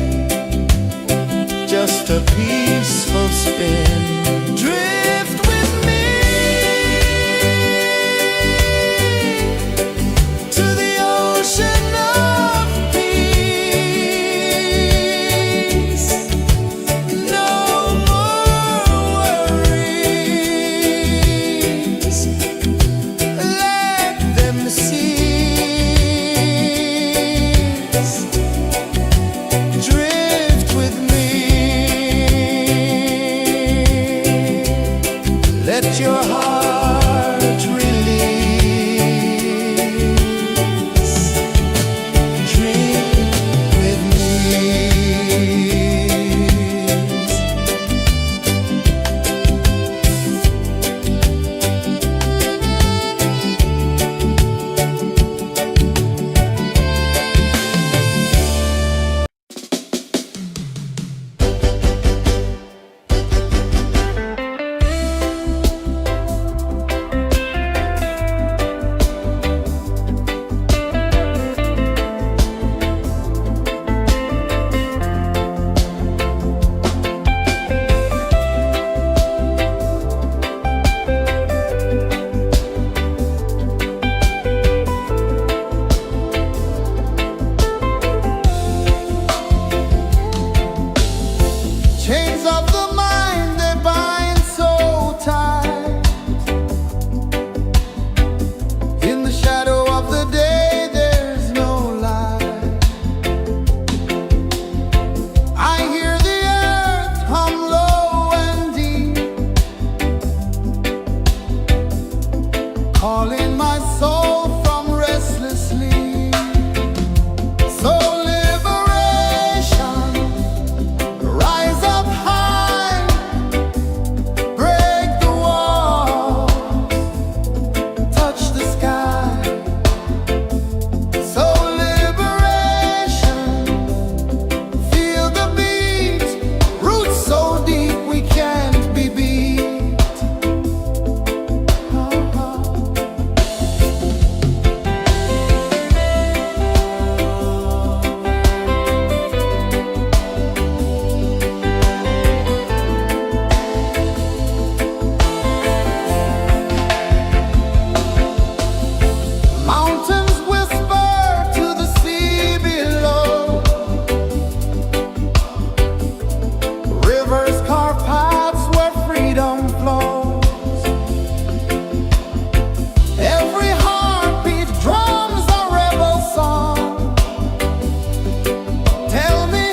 just a peaceful spin. Drift with me to the ocean of peace. No more worries, let them cease. Drift with me, let your heart release. Dream with me. Chains of the mind, they bind so tight. In the shadow of the day, there's no light. I hear the earth hum low and deep, calling my soul from restless sleep. So liberation, rise up high, break the walls, touch the sky. So liberation, feel the beat, roots so deep we can't be beat. Mountains whisper to the sea below, rivers carve paths where freedom flows. Every heartbeat drums a rebel song. Tell me,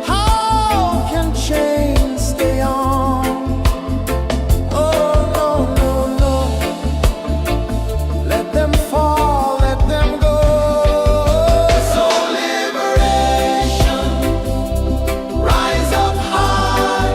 how can chains stay on? Oh no, no, no, let them fall, let them go. So liberation, rise up high,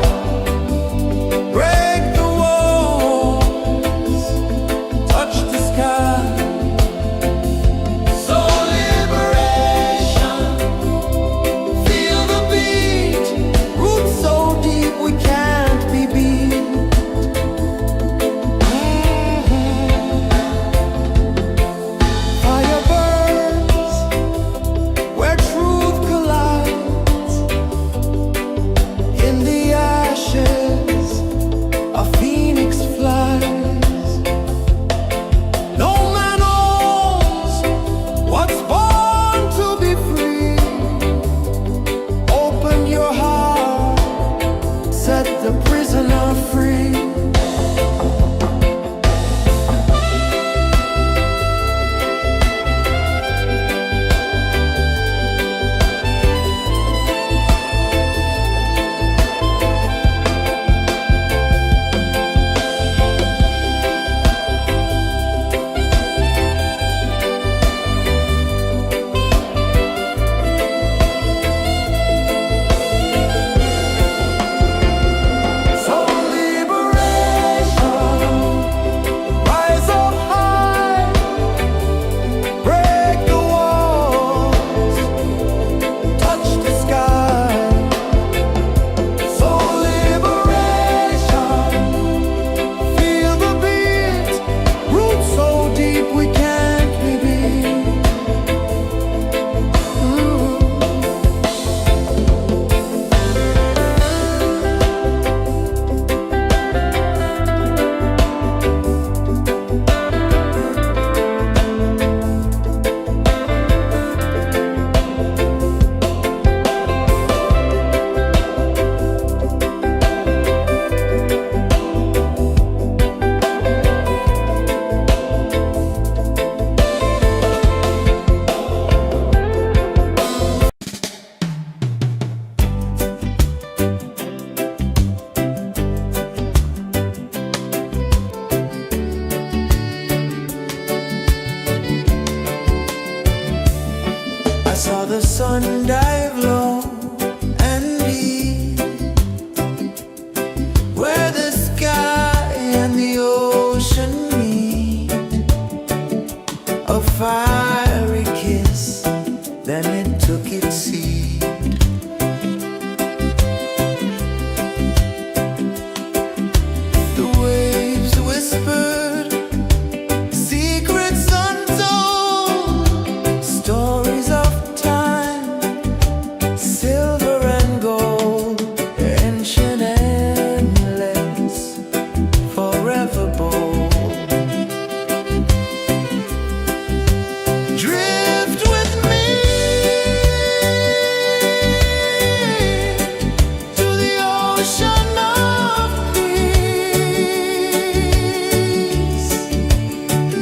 of peace.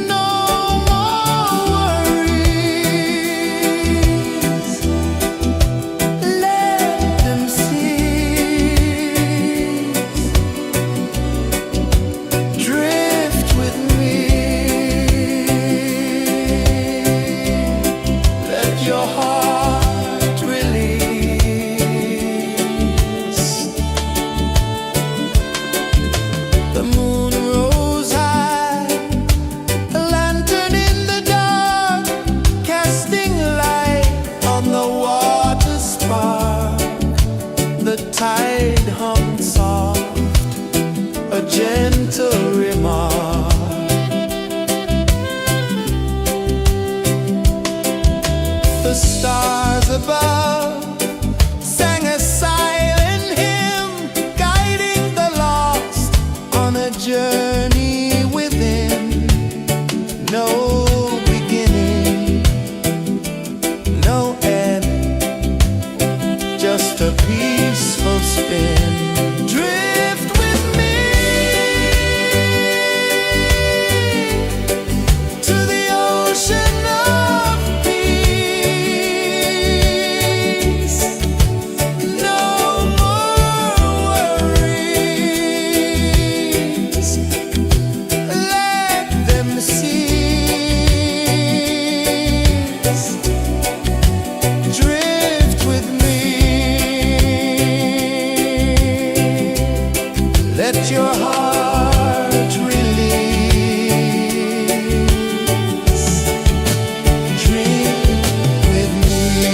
No more worries. Let them cease. Drift with me. Let your heart release. The moon rose high, a lantern in the dark, casting light on the water spark. The tide hummed soft, a gentle remark. The stars above sang a silent hymn, guiding the lost on a journey within. No beginning, no end, just a peaceful spin. Drift with me to the ocean of peace. No more worries. Let them cease. Drift with me. Let your heart release. Dream with me.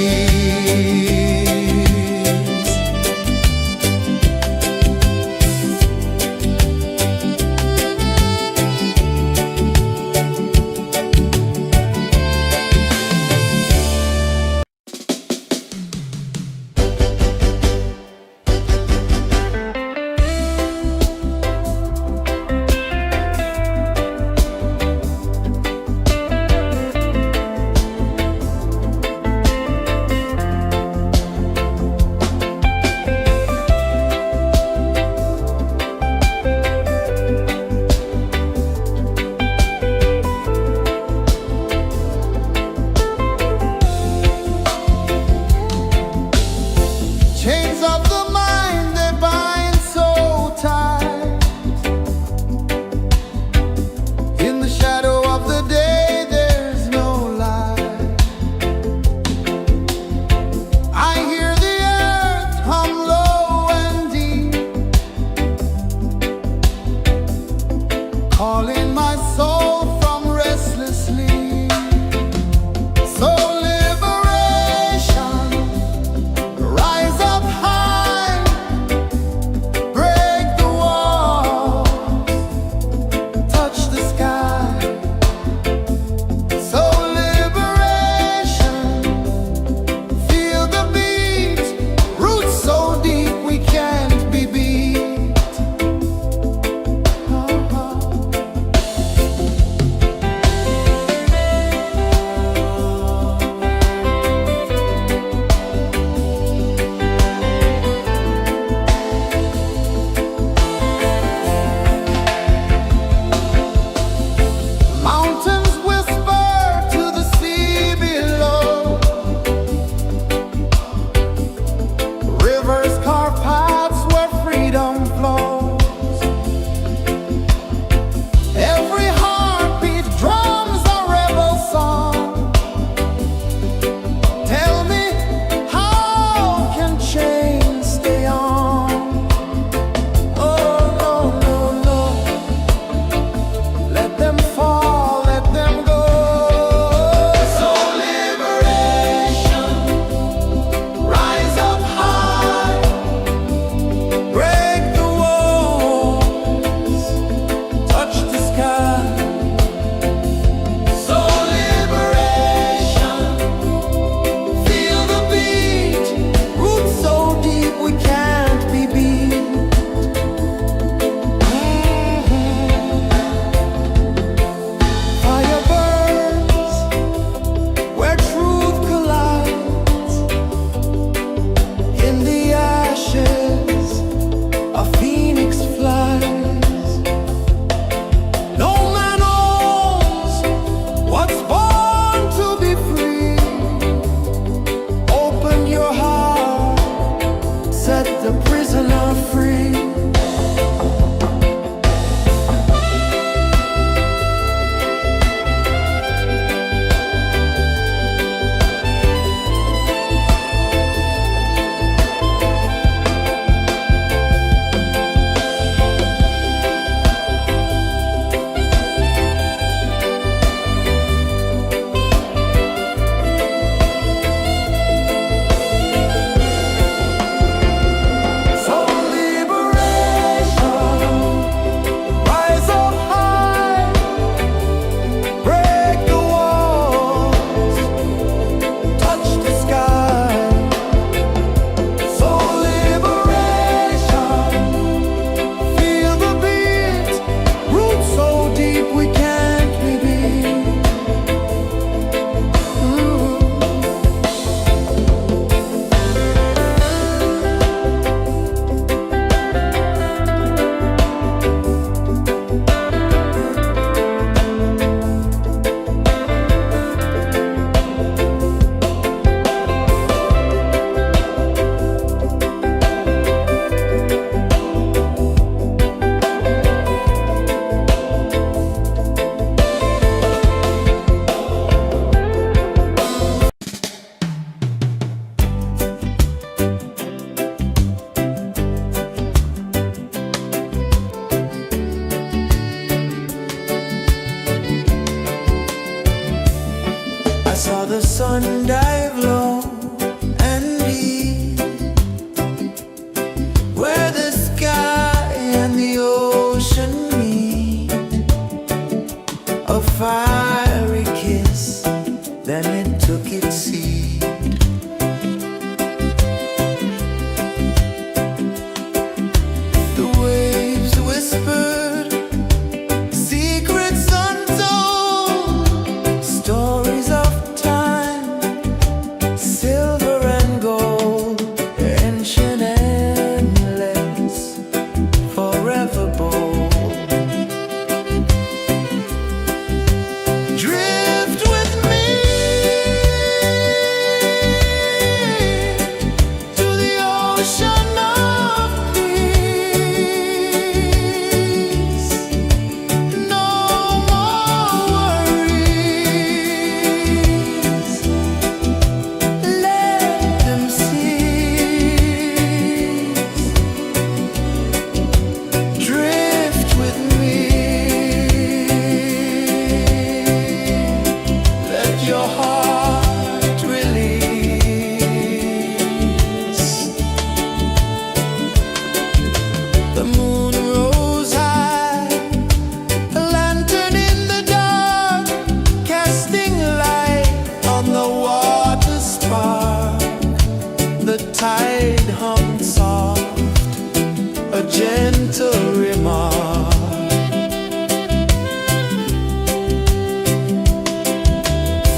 gentle remark.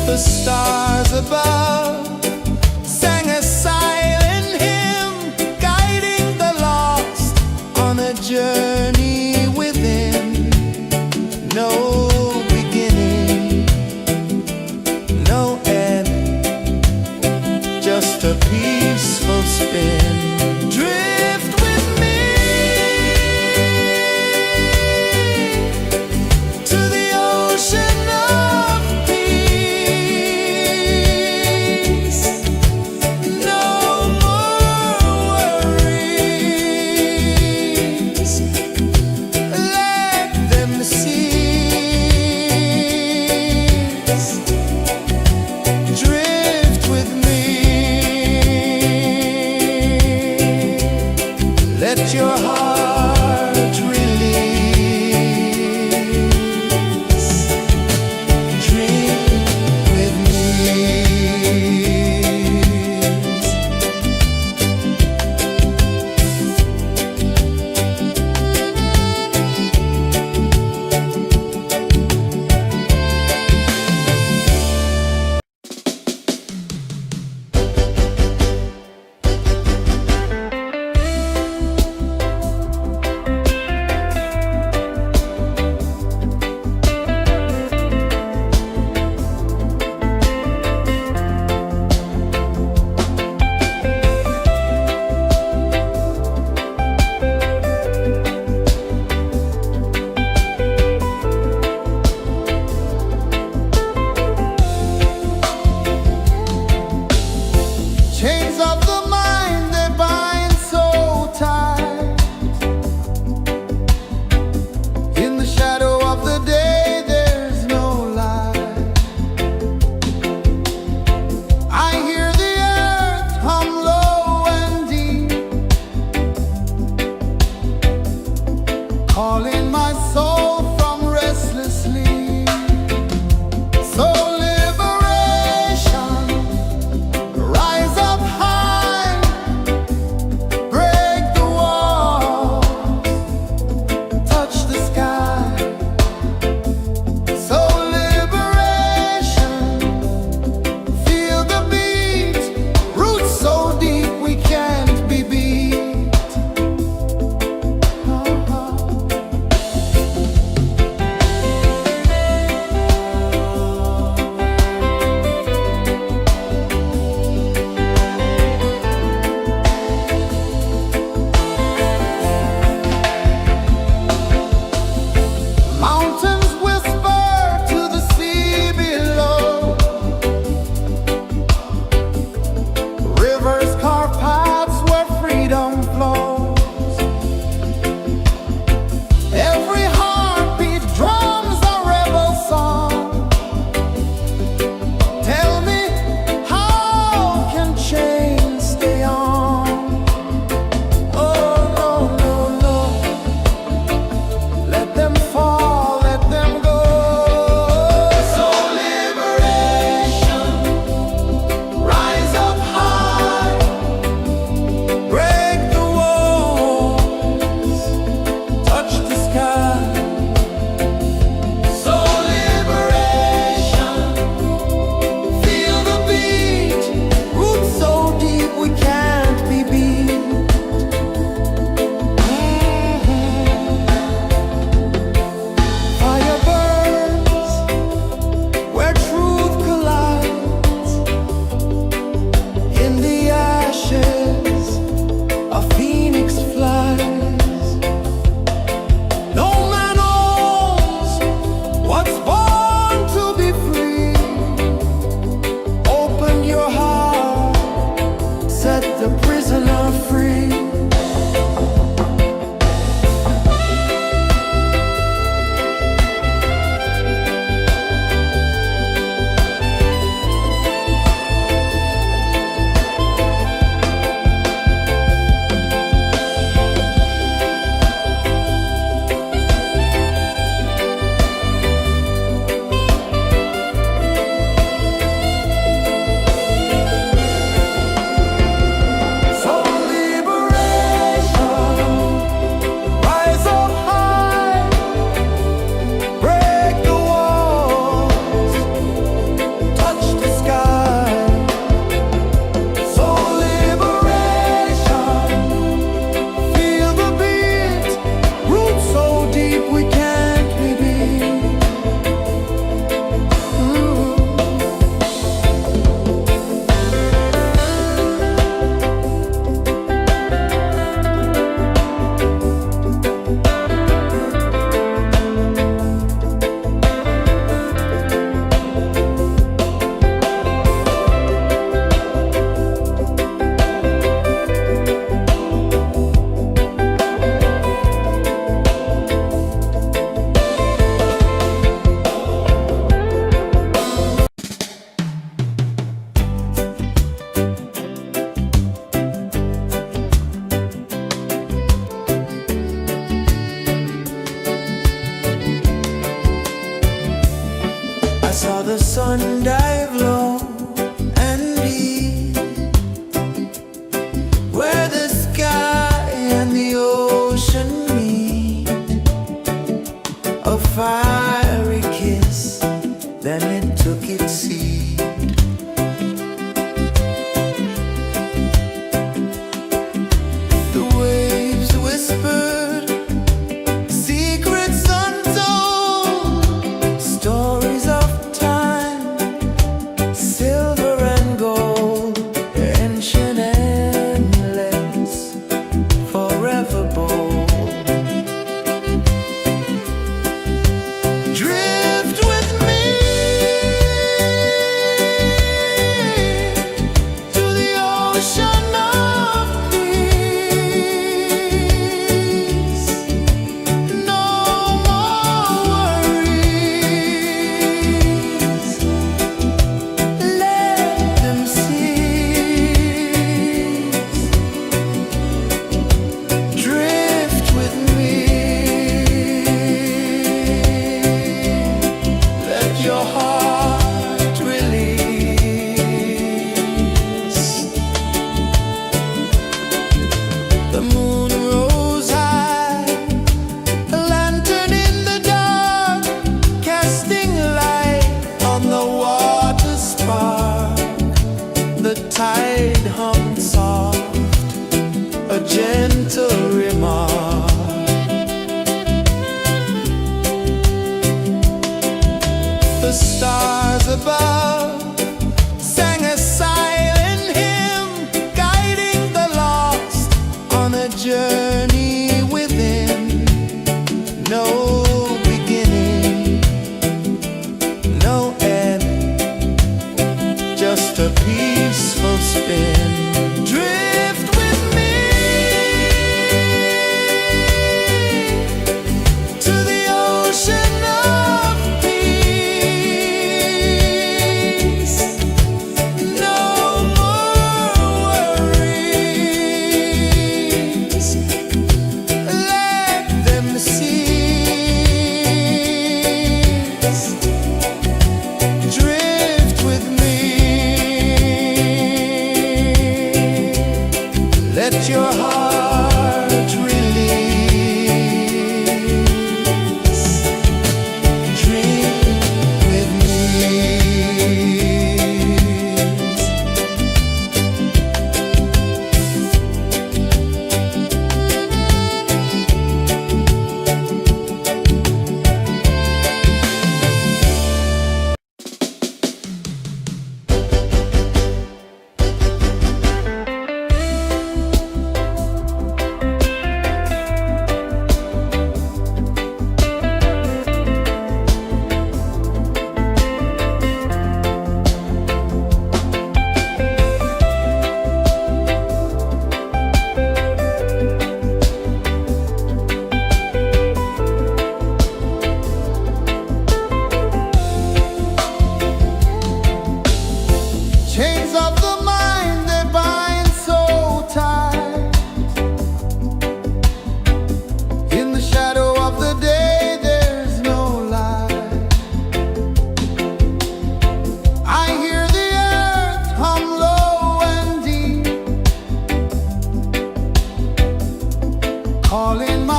The stars above sang a silent hymn, guiding the lost on a journey within. No beginning, no end, just a peaceful spin. Drift with me to the ocean of peace. No more worries, let them cease. Drift with me, let your heart release. Dream with me. Chains of the mind, they bind so tight. In the shadow of the day, there's no light. I hear the earth hum low and deep, calling my soul from restless sleep. So liberation, rise up high, break the walls, touch the sky. So liberation, feel the beat, roots so deep we can't be beat.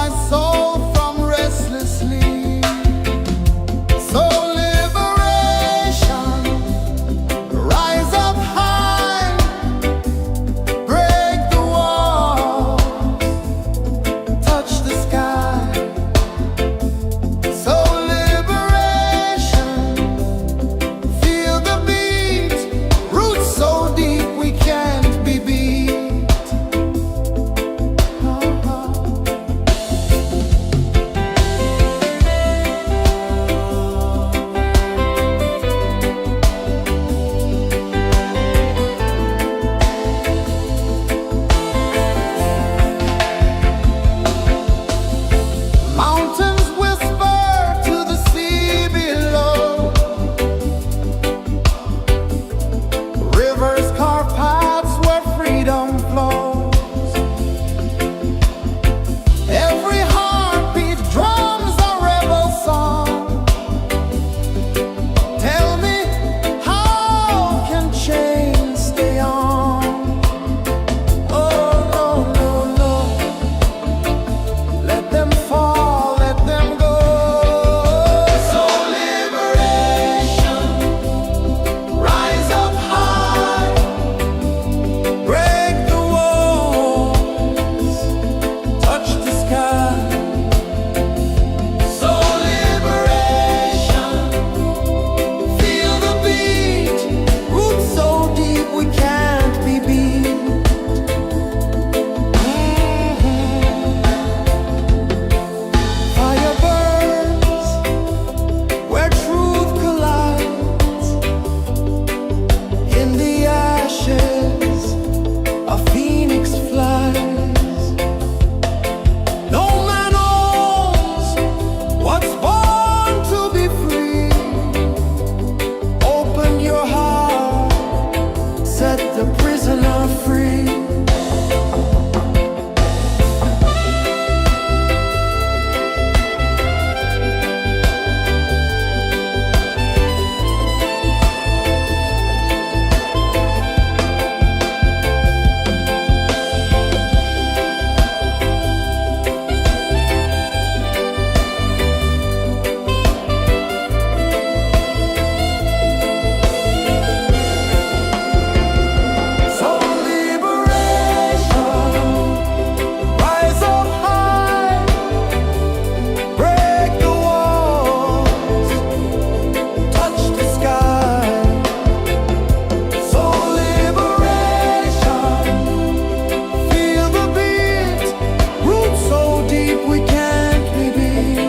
my soul from restless sleep. So liberation, rise up high, break the wall, touch the sky. So liberation, feel the beat, roots so deep we can't be beat. Mountains whisper to the sea below. Rivers carve paths where freedom flows. Every heartbeat drums a rebel song. Tell me, how can chains stay on? Oh, no, no, no. Let them fall, let them go. So liberation, rise up high, break the walls, touch the sky. So liberation, feel the beat, roots so deep we can't be beat. Fire burns where truth collides. In the ashes, a phoenix flies. No man owns what's born to be free. Open your heart, set the prisoner free. So liberation, rise up high, break the walls, touch the sky. So liberation, feel the beat, roots so deep we can't be beat.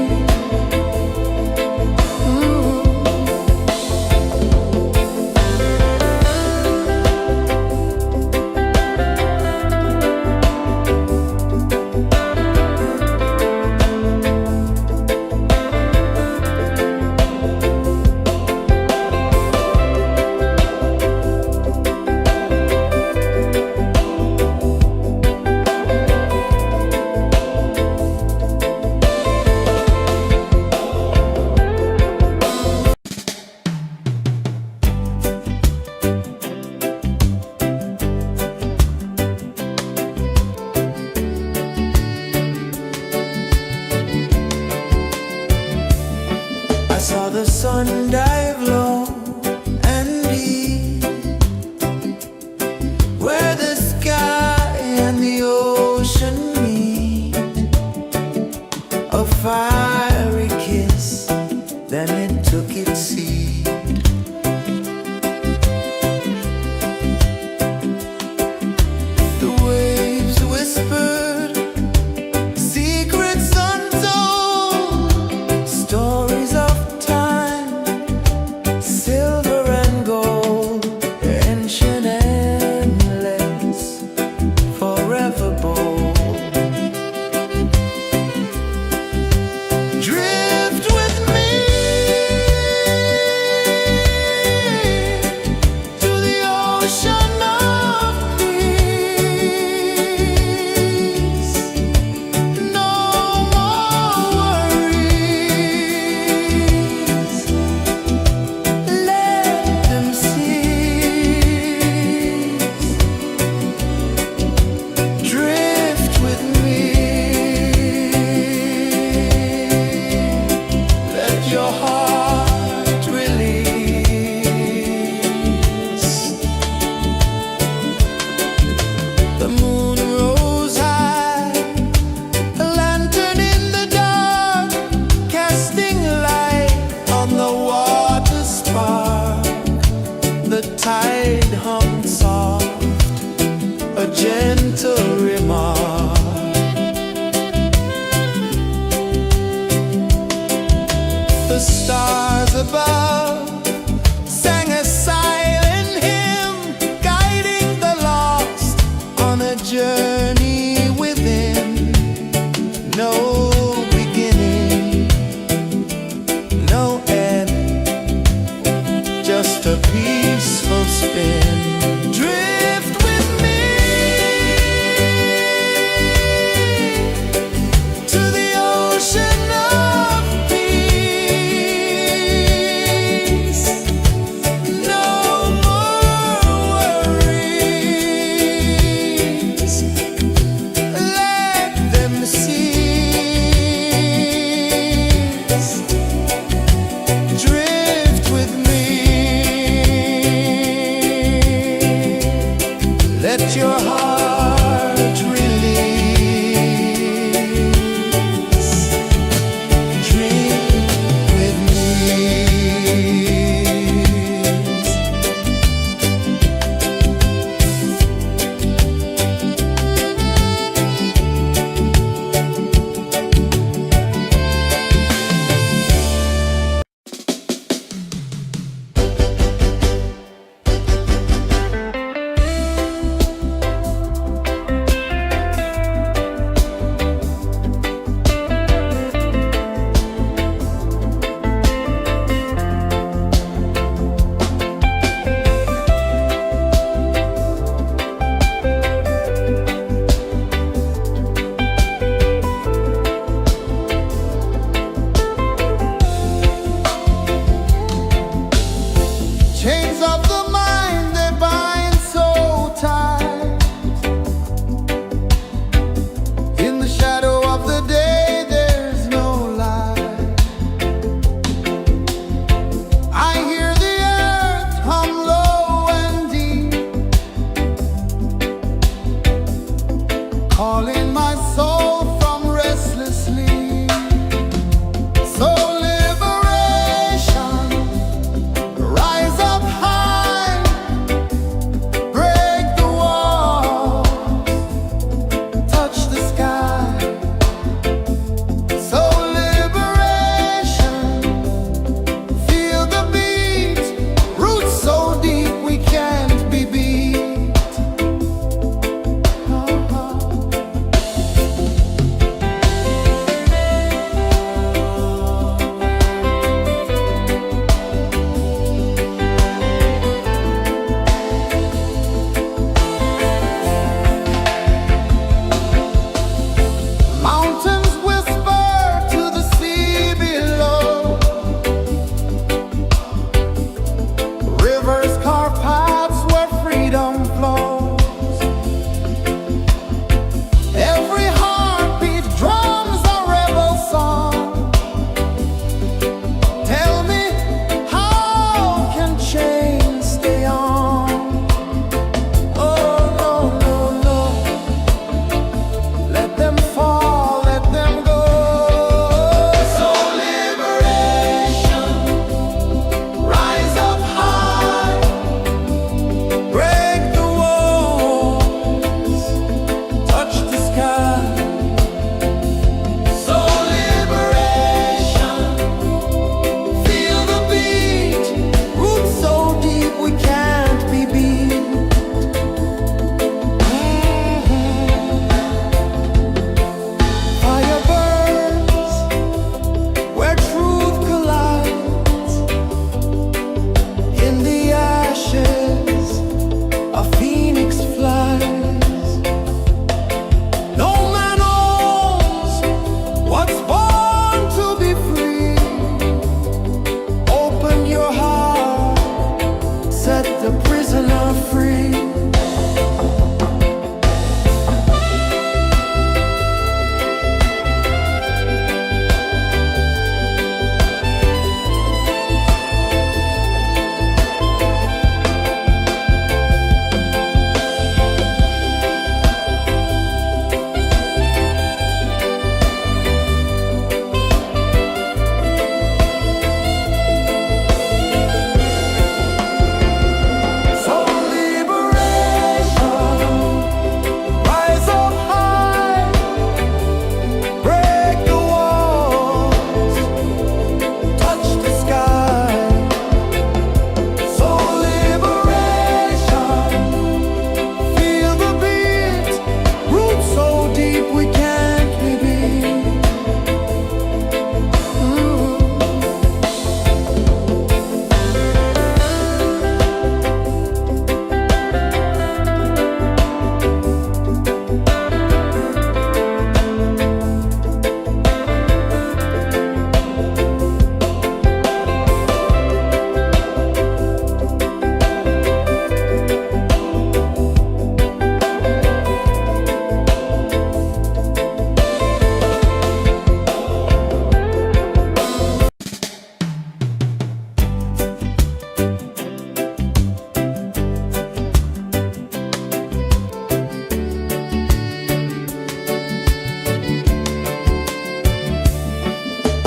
I saw the sun dive low and deep, where the sky and the ocean meet. A fiery kiss, then it took its seed. The waves whispered secrets untold, stories of time, silver and gold, ancient endless, forever bold.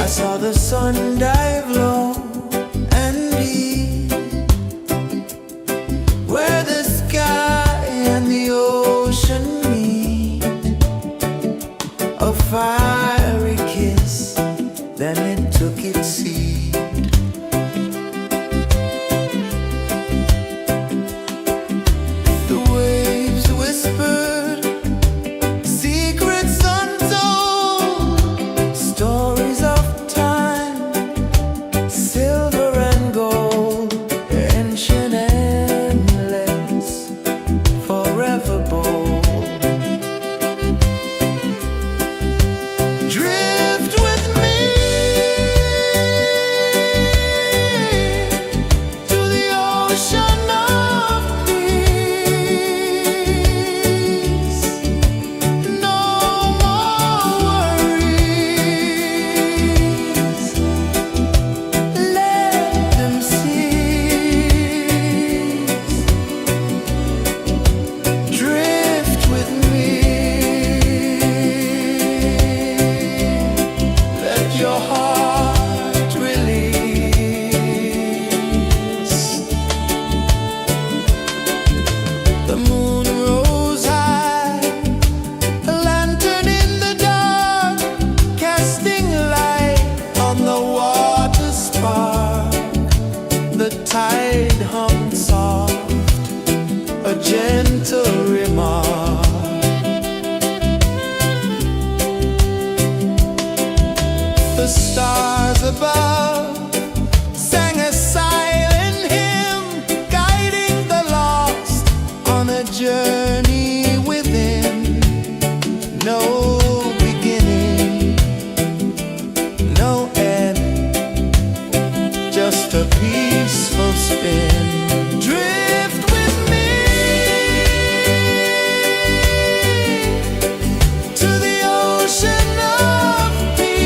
I saw the sun dive low and deep, where the sky and the ocean meet. A fiery kiss, then it took its seed. The waves whispered secrets untold, stories of time, silver and gold, ancient, endless, forever bold. Drift with me to the ocean of peace. No more worries, let them cease. Drift with me, let your heart release. The moon rose high, a lantern in the dark, casting light on the water spark. The tide hummed soft, a gentle remark. The stars above sang a silent hymn, guiding the lost on a journey within. No beginning, no end, just a peaceful spin. Drift with me to the ocean of peace.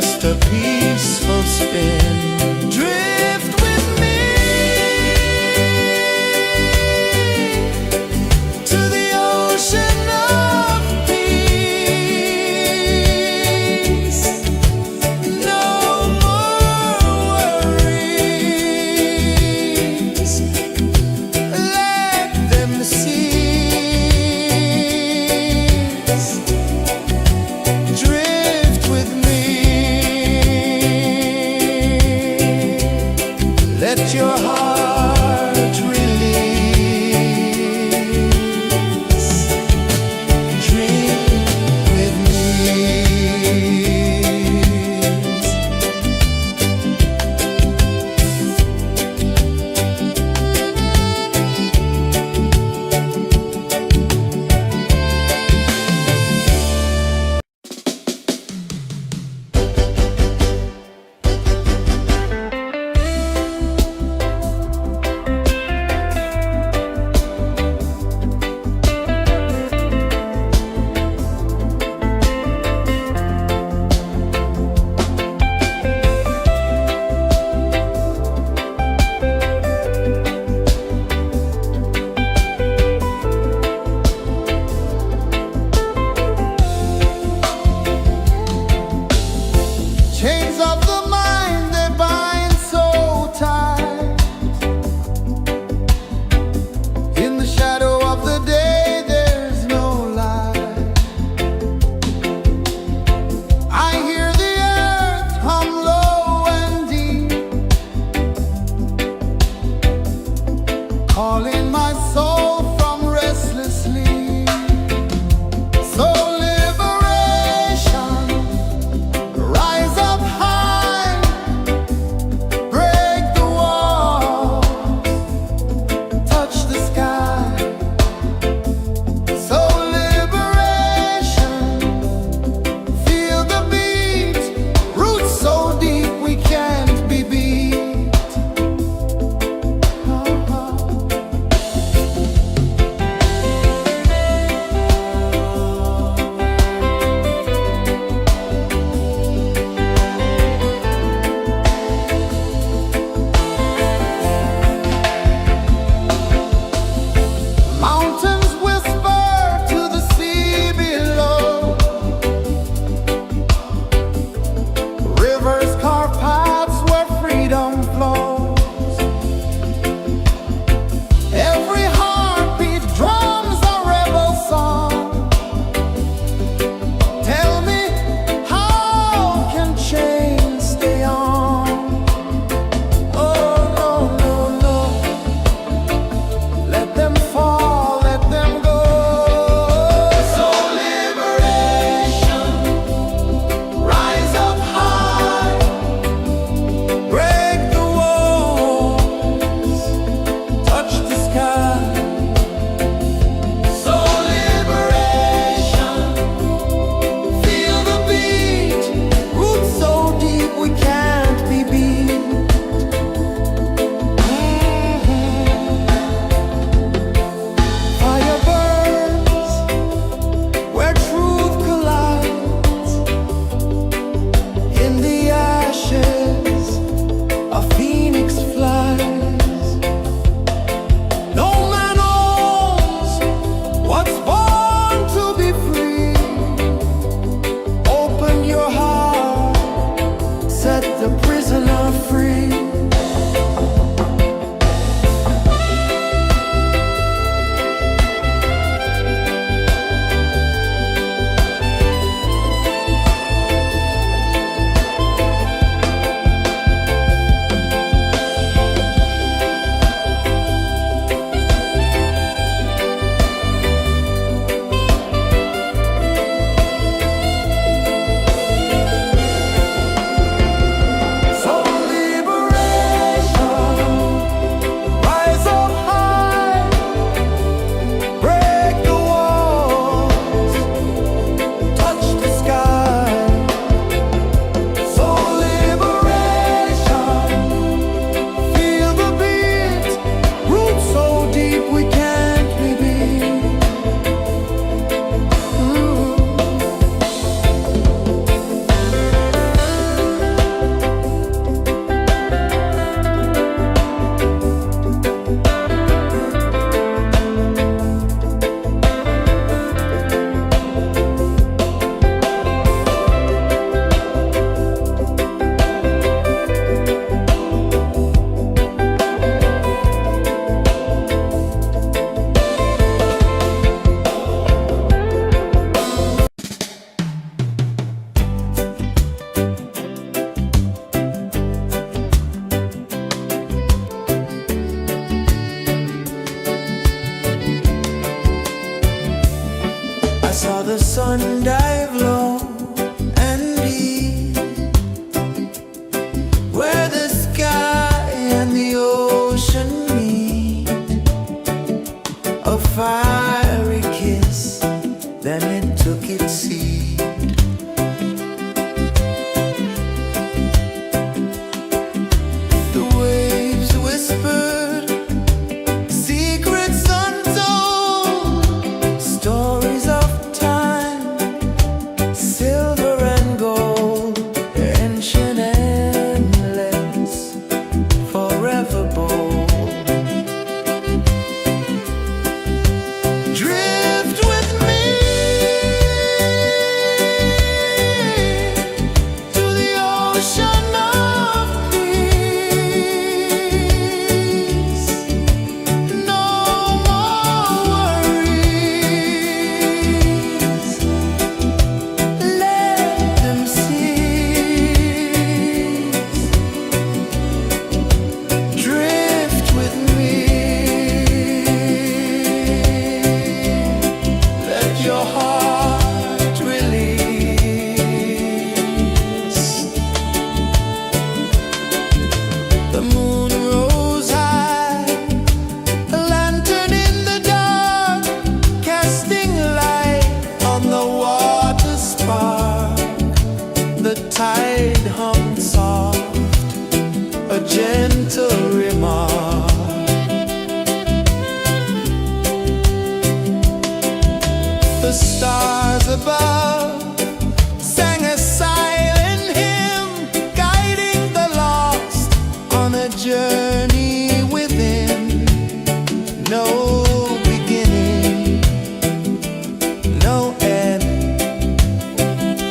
just a peaceful spin. Drift with me to the ocean of peace. No more worries, let them cease. Drift with me, let your heart release. Dream with me. ocean of peace. No more worries. Let them cease. Drift with me. Let your heart release. The moon rose high, a lantern in the dark, casting light on the water spark. The tide hummed soft, a gentle remark. The stars above sang a silent hymn, guiding the lost on a journey within. No beginning, no end,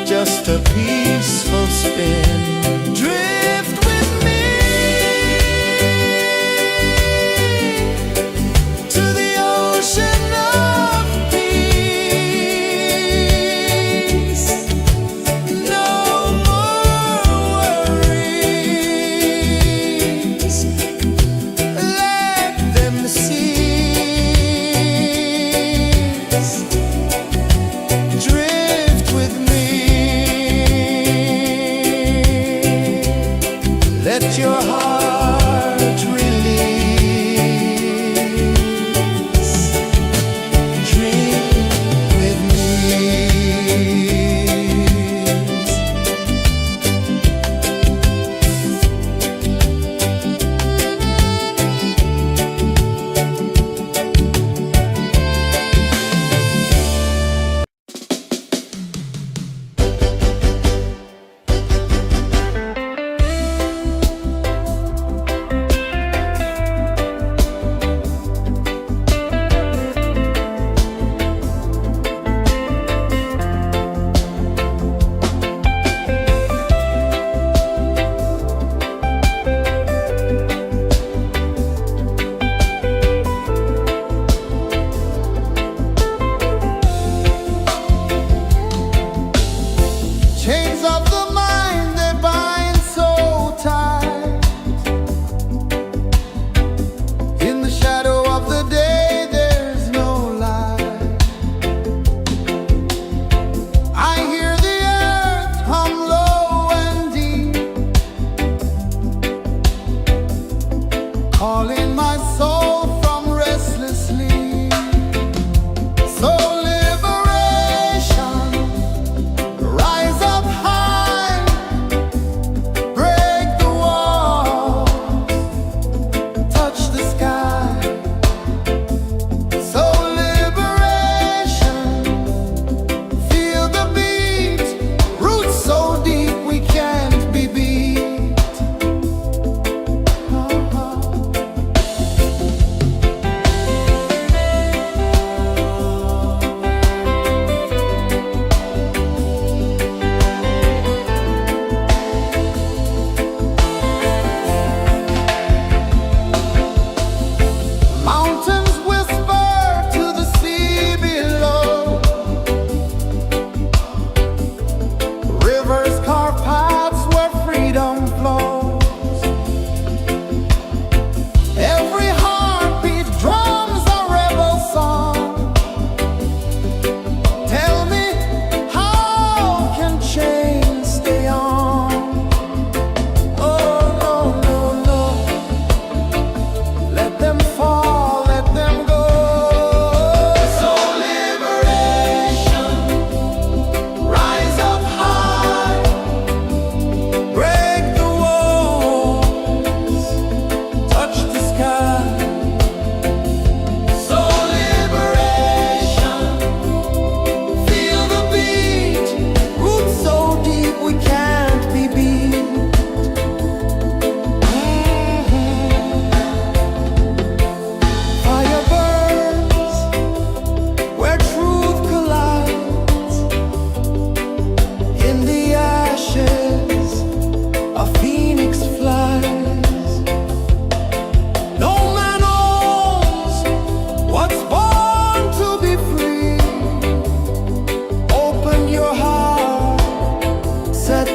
just a peaceful spin. Drift with me to the ocean of peace. No more worries. Let them cease. Drift with me.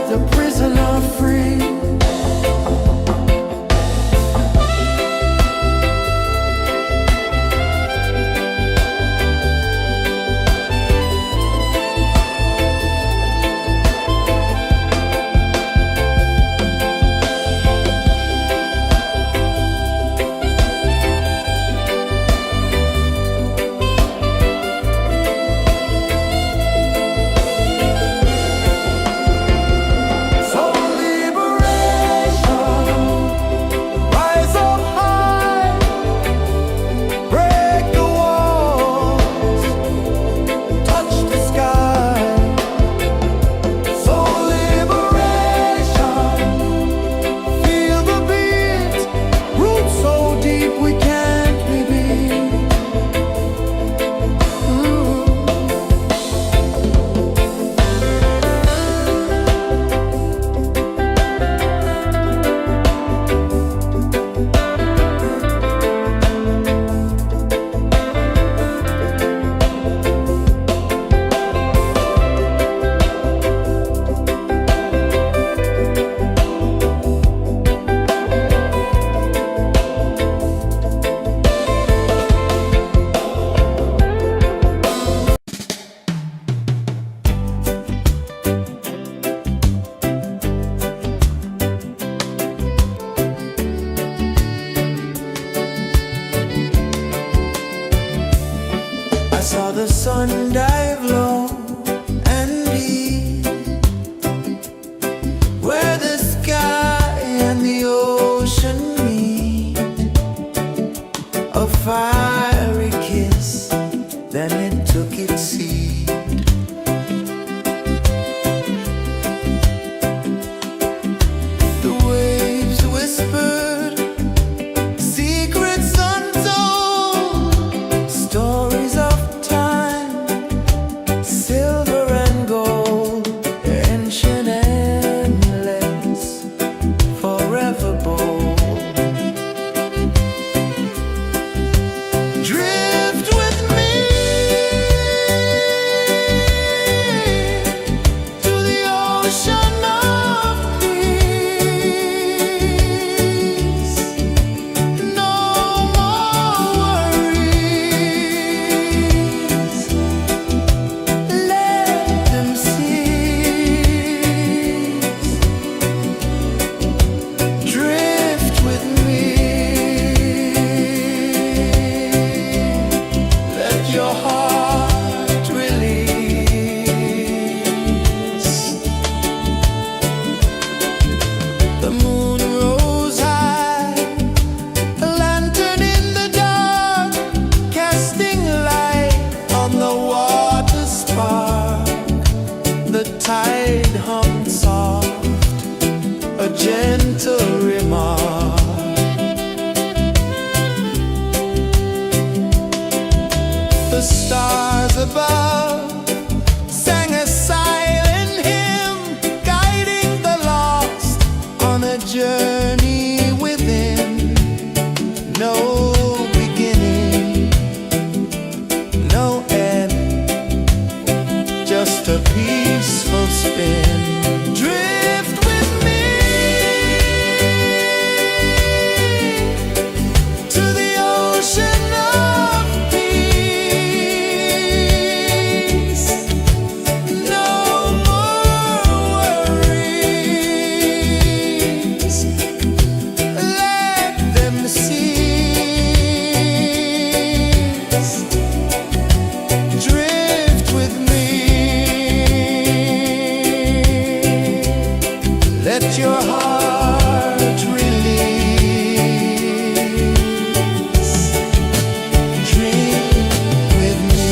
the prisoner free. Saw the sun dive low and deep, where the sky and the ocean meet. A fiery kiss, then it took its seat. The waves whispered secrets untold, stories of silver and gold, ancient endless, forever bold. Drift with me to the ocean of peace. No more worries. Drift with me. Let your heart release. The moon rose high, a lantern in the dark, casting light on the water spark. The tide hummed soft, a gentle remark. The stars above sang a silent hymn, guiding the lost on a journey within. No beginning, no end, just a peaceful spin. Drift with me to the ocean of peace. No more worries. Let them cease. Drift with me. Let your heart release. Dream with me.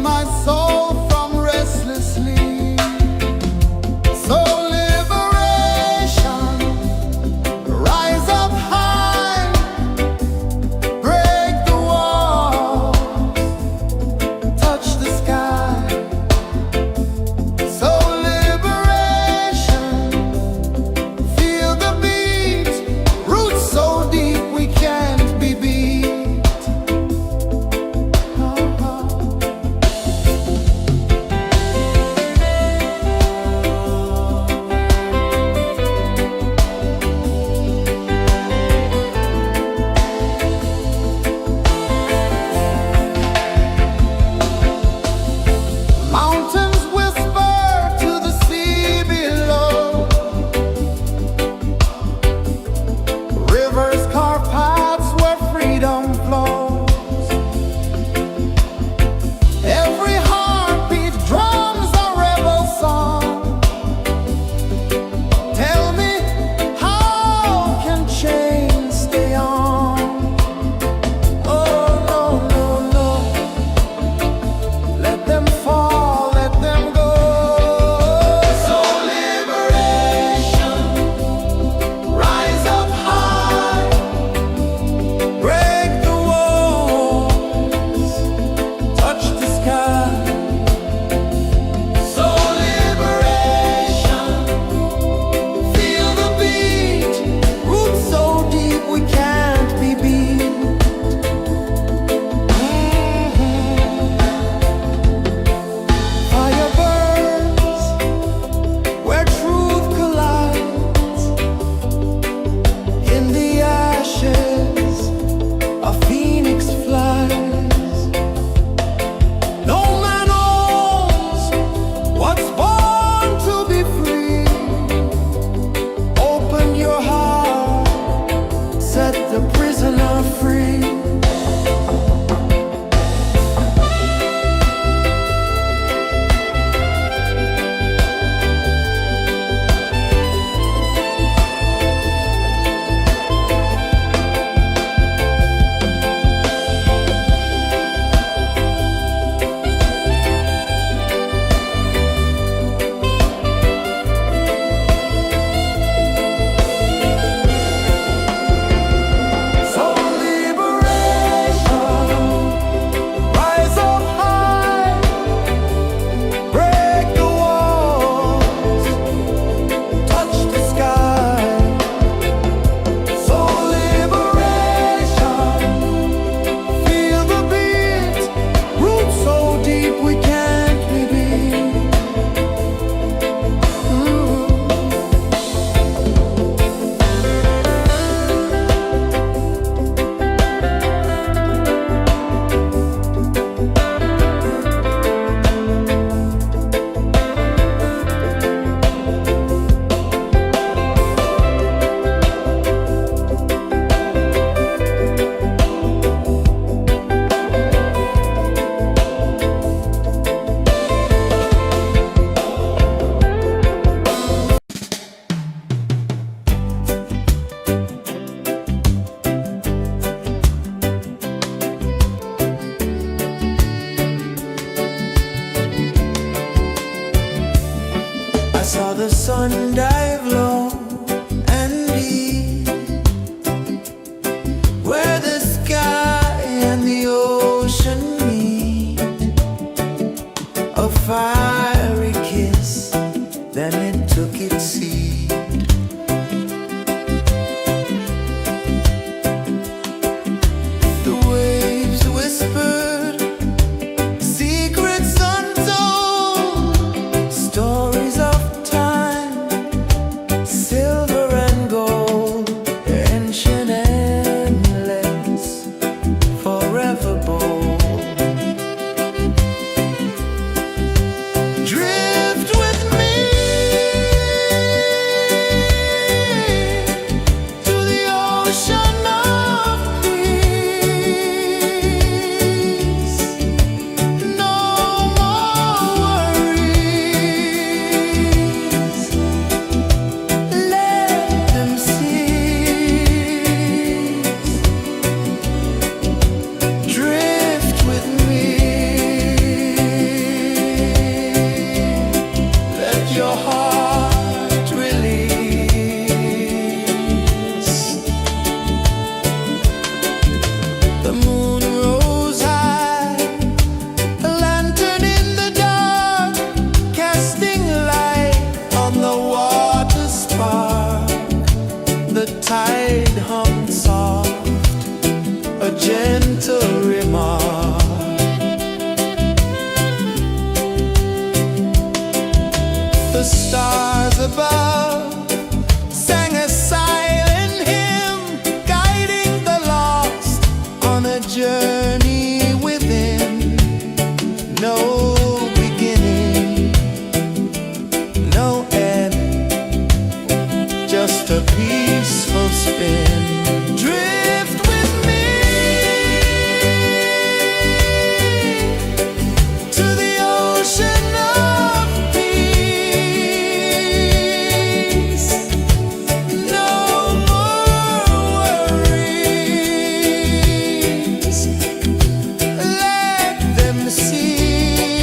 my soul from restless sleep. So liberation, rise up high, break the walls, touch the sky. So liberation, feel the beat, roots so deep we can't be beat. Mountains whisper to the sea below. Rivers carve paths where freedom flows. Every heartbeat drums a rebel song. Tell me, how can chains stay on? Oh, no, no, no. Let them fall, let them go. So liberation, rise up high, break the walls, touch the sky. So liberation, feel the beat, roots so deep we can't be beat. Fire burns where truth collides. In the ashes, a phoenix flies. No man owns what's born to be free. Open your heart, set the prisoner free. So liberation, rise up high, break the walls, touch the sky. So liberation, feel the beat, roots so deep we can't be beat. I saw the sun dive low and deep, where the sky and the ocean meet. A fiery kiss, then it took its seat. The waves whispered secrets untold, stories of time victory mark. The stars above sang a silent hymn, guiding the lost on a journey within. No beginning, no end, just a peaceful spin. Drift with me to the ocean of peace. No more worries, let them see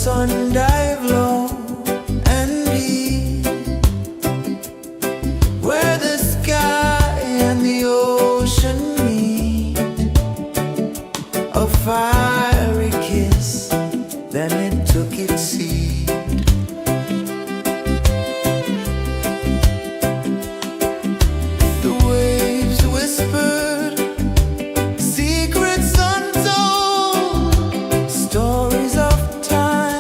sun dive low and deep, where the sky and the ocean meet, a fiery kiss, then it took its seat. The waves whispered secrets untold, stories of time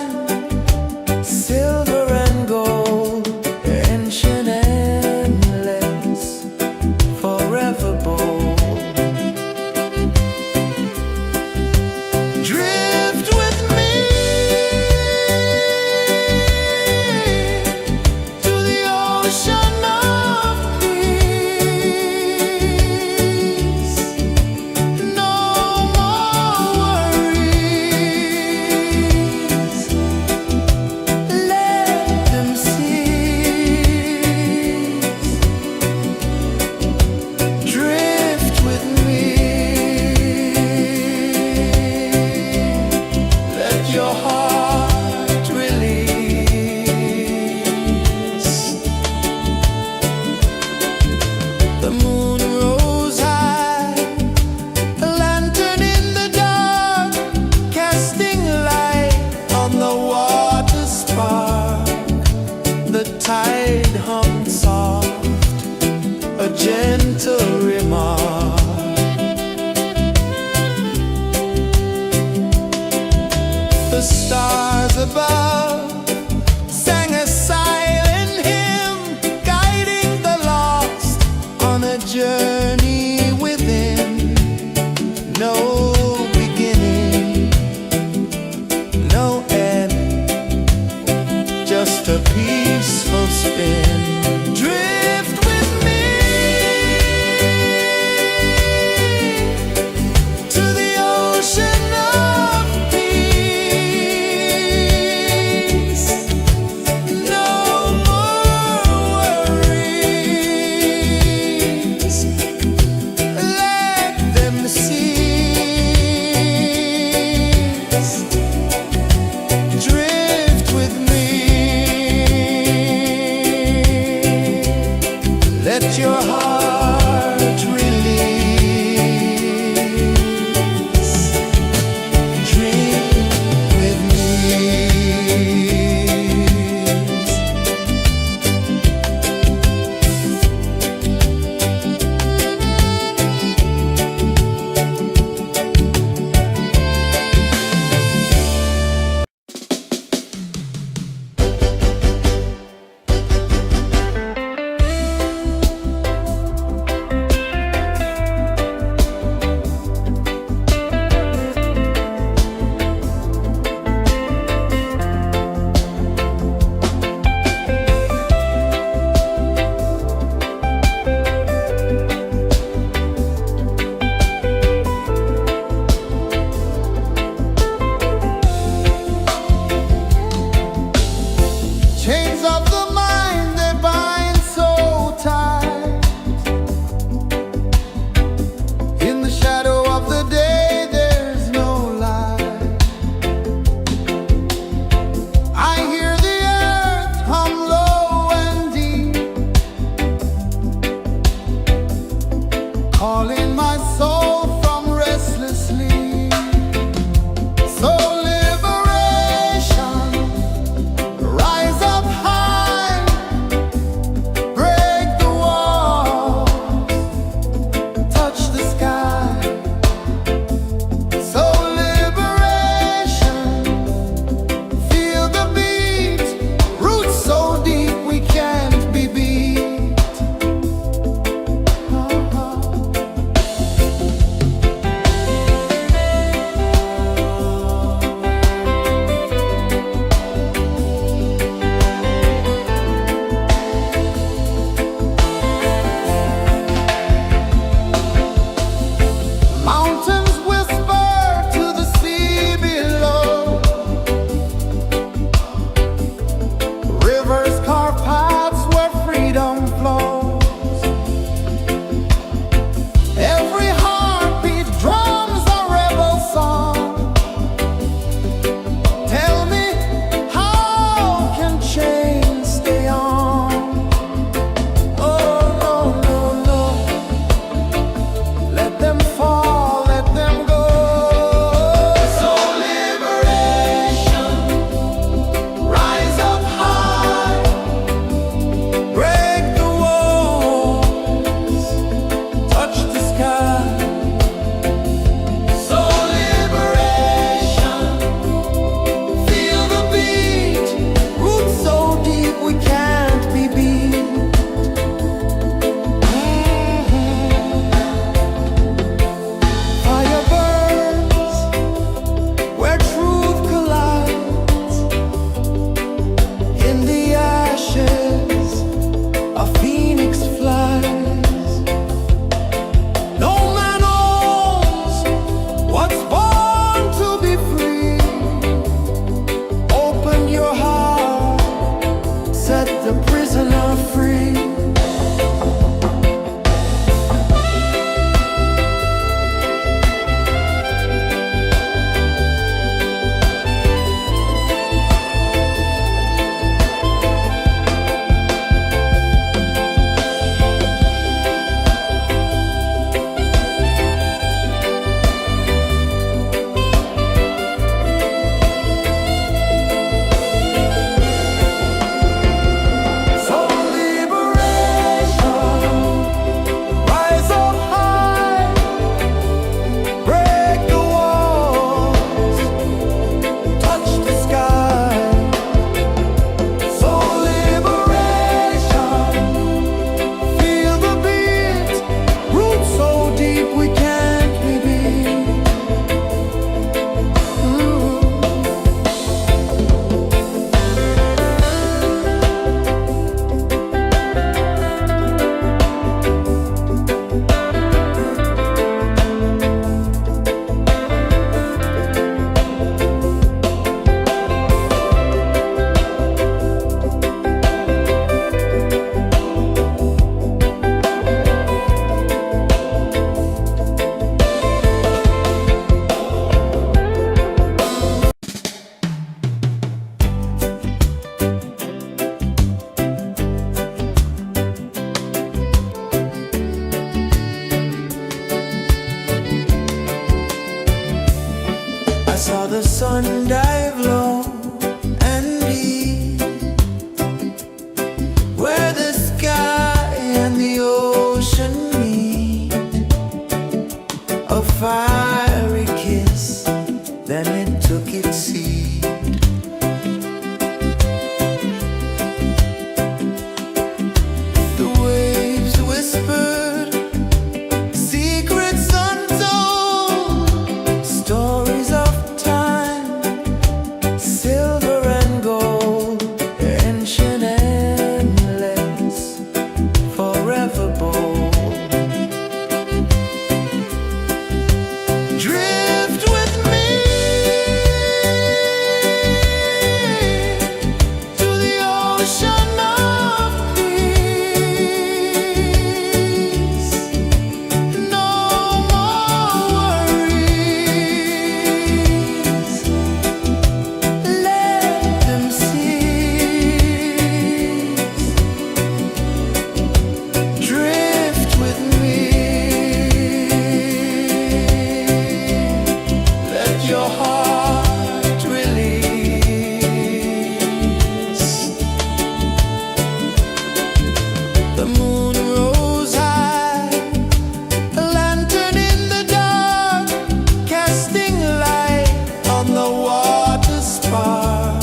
sun dive low and deep, where the sky and the ocean meet. A fiery kiss, then it took its seat. The waves whispered secrets untold, stories of time, silver and gold, ancient, endless, forever bold. Drift with me to the ocean of peace. No more worries, let them cease. Drift with me, let your heart release. The moon rose high, a lantern in the dark, casting light on the water spark.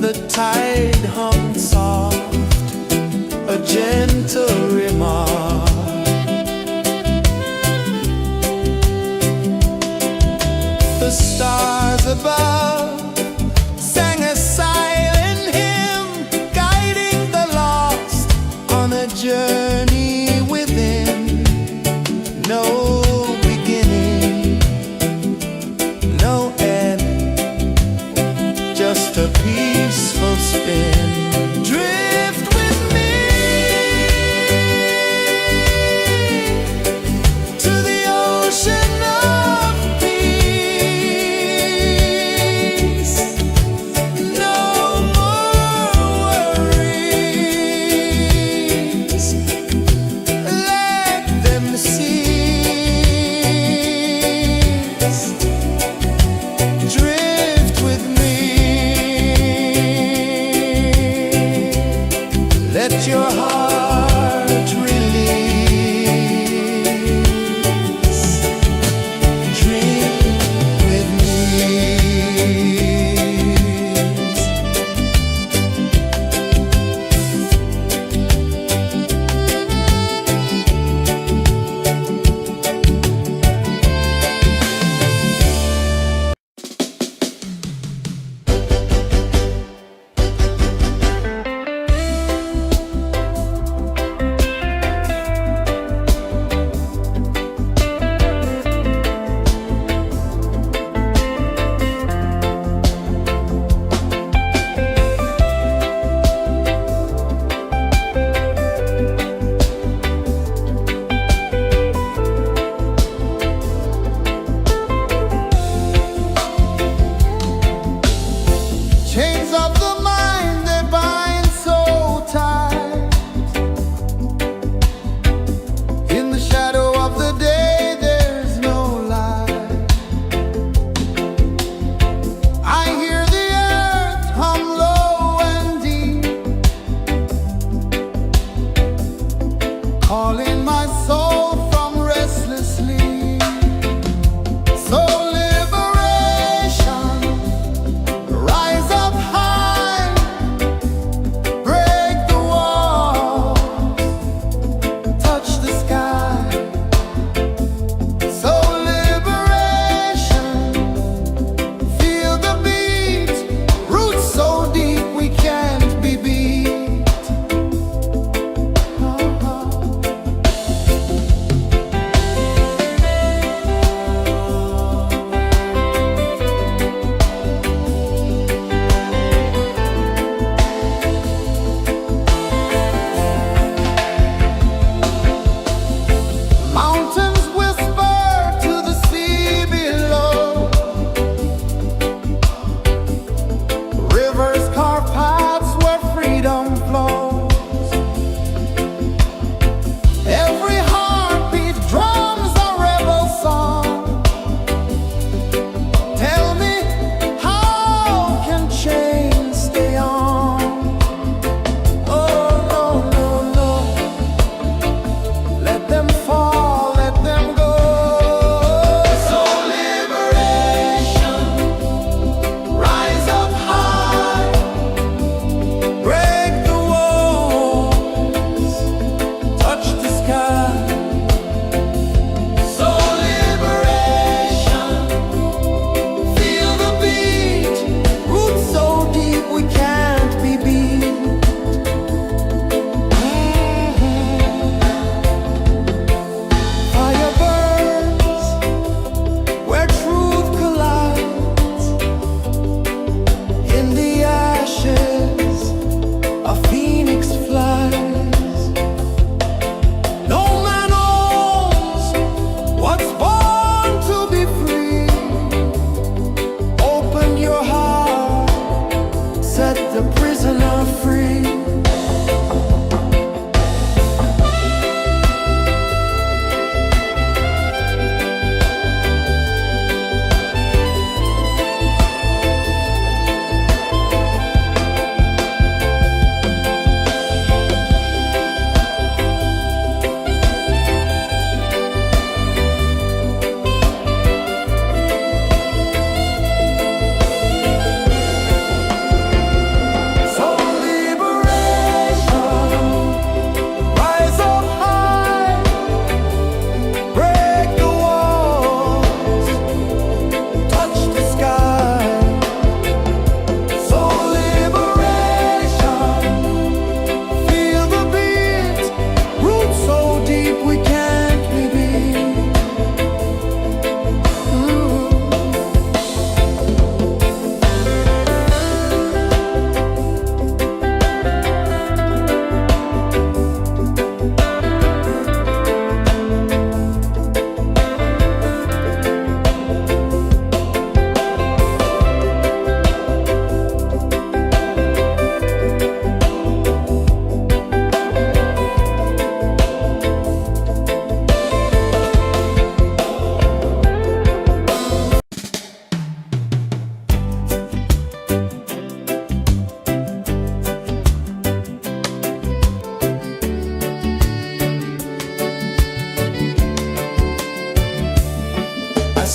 The tide hummed soft, a gentle remark. The stars above sang a silent hymn, guiding the lost on a journey within. No beginning, no end, just a peaceful spin. Drift with me to the ocean of peace.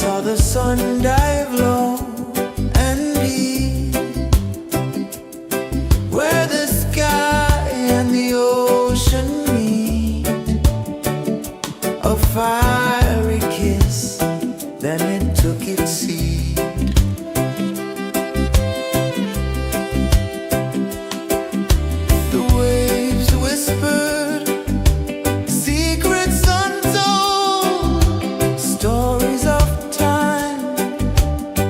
saw the sun dive low and deep, where the sky and the ocean meet. A fiery kiss, then it took its seat. The waves whispered secrets untold, stories of time,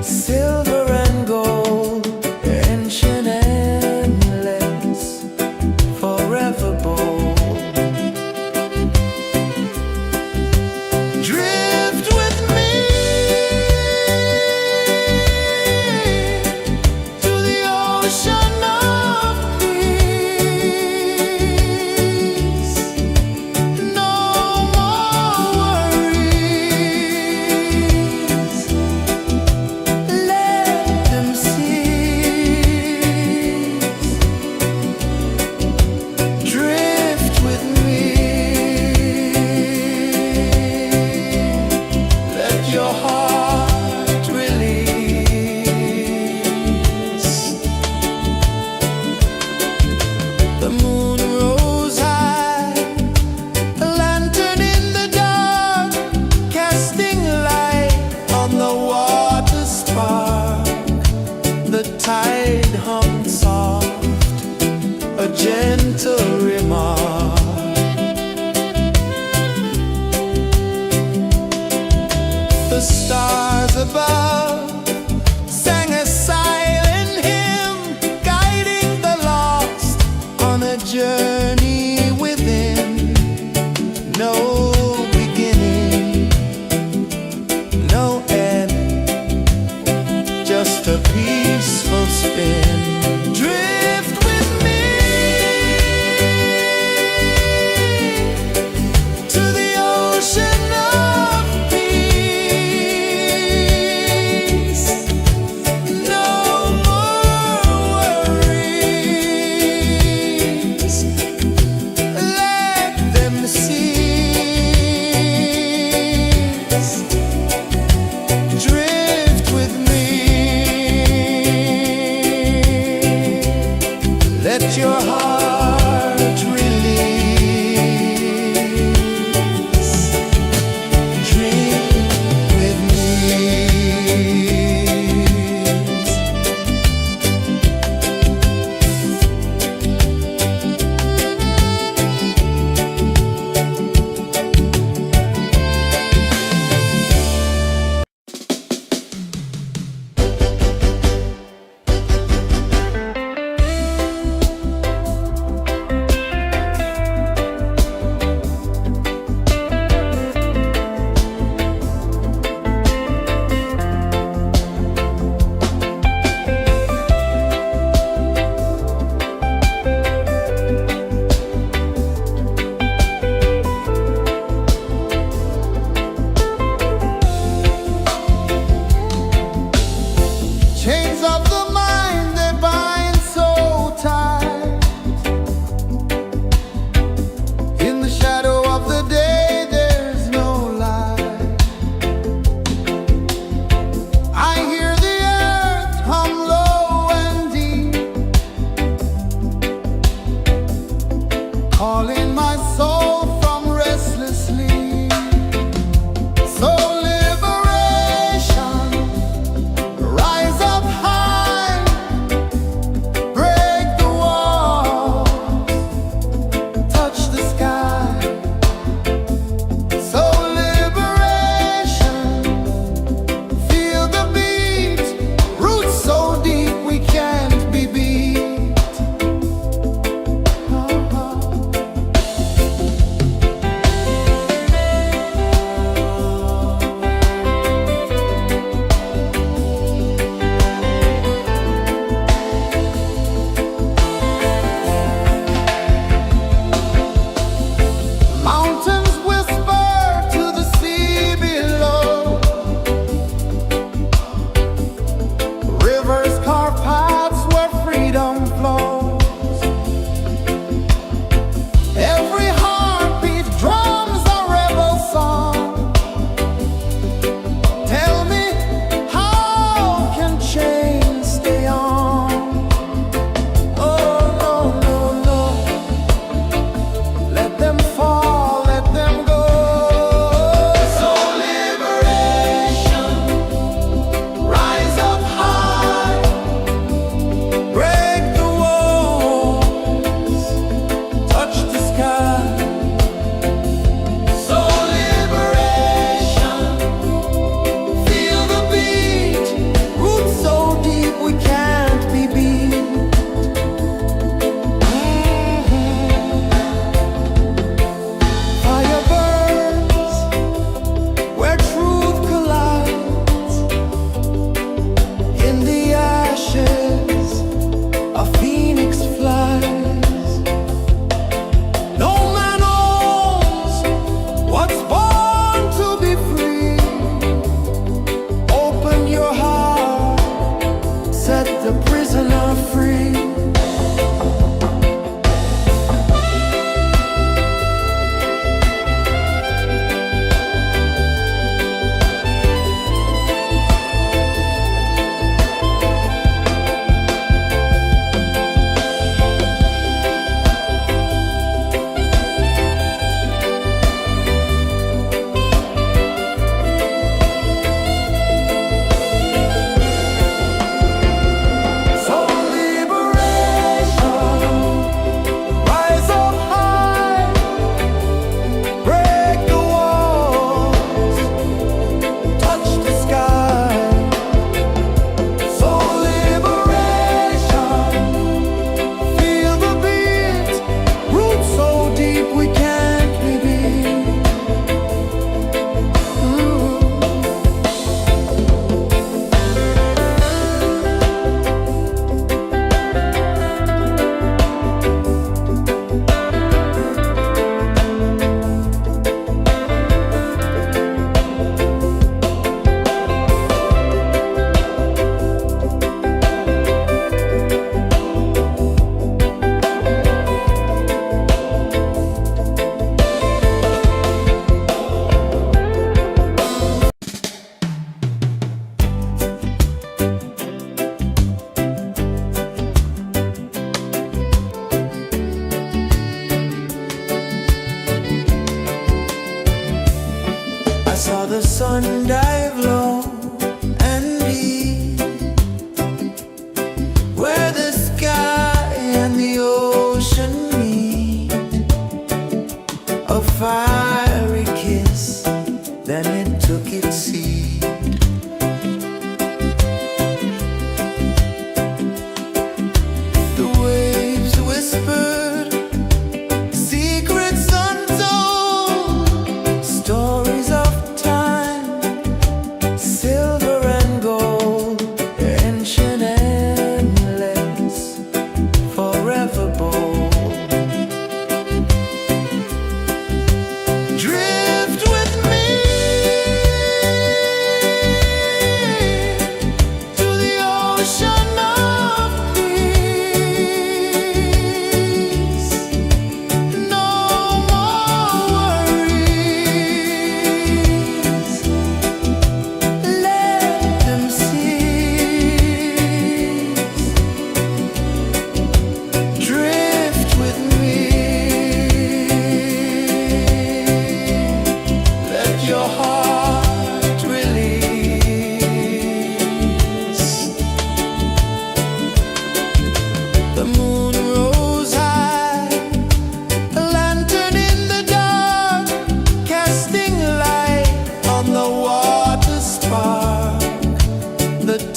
silver and gold, ancient, endless, forever bold. Drift with me to the ocean of peace. No more worries, let them cease. Drift with me, let your heart release. The moon rose high, a lantern in the dark, casting light on the water spark. The tide hummed soft, a gentle remark. The stars above sang a silent hymn, guiding the lost on a journey within. No beginning, no end, just a peaceful spin. Drift with me to the ocean of peace. No more worries, let them cease. Drift with me.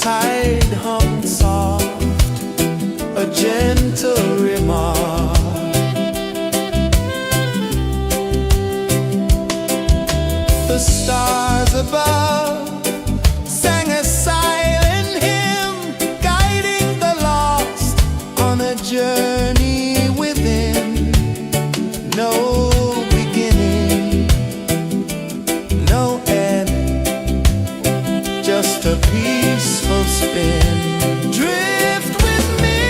tide hung soft, a gentle remark. The stars above sang a silent hymn, guiding the lost on a journey within. No beginning, no end, just a peaceful spin. Drift with me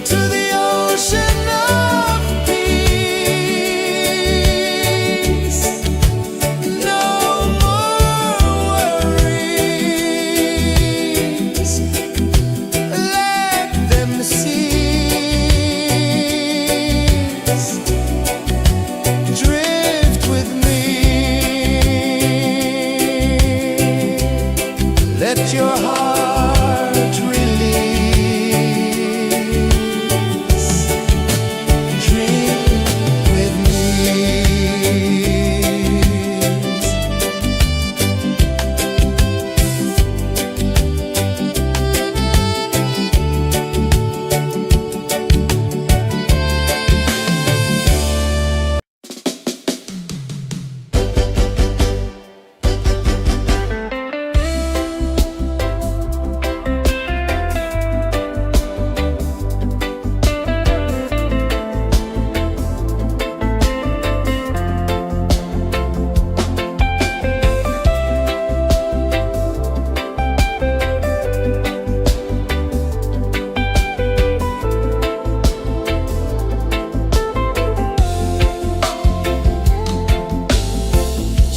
to the ocean of peace. No more worries, let them cease. Drift with me, let your heart release. Dream with me.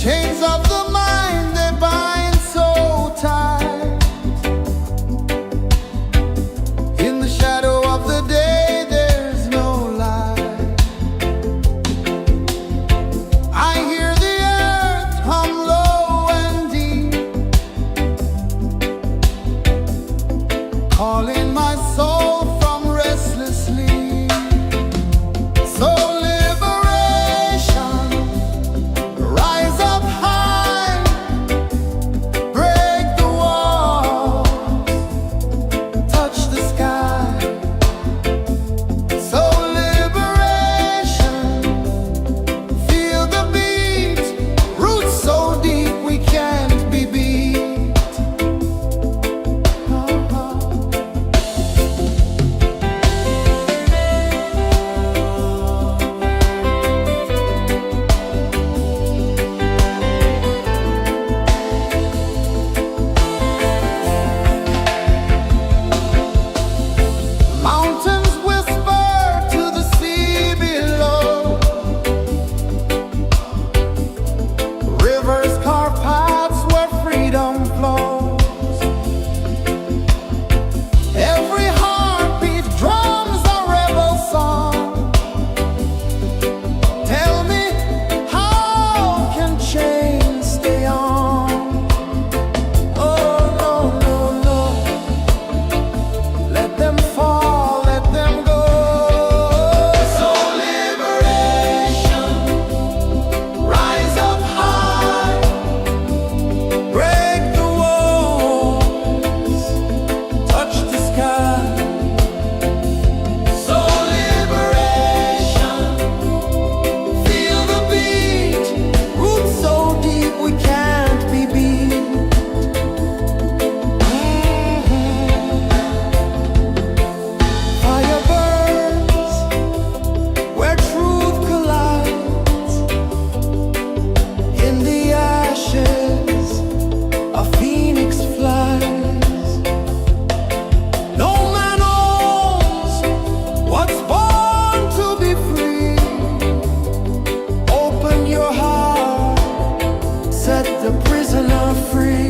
Chains of the mind, they bind so tight. In the shadow of the day, there's no light. I hear the earth hum low and deep, calling my soul from restless sleep. So liberation, rise up high, break the walls, touch the sky. So liberation, feel the beat, roots so deep we can't be beat. Mountains whisper to the sea below, rivers carve paths where freedom flows. Every heartbeat drums a rebel song. Tell me, how can chains stay on? Oh no, no, no, let them fall, let them go. So liberation, rise up high, break the walls, touch the sky. So liberation, feel the beat, roots so deep we can't be beat. Fire burns where truth collides. In the ashes, a phoenix flies. No man owns what's born to be free. Open your heart, set the prisoner free.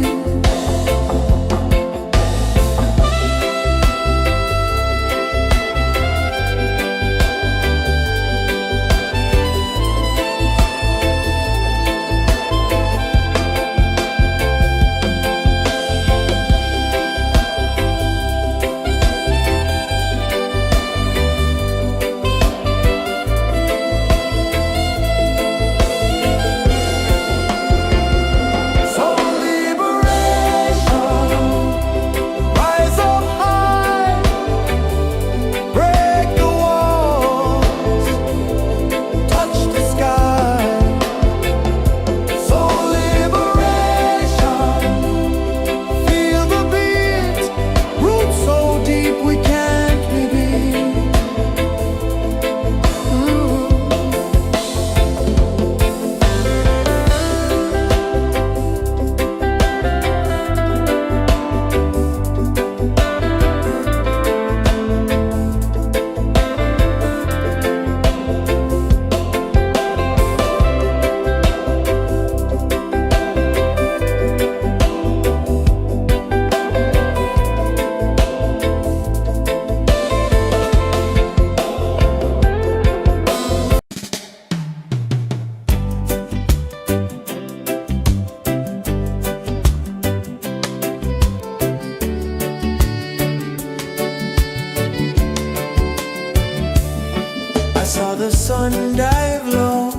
sun dive low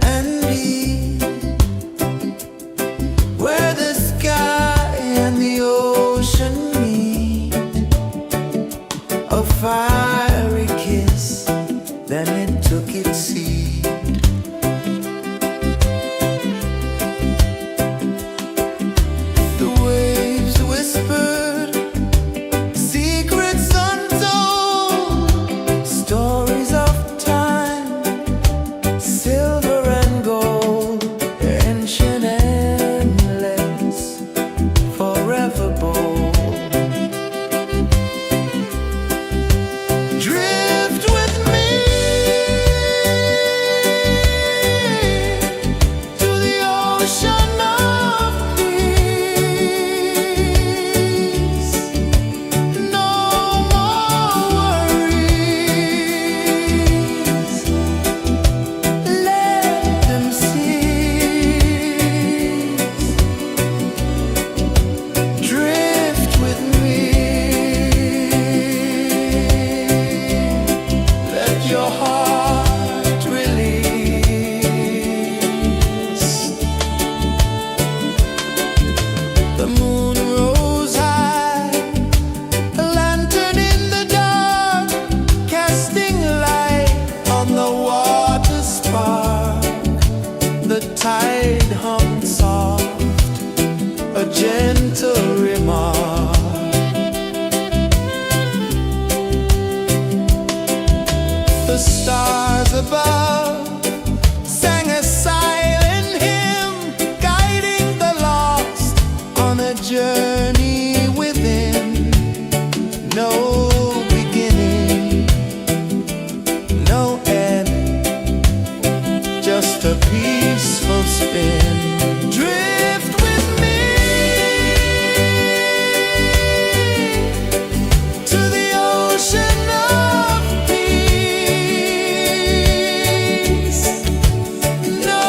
and deep, where the sky and the ocean meet. A fiery kiss, then it took its seed. The waves whispered secrets untold, stories of time, silver and gold, ancient, endless, forever bold. Drift with me to the ocean of peace. No more worries, let them cease. Drift with me, let your heart release. The moon rose high, a lantern in the dark, casting light on the water spark. The tide hummed soft, a gentle remark. The stars above sang a silent hymn, guiding the lost on a journey within. No beginning, no end, just a peaceful spin. Drift with me to the ocean of peace. No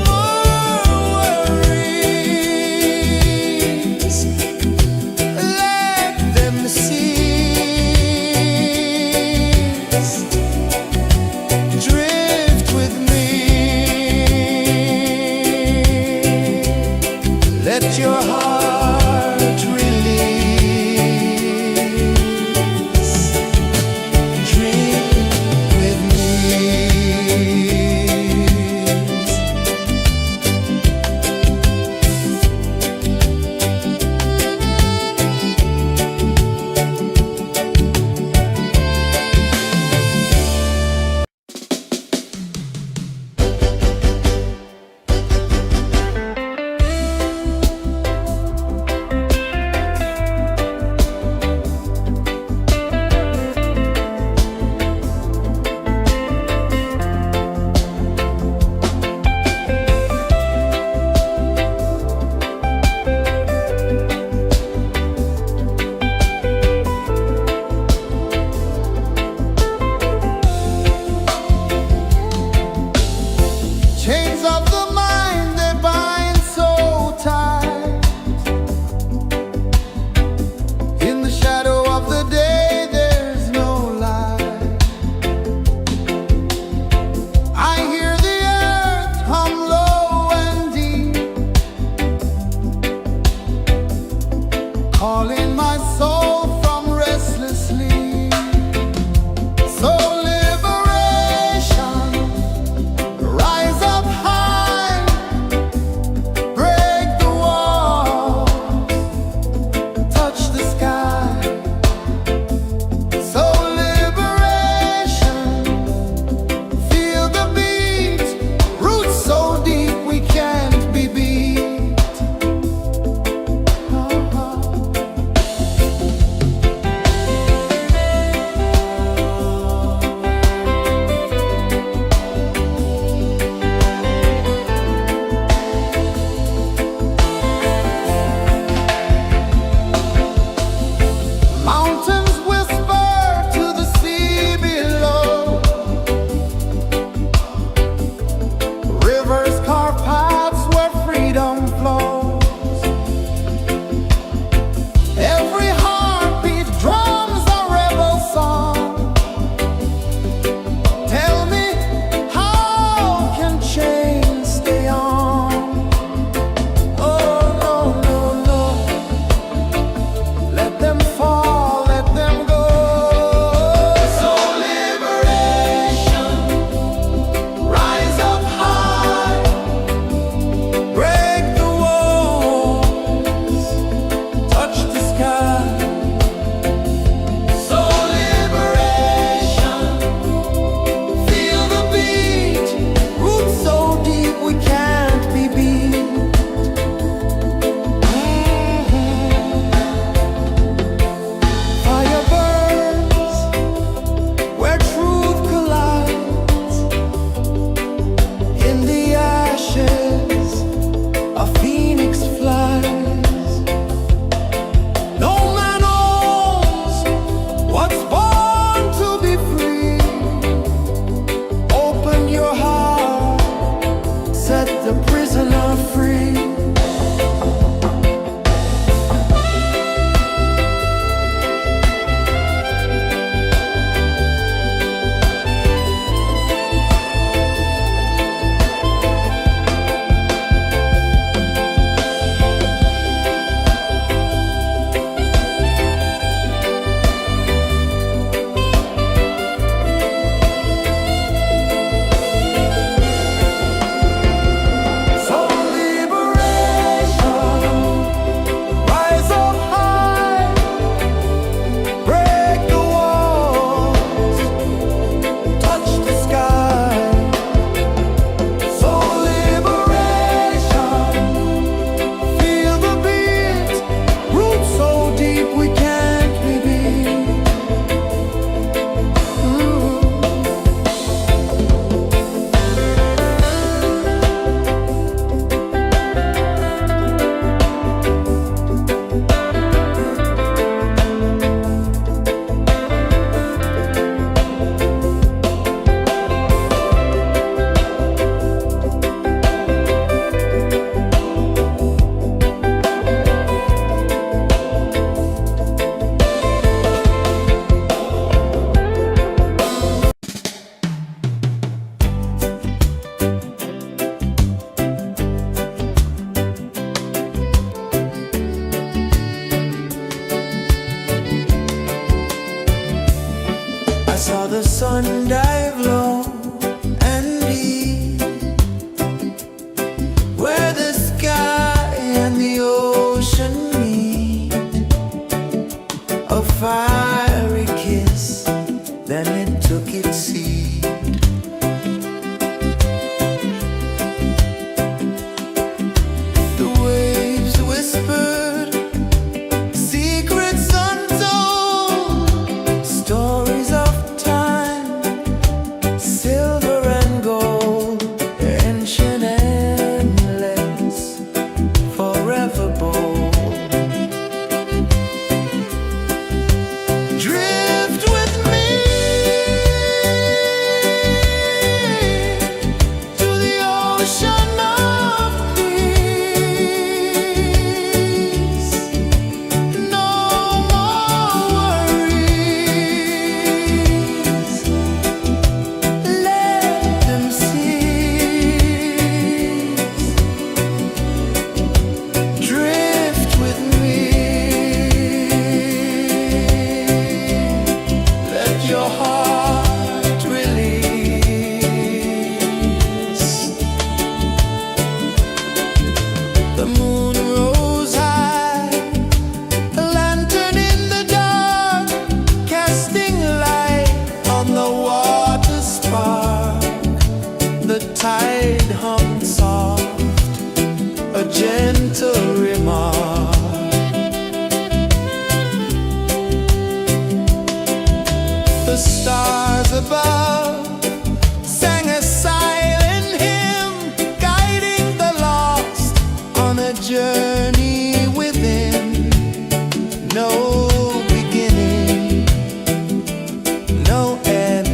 more worries, one dive low and deep, where the sky and the ocean meet. A fiery kiss, then it took its seed. The waves whispered secrets untold, stories of time, silver and gold, ancient, endless, forever bold. Drift with me to the ocean of peace. No more worries, let them cease. Drift with me, let your heart release. The moon rose high, a lantern in the dark, casting light on the water spark. The tide hummed soft, a gentle remark. The stars above sang a silent hymn, guiding the lost on a journey within. No beginning, no end,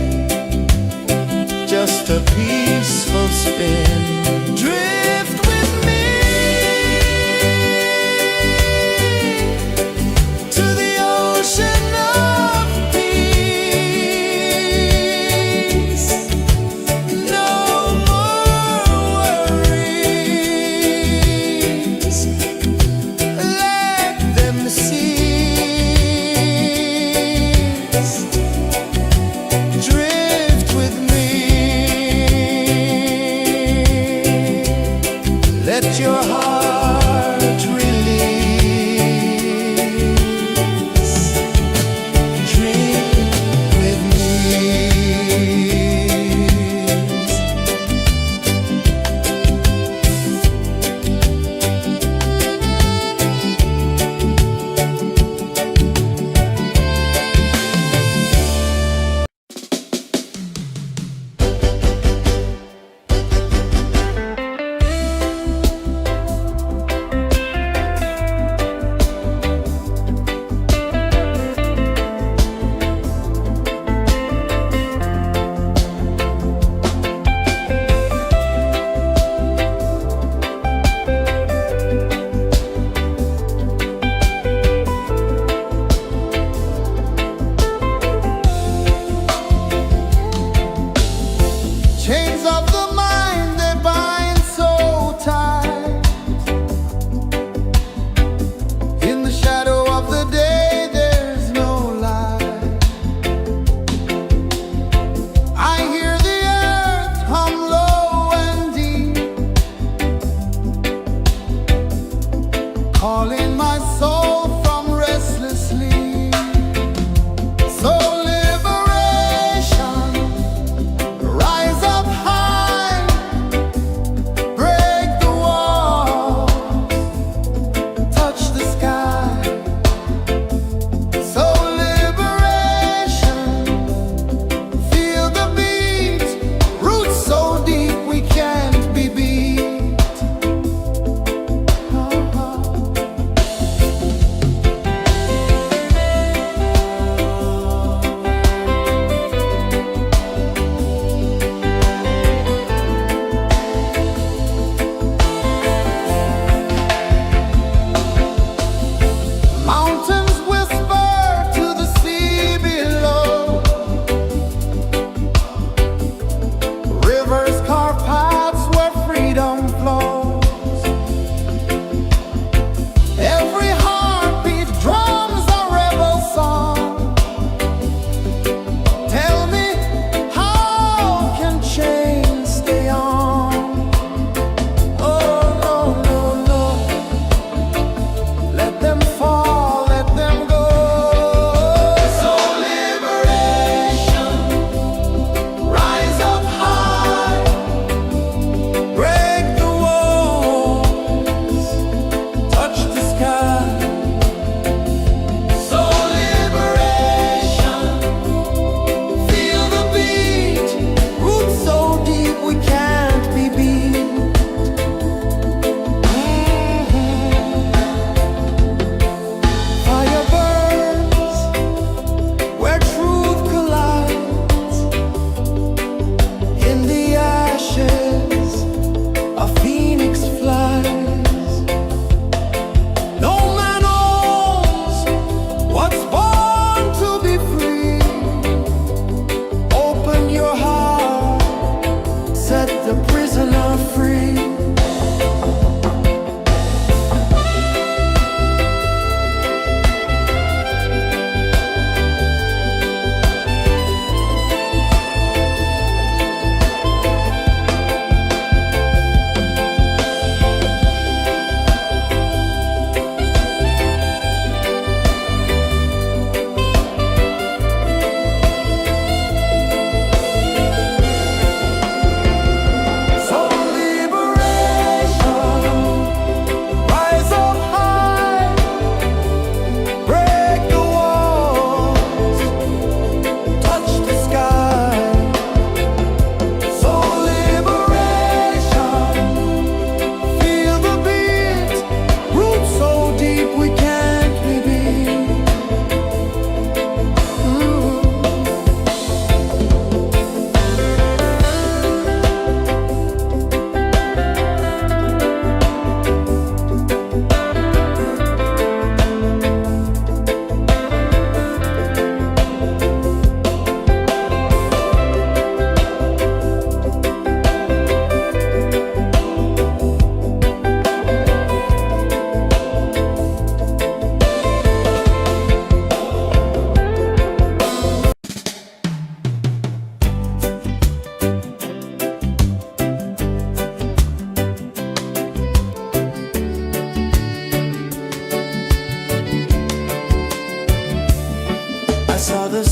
just a peaceful spin. Drift with me to the ocean of peace. No more worries, let them cease. Drift with me, let your heart release. Dream with me. Chains of the mind, they bind so tight. In the shadow of the day, there's no light. I hear the earth hum low and deep, calling my soul from restless sleep. So liberation, rise up high, break the walls, touch the sky. So liberation, feel the beat, roots so deep we can't be beat.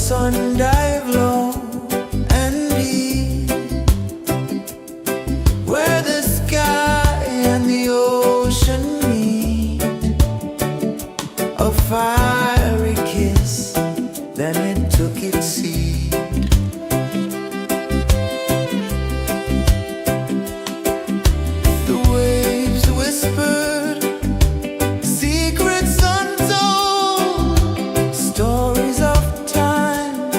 sun dive low and deep, where the sky and the ocean meet, a fiery kiss, then it took its seed. The waves whispered secrets untold, stories of time,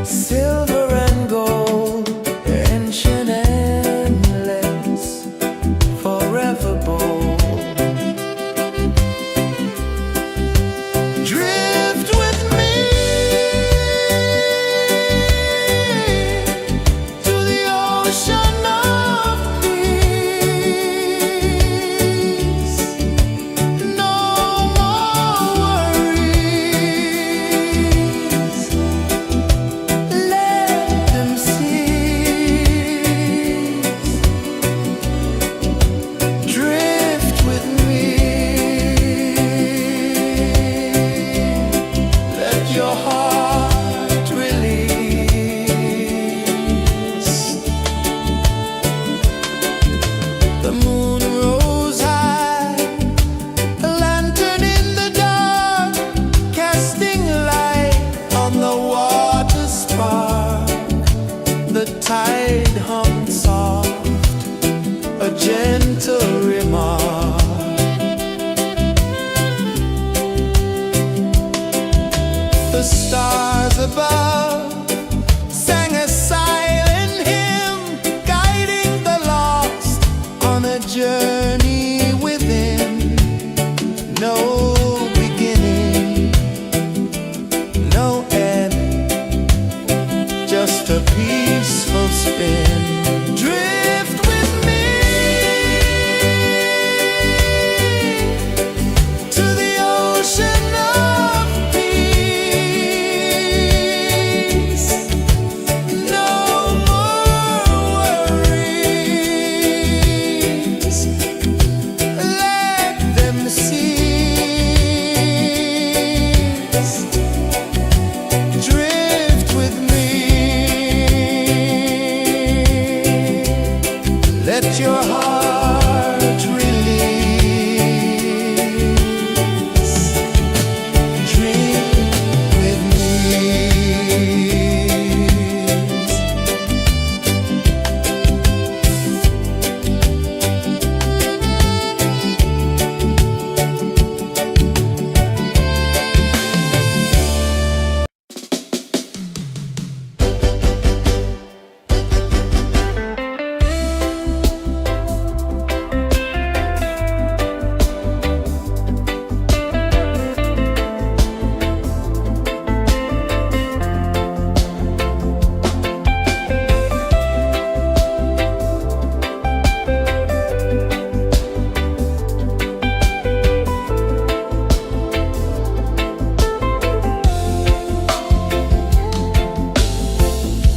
silver and gold, ancient, endless, forever bold. Drift with me to the ocean of peace. No more worries. Let them cease. Drift with me. Let your heart release. The moon rose high, a lantern in the dark, casting light on the water spark. The tide hummed soft, a gentle remark. The stars above sang a silent hymn, guiding the lost on a journey within. No beginning, no end, just a peaceful spin. Drift with me to the ocean of peace. No more worries. Let them cease. Drift with me. Let your heart release. Drift with me.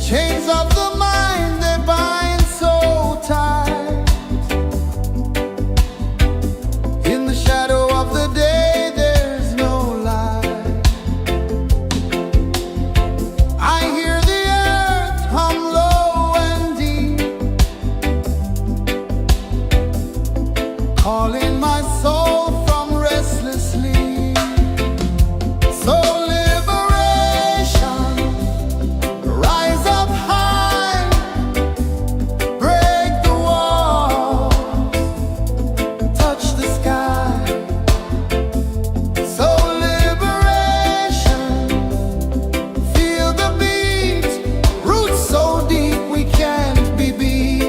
Chains of the mind, they bind so tight. In the shadow of the day, there's no light. I hear the earth hum low and deep, calling my soul from restless sleep. So liberation, rise up high, break the walls, touch the sky. So liberation, feel the beat, roots so deep we can't be beat.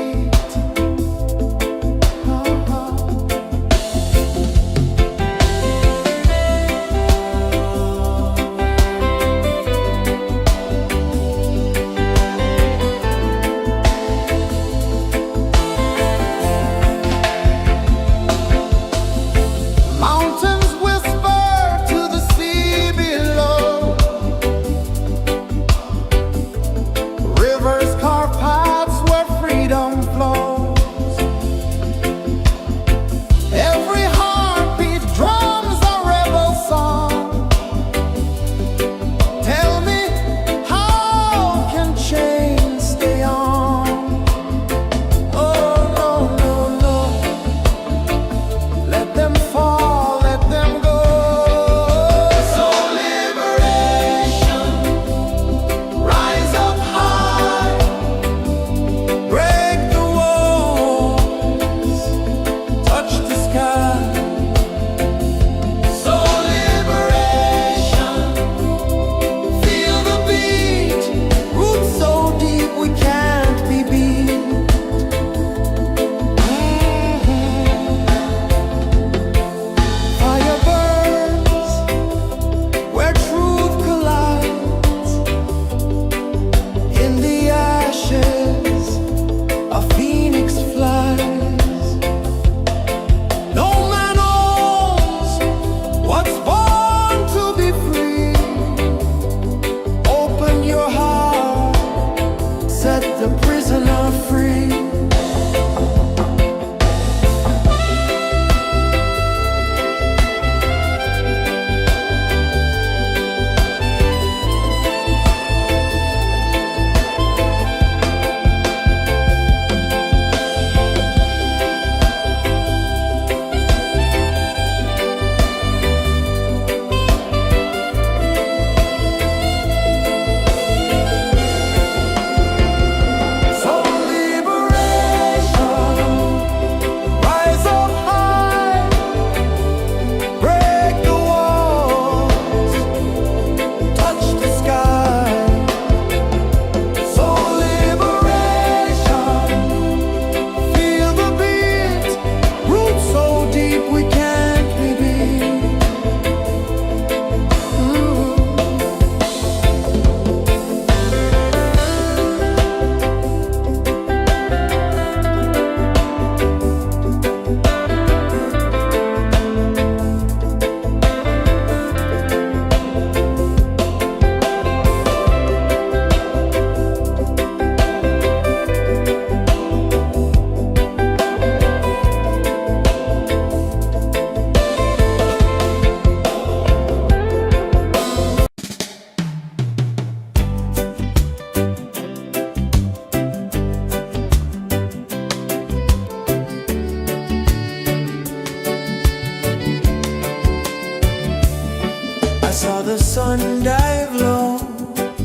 sun dive low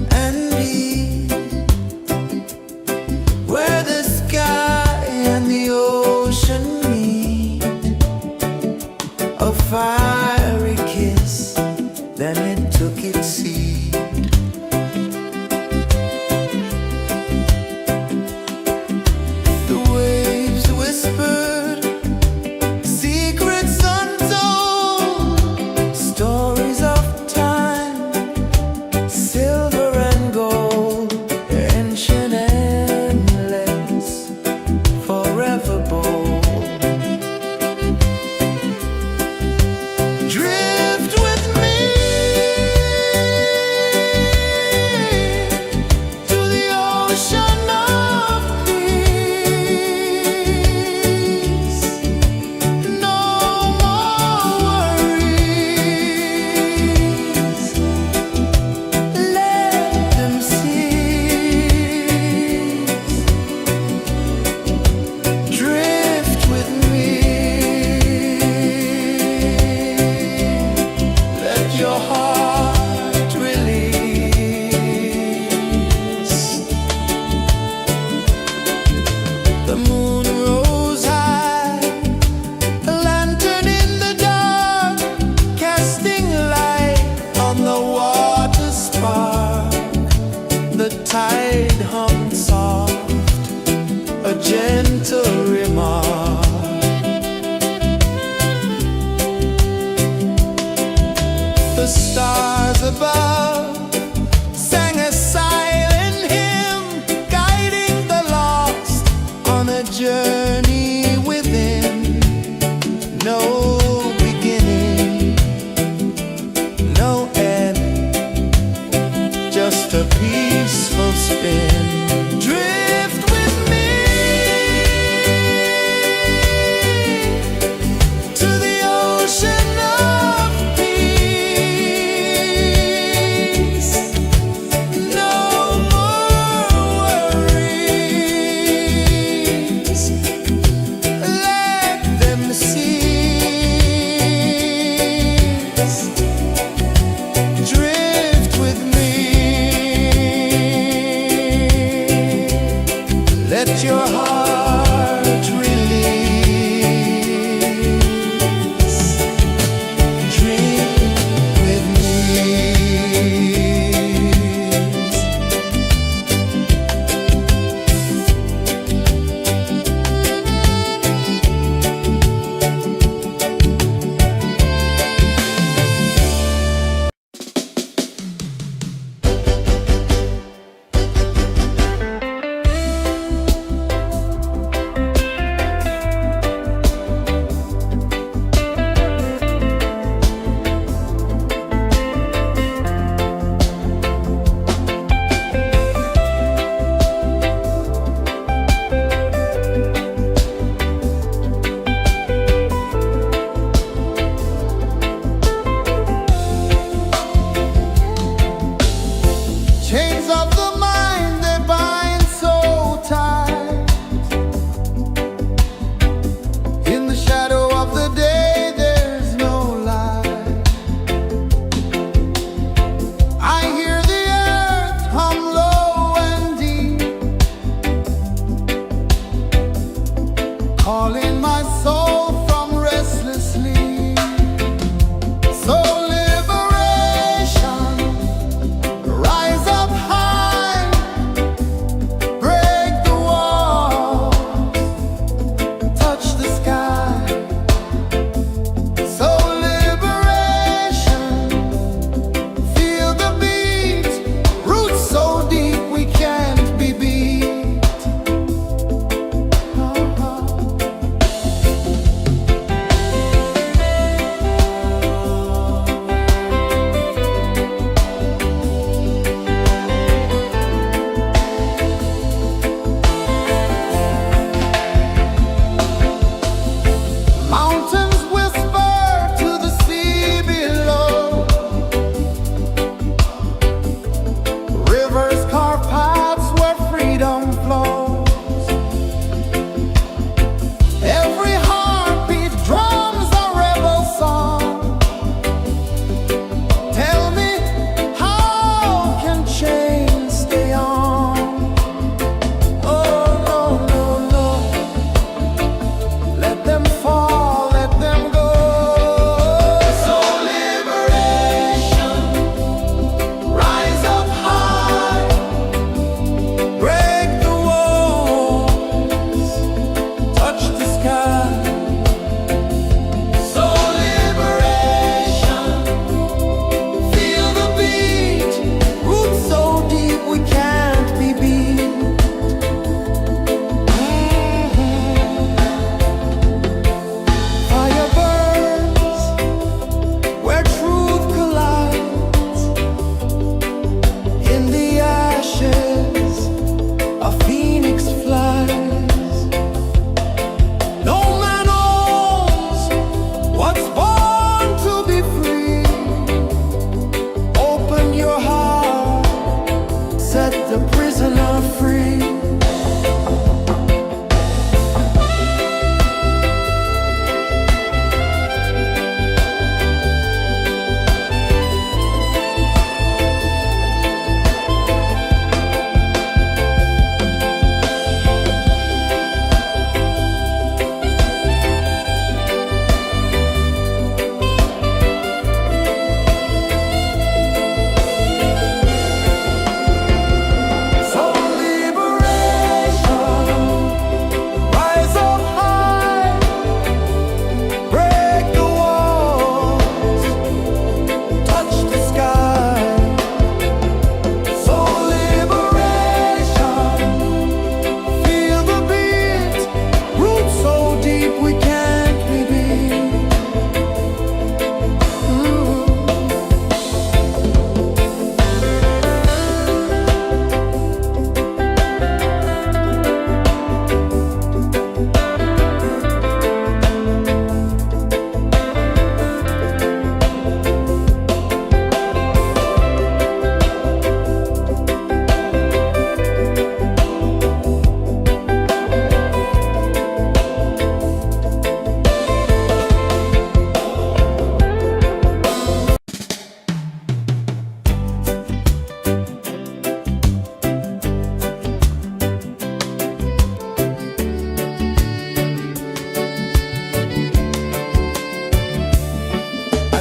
and deep, where the sky and the ocean meet. A fiery kiss, then it took its seed. The waves whispered secrets untold, stories of time, silver and gold, ancient, endless, forever bold.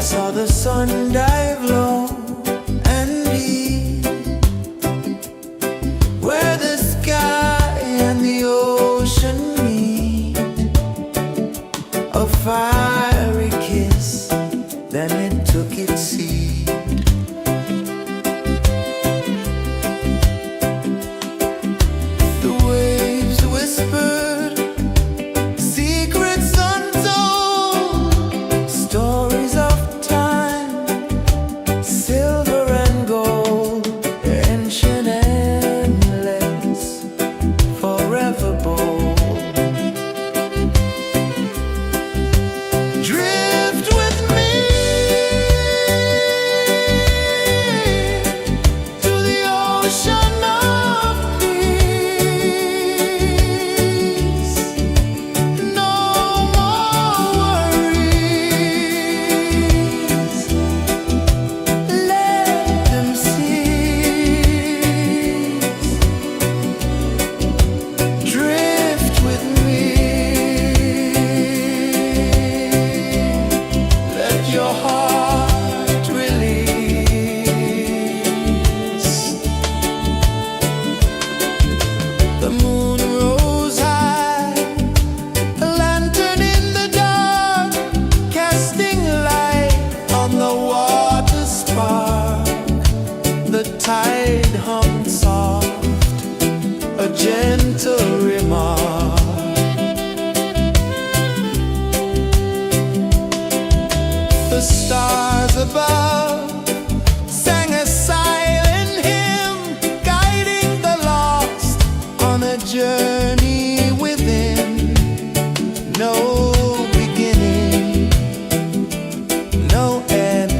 saw the sun dive low and deep, where the sky and the ocean meet. A fiery kiss, then it took its seat. The waves whispered secrets untold, stories of time, silver and gold, ancient, endless, forever bold. Drift with me to the ocean of peace. No more worries, let them cease. Drift with me, let your heart release. The moon rose high, a lantern in the dark, casting light on the water spark. The tide hummed soft, a gentle remark. The stars above sang a silent hymn, guiding the lost on a journey within. No beginning, no end,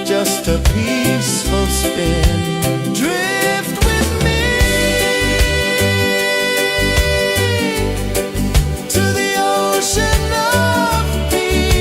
just a peaceful spin. Drift with me to the ocean of peace.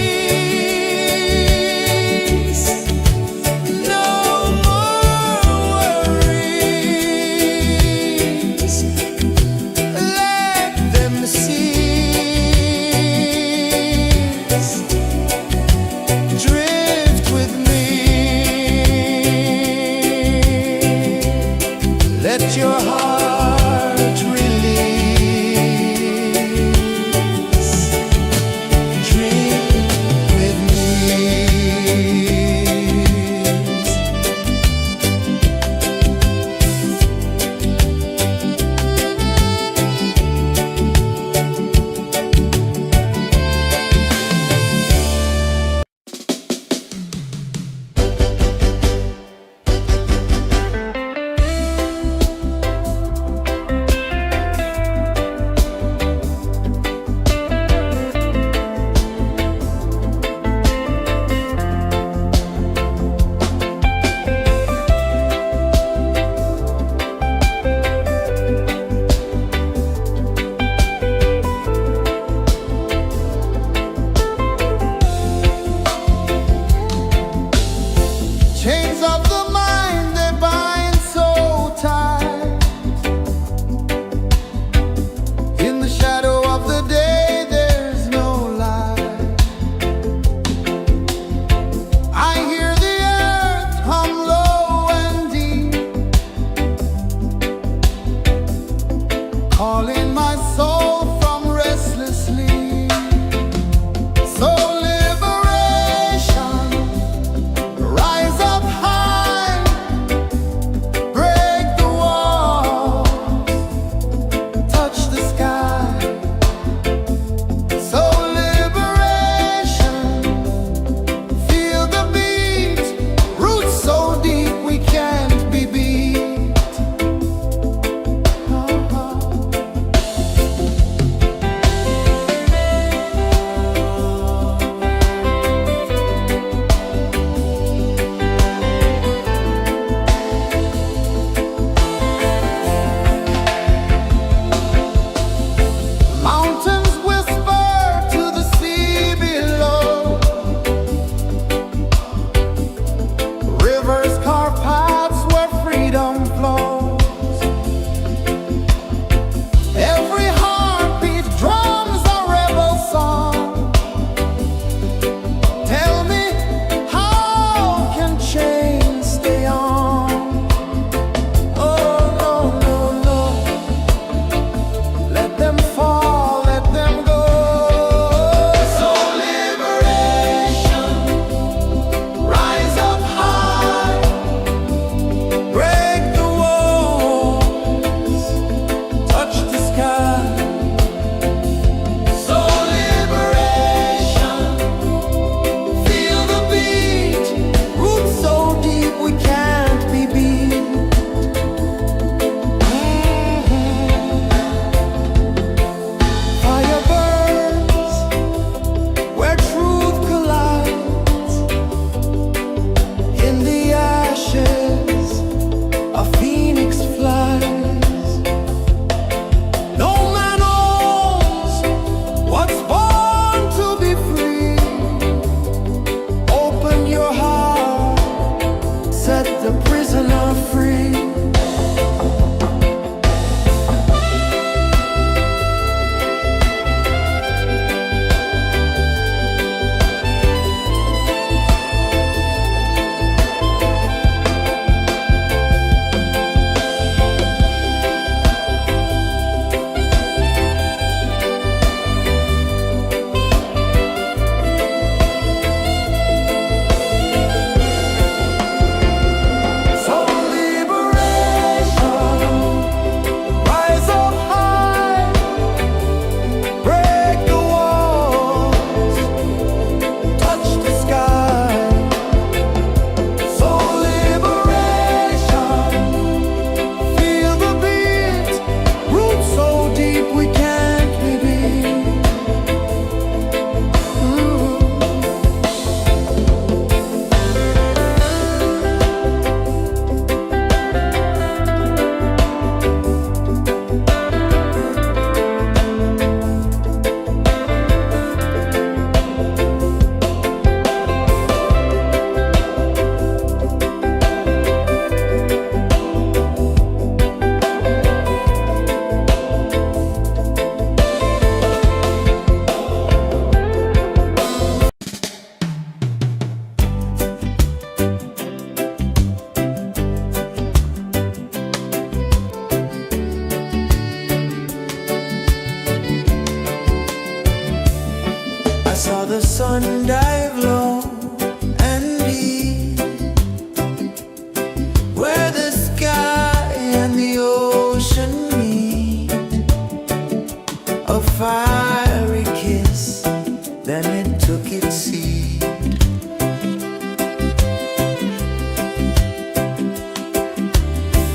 and dive low and deep, where the sky and the ocean meet. A fiery kiss, then it took its seed.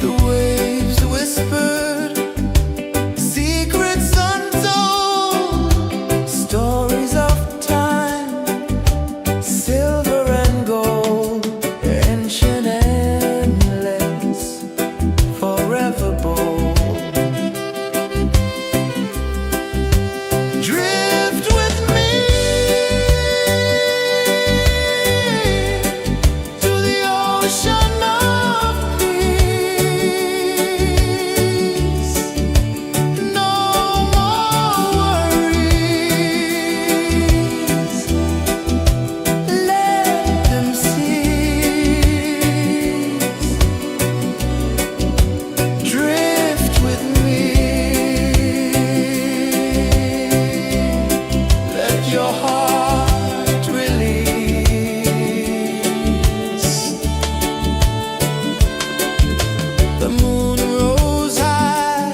The waves whispered secrets untold, stories of time, silver and gold, ancient, endless, forever bold. Drift with me to the ocean of peace. No more worries, let them cease. Drift with me, let your heart release. The moon rose high,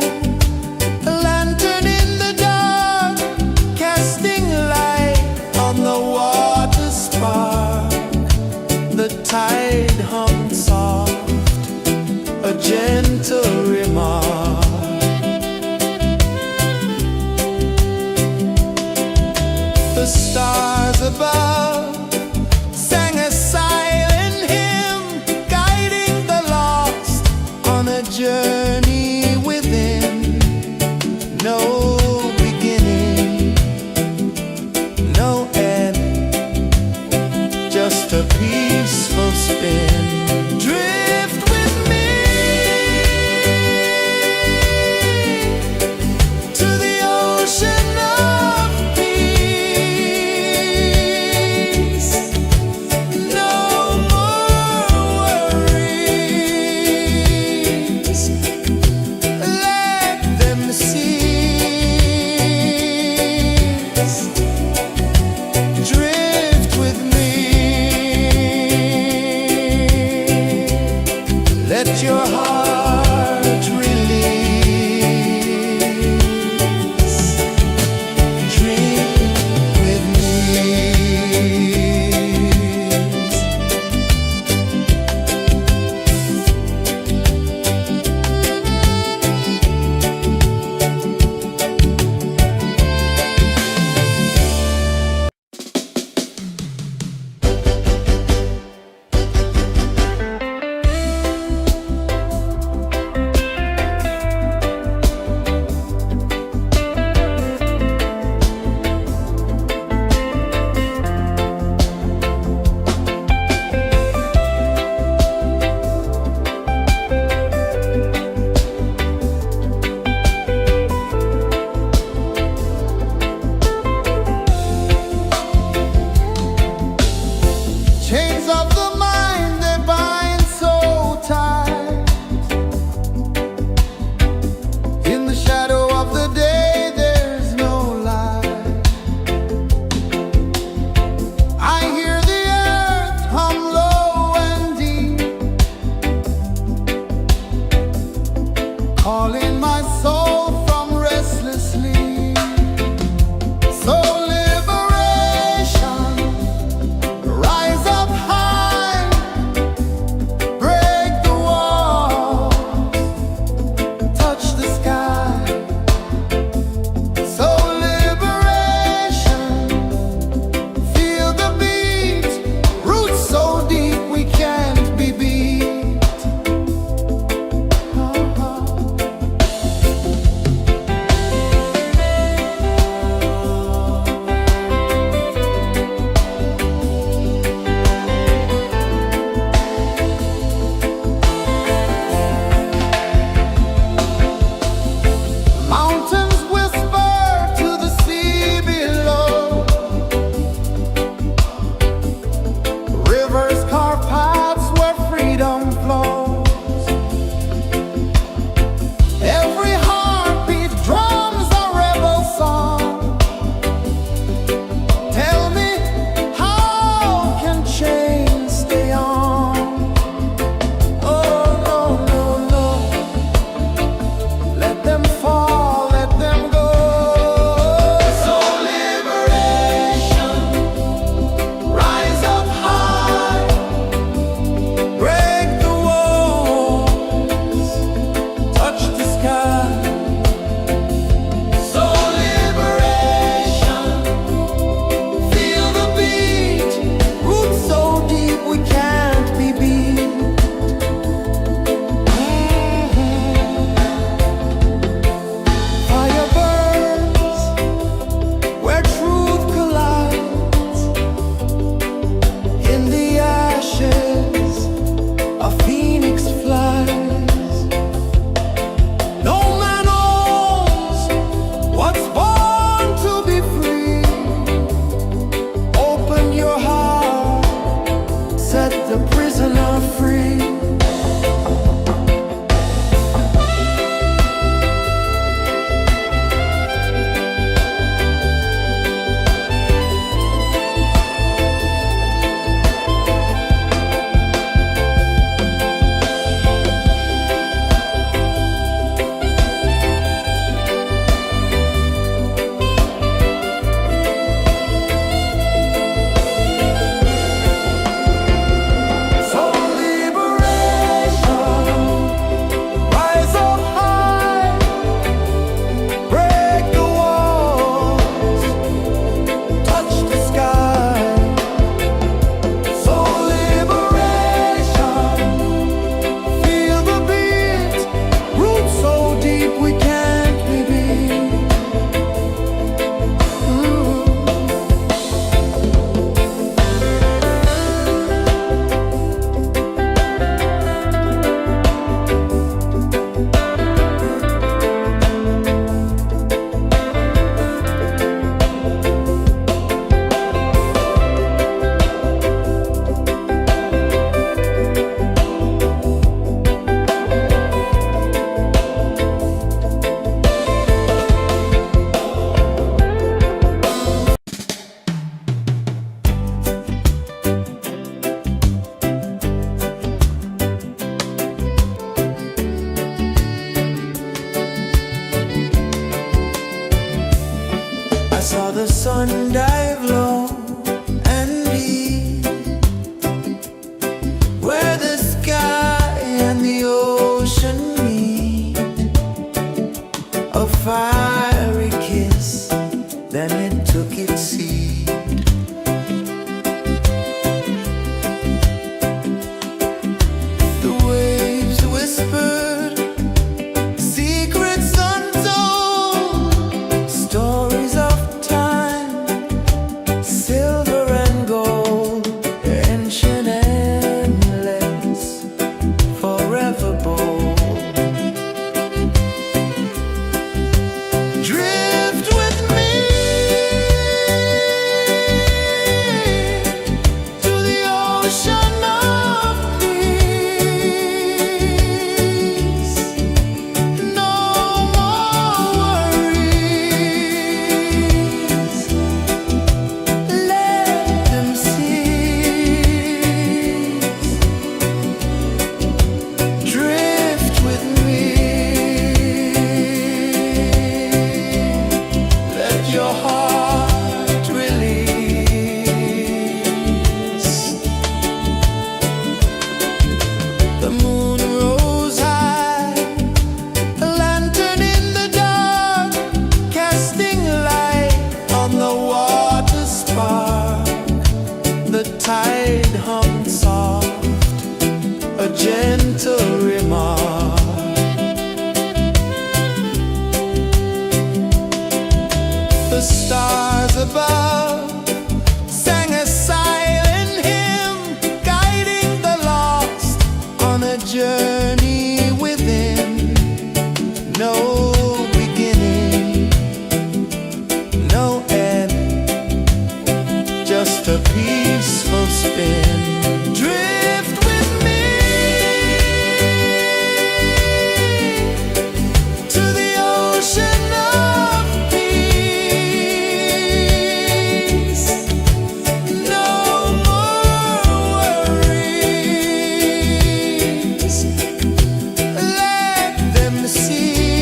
a lantern in the dark, casting light on the water spark. The tide hummed soft, a gentle remark. The stars above sang a silent hymn, guiding the lost on a journey within. No beginning, no end, just a peaceful spin. Drift with me to the ocean of peace. tide hung soft, a gentle remark. The stars above sang a silent hymn, guiding the lost on a journey within. No beginning, no end, just a peaceful spin. Drift with me to the ocean of peace. No more worries, let them cease.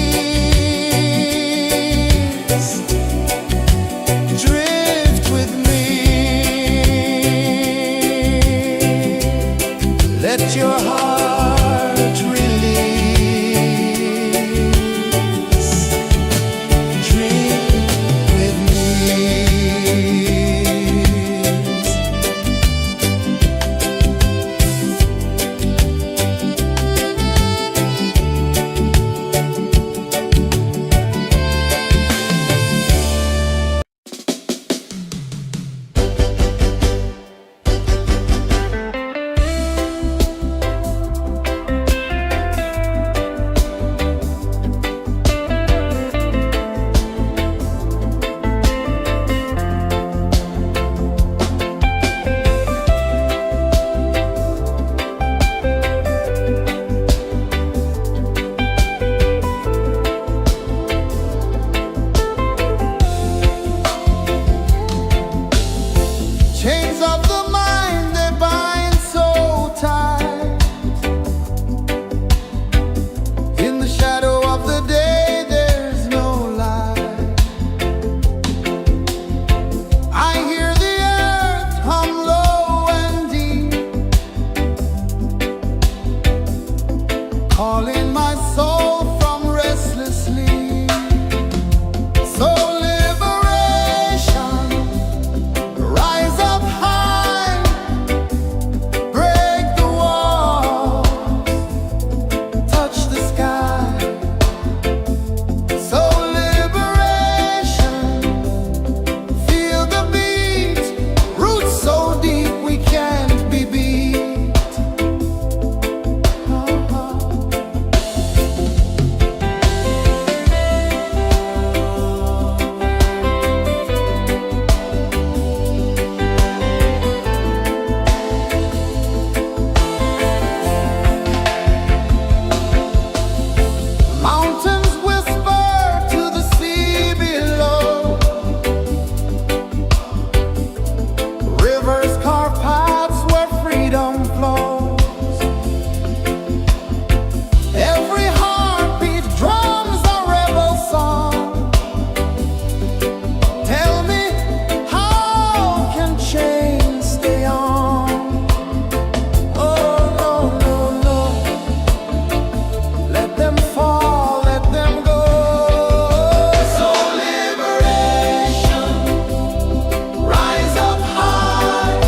Drift with me, let your heart release. Dream with me. Chains of the mind, they bind so tight. In the shadow of the day, there's no light. I hear the earth hum low and deep, calling my soul from restless sleep. So liberation, rise up high, break the walls, touch the sky. So liberation, feel the beat, roots so deep we can't be beat. Mountains whisper to the sea below, rivers carve paths where freedom flows. Every heartbeat drums a rebel song. Tell me, how can chains stay on? Oh no, no, no, let them fall, let them go. So liberation, rise up high,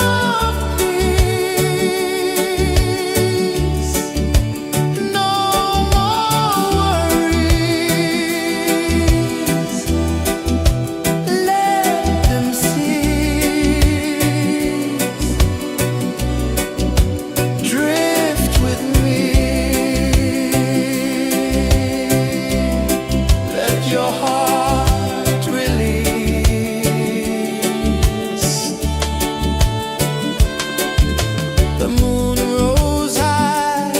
of peace. No more worries. Let them cease. Drift with me. Let your heart release. The moon rose high,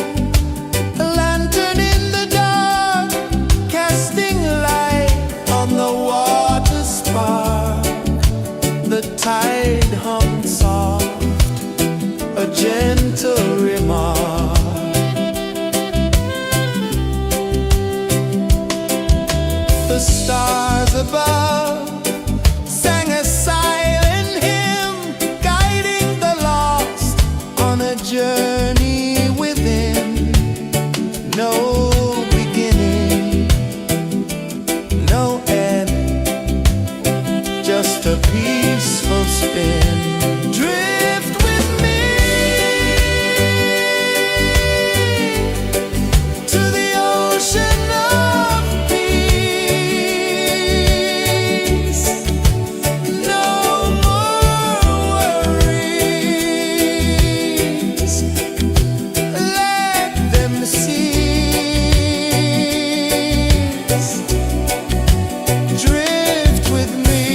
a lantern in the dark, casting light on the water spark. The tide hummed soft, a gentle remark. The stars above sang a silent hymn, guiding the lost on a journey within. No beginning, no end, just a peaceful spin. Drift with me to the ocean of peace. No more worries. Let them cease. Drift with me.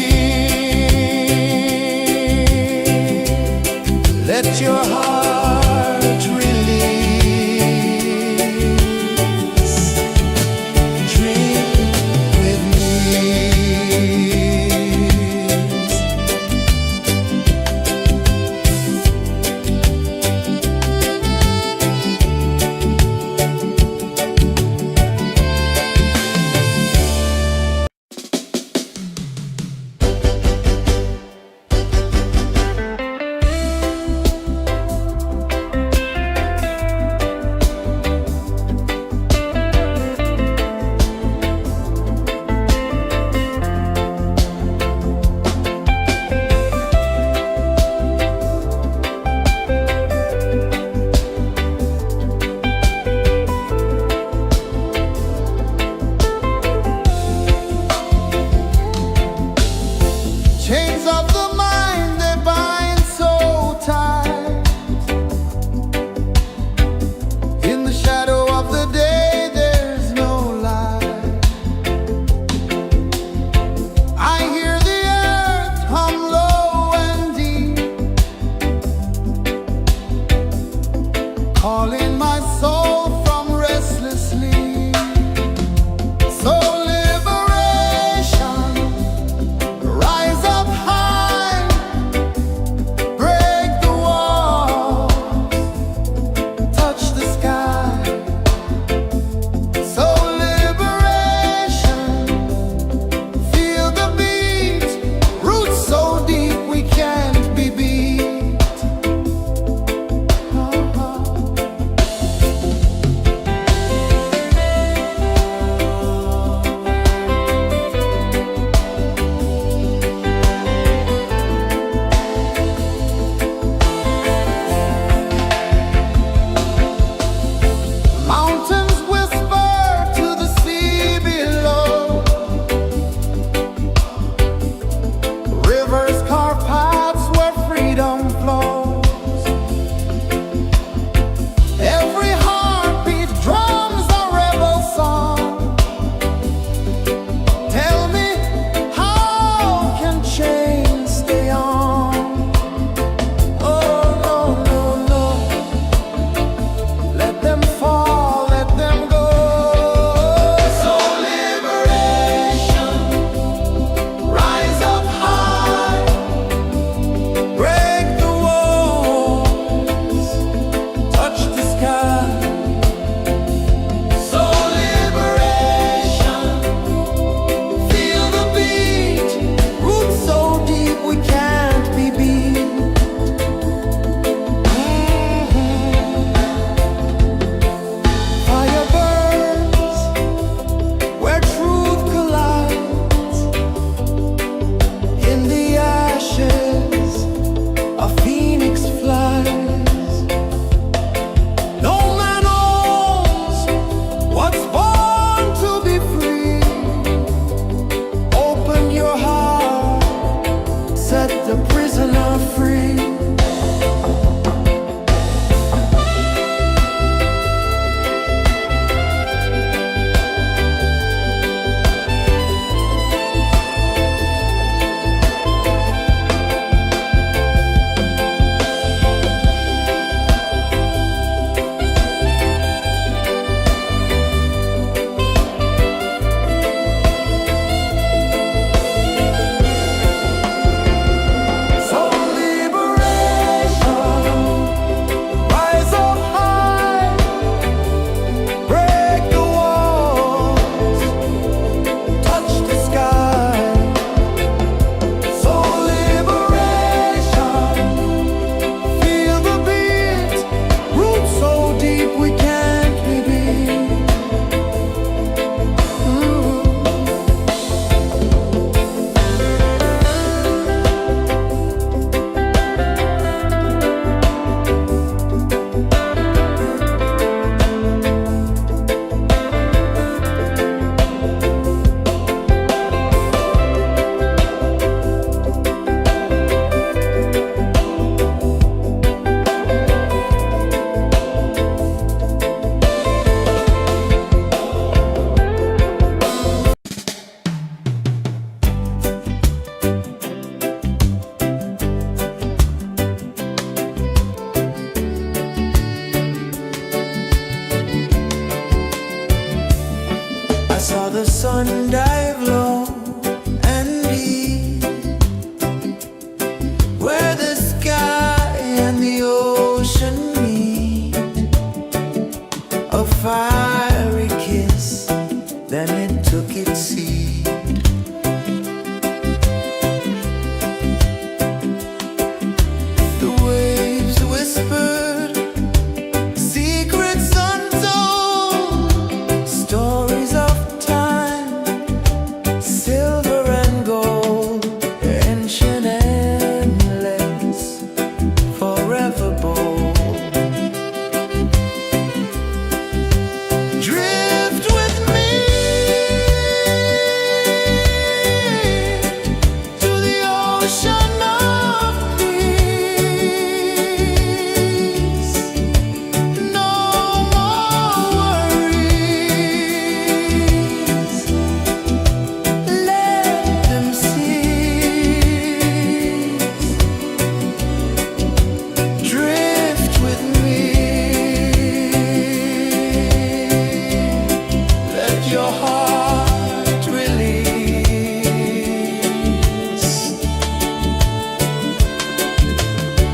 Let your heart release. Dream with me.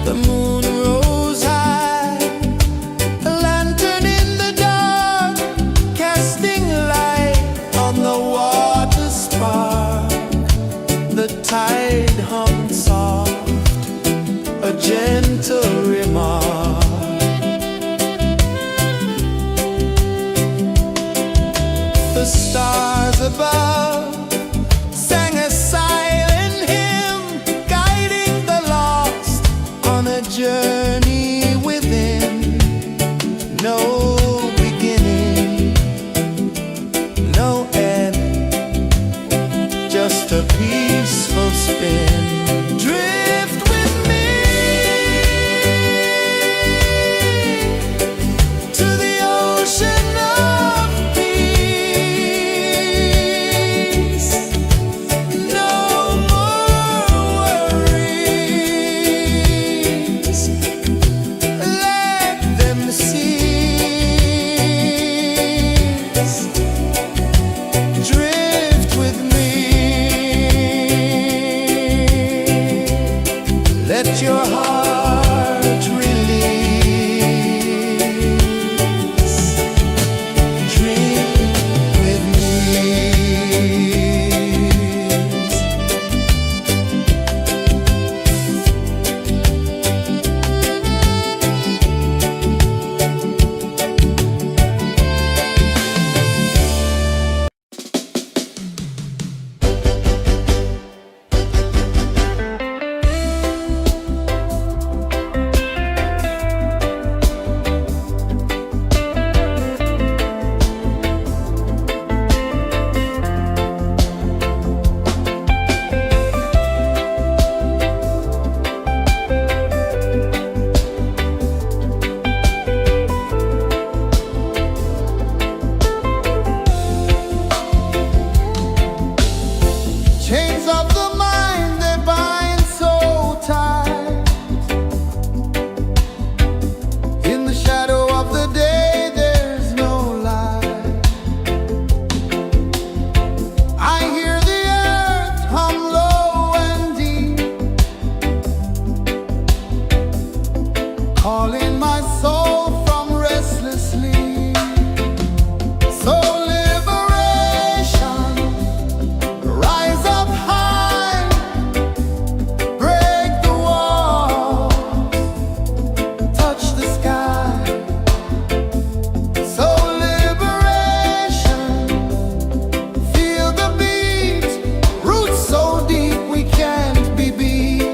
The moon rose high, a lantern in the dark, casting light on the water spark. The tide hummed soft, a gentle remark. The stars above sang a silent hymn, guiding the lost on a journey within. No beginning, no end, just a peaceful spin. Drift with me to the ocean of peace. No more worries, let them cease. Drift with me, let your heart release. Dream with me. Chains of the mind, they bind so tight. In the shadow of the day, there's no light. I hear the earth hum low and deep, calling my soul from restless sleep. So liberation, rise up high, break the wall, touch the sky. So liberation, feel the beat, roots so deep we can't be beat.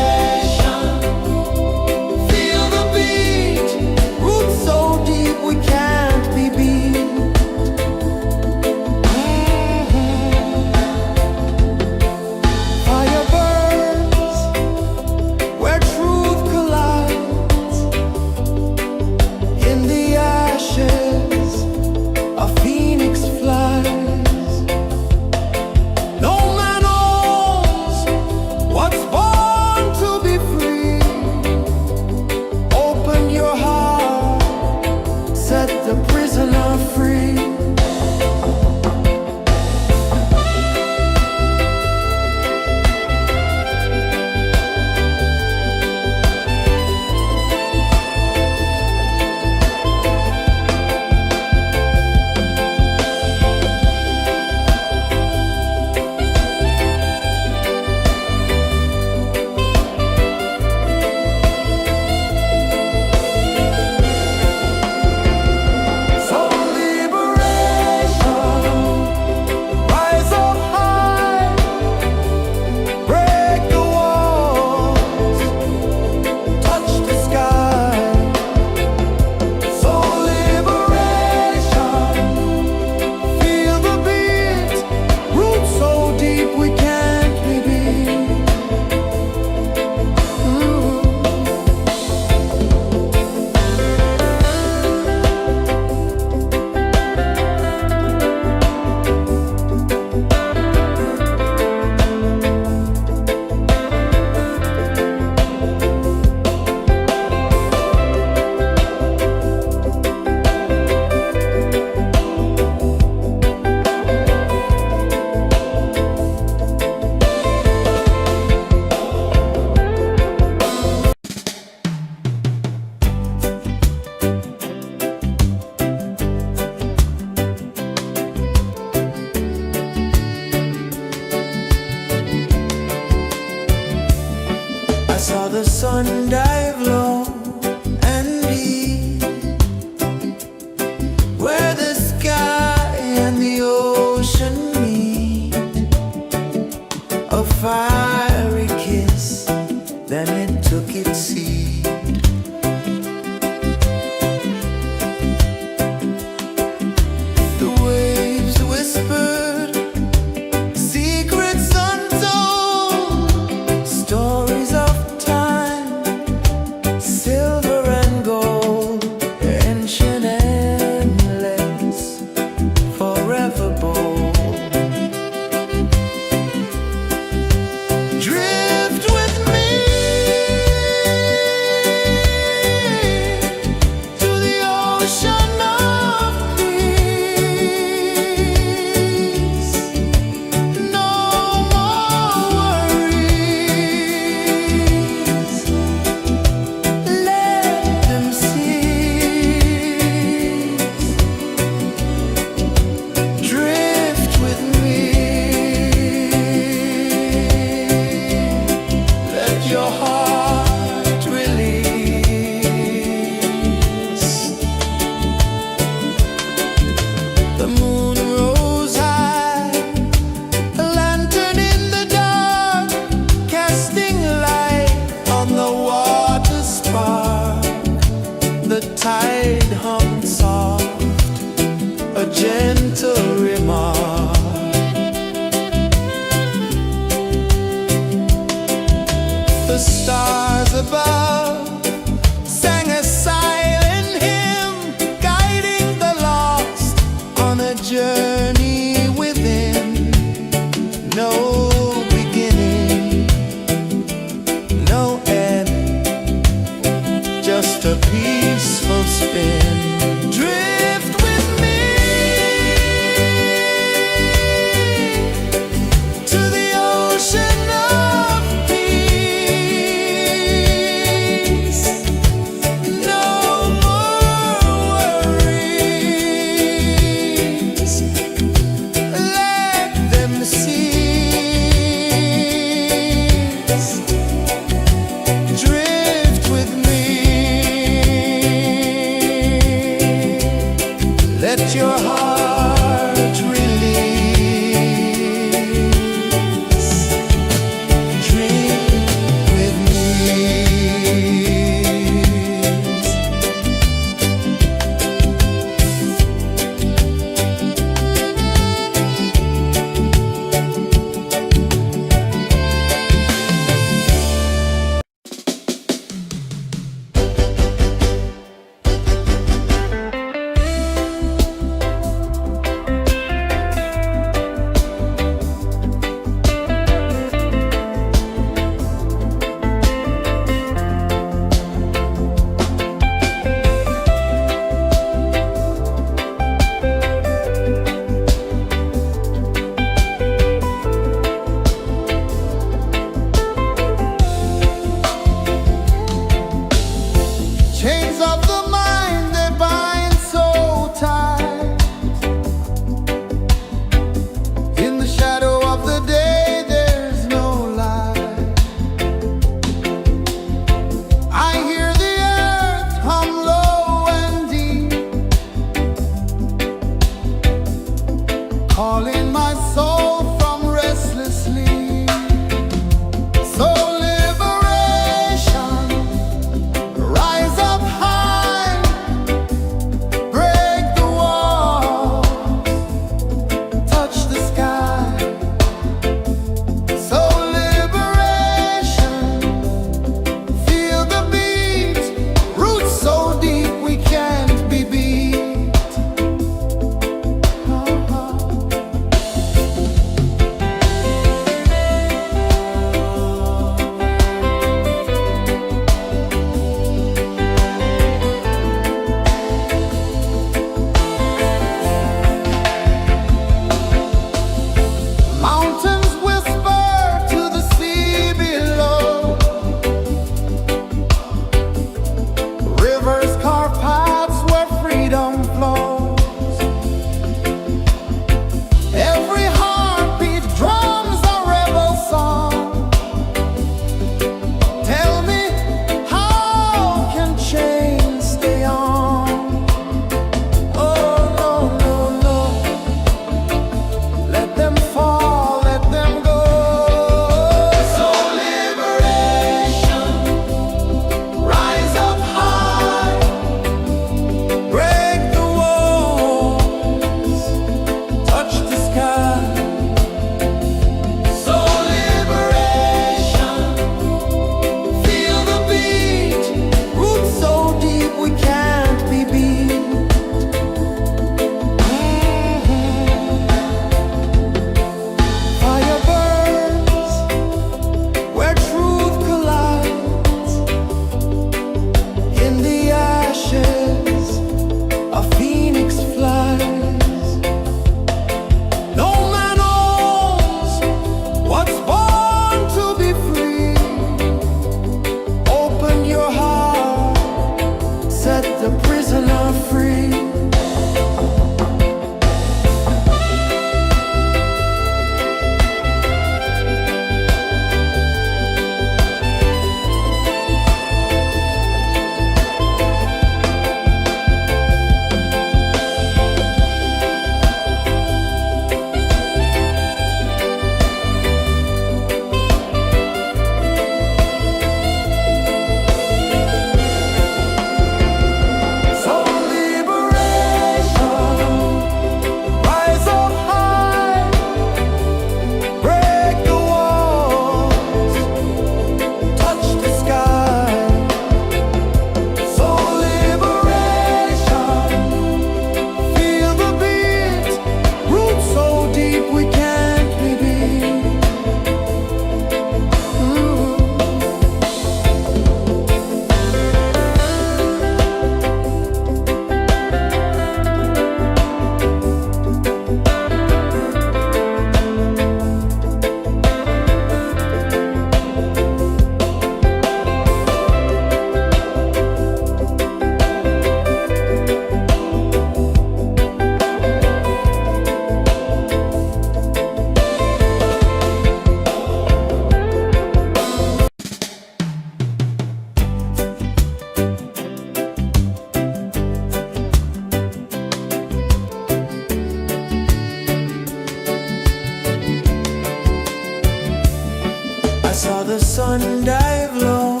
sun dive low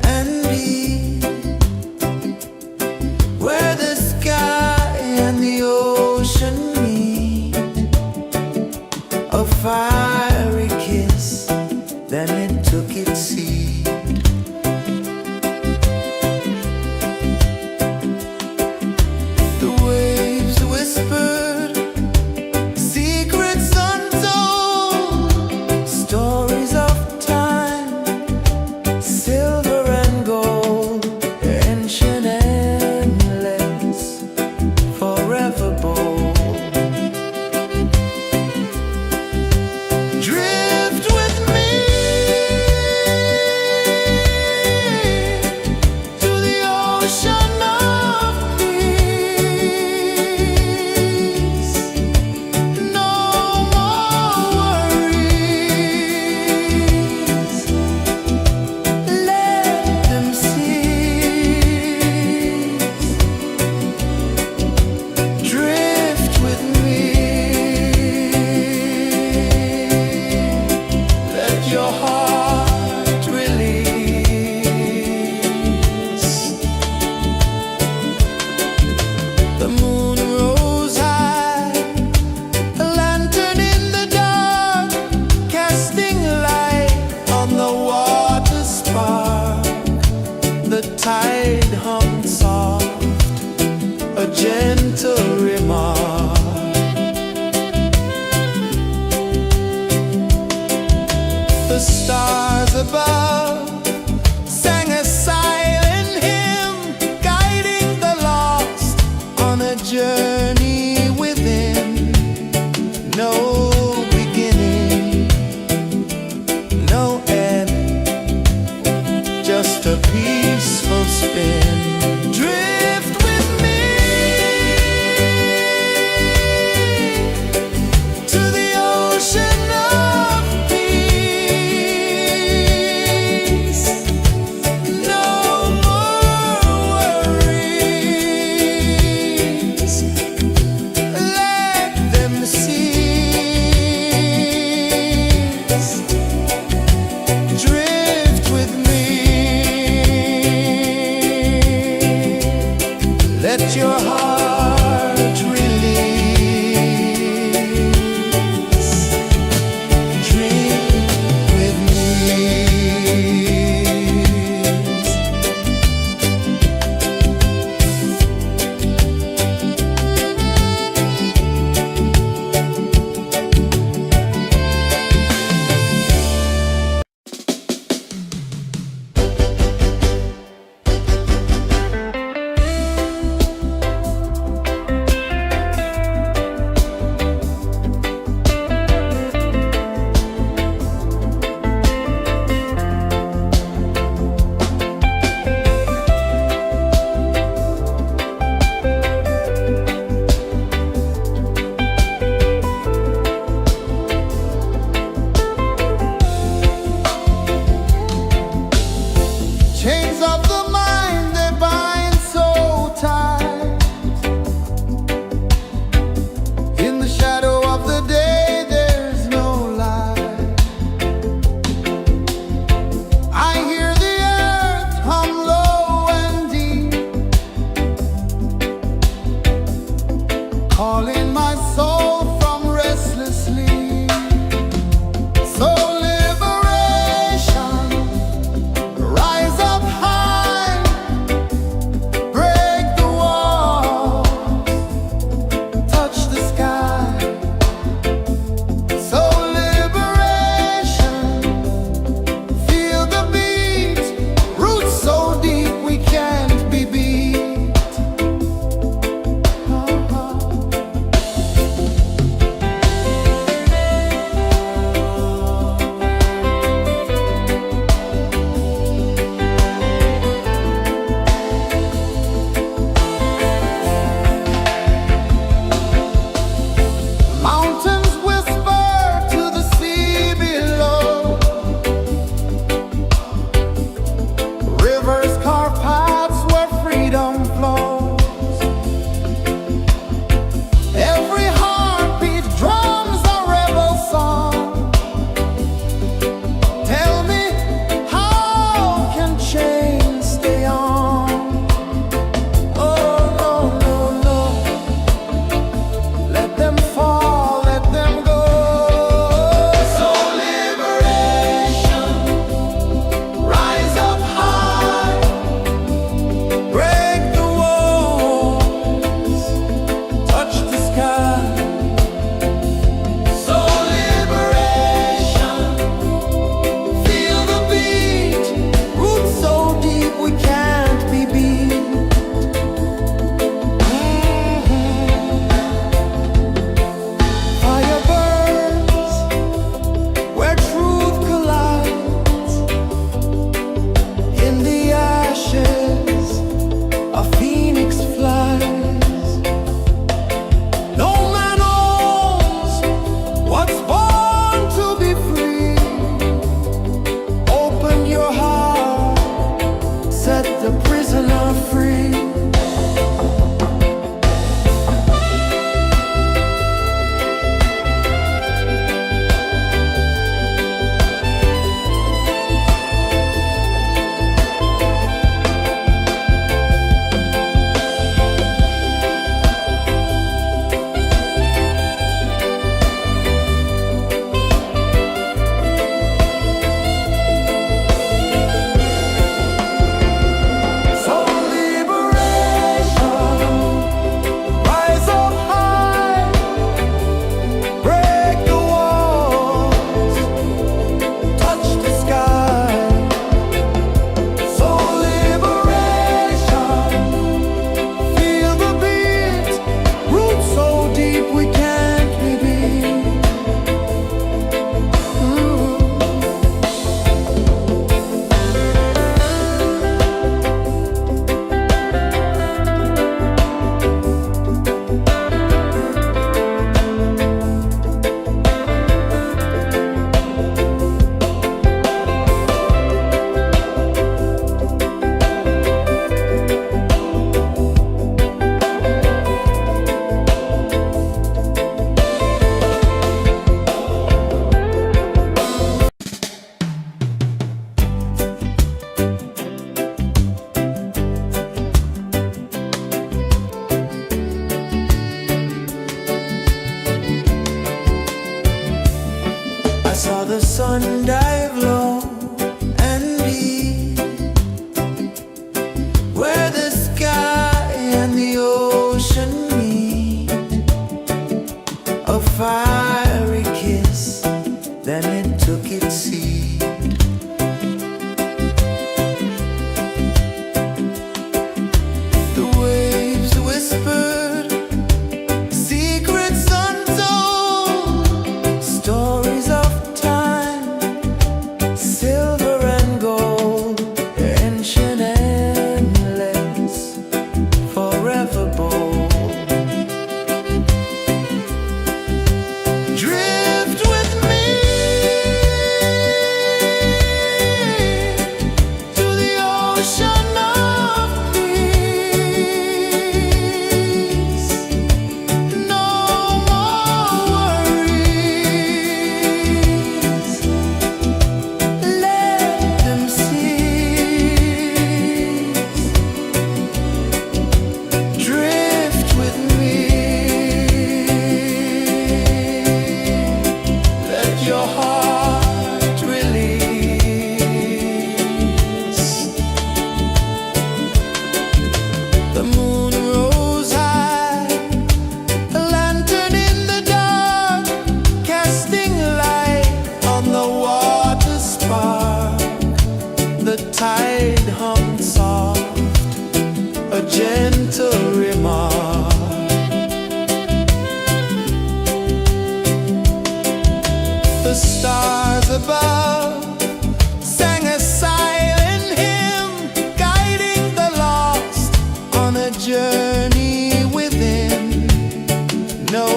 and deep, where the sky and the ocean meet, a fiery kiss, then it took its seat. The waves whispered secrets untold, stories of time, silver and gold, ancient, endless, forever bold. saw the sun dive low and deep, where the sky and the ocean meet. A fiery kiss, then it took its seed. The waves whispered secrets untold, stories of time, silver and gold, ancient endless, forever bold. Drift with me to the ocean of peace. No more worries. Let them cease. Drift with me. Let your heart release. The moon rose high, a lantern in the dark, casting light on the water spark. The tide hummed soft, a gentle remark. The stars above sang a silent hymn, guiding the lost on a journey within. No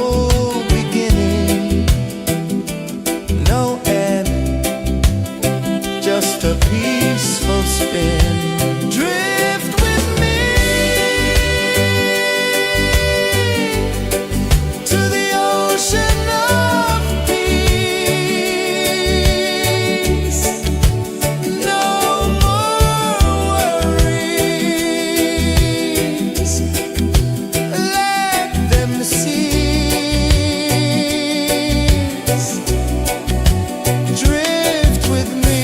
beginning, no end, just a peaceful spin. Drift with me to the ocean of peace. No more worries. Let them cease. Drift with me.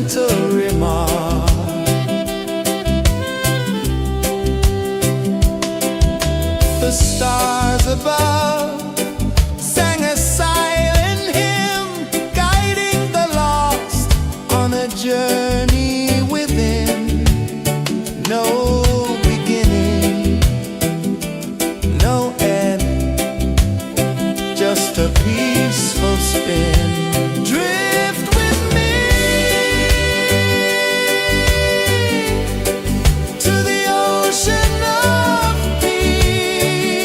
gentle remark. The stars above sang a silent hymn, guiding the lost on a journey within. No beginning, no end, just a peaceful spin. Drift with me to the ocean of peace.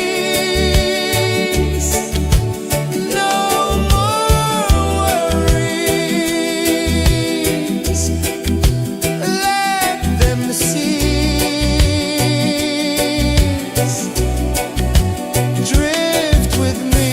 No more worries, let them cease. Drift with me.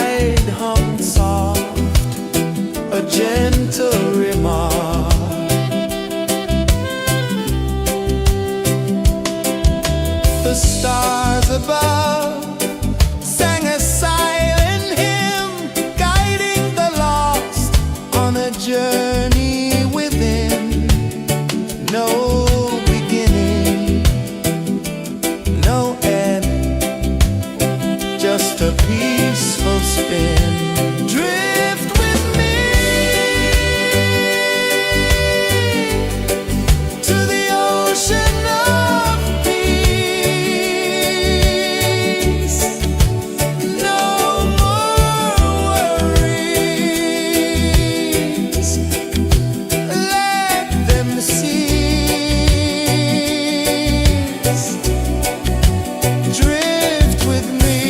tide hung soft, a gentle remark. The stars above sang a silent hymn, guiding the lost on a journey within. No beginning, no end, just a peaceful spin. Drift with me to the ocean of peace. No more worries, let them cease. Drift with me,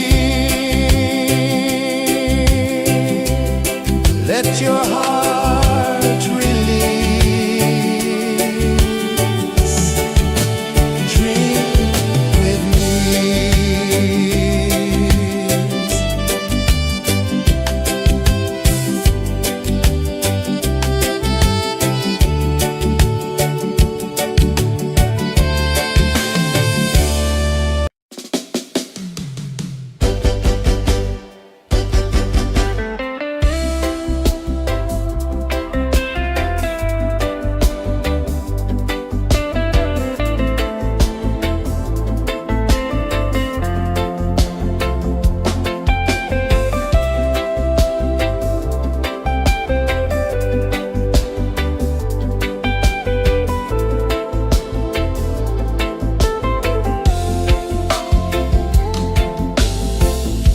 let your heart release. Dream with me.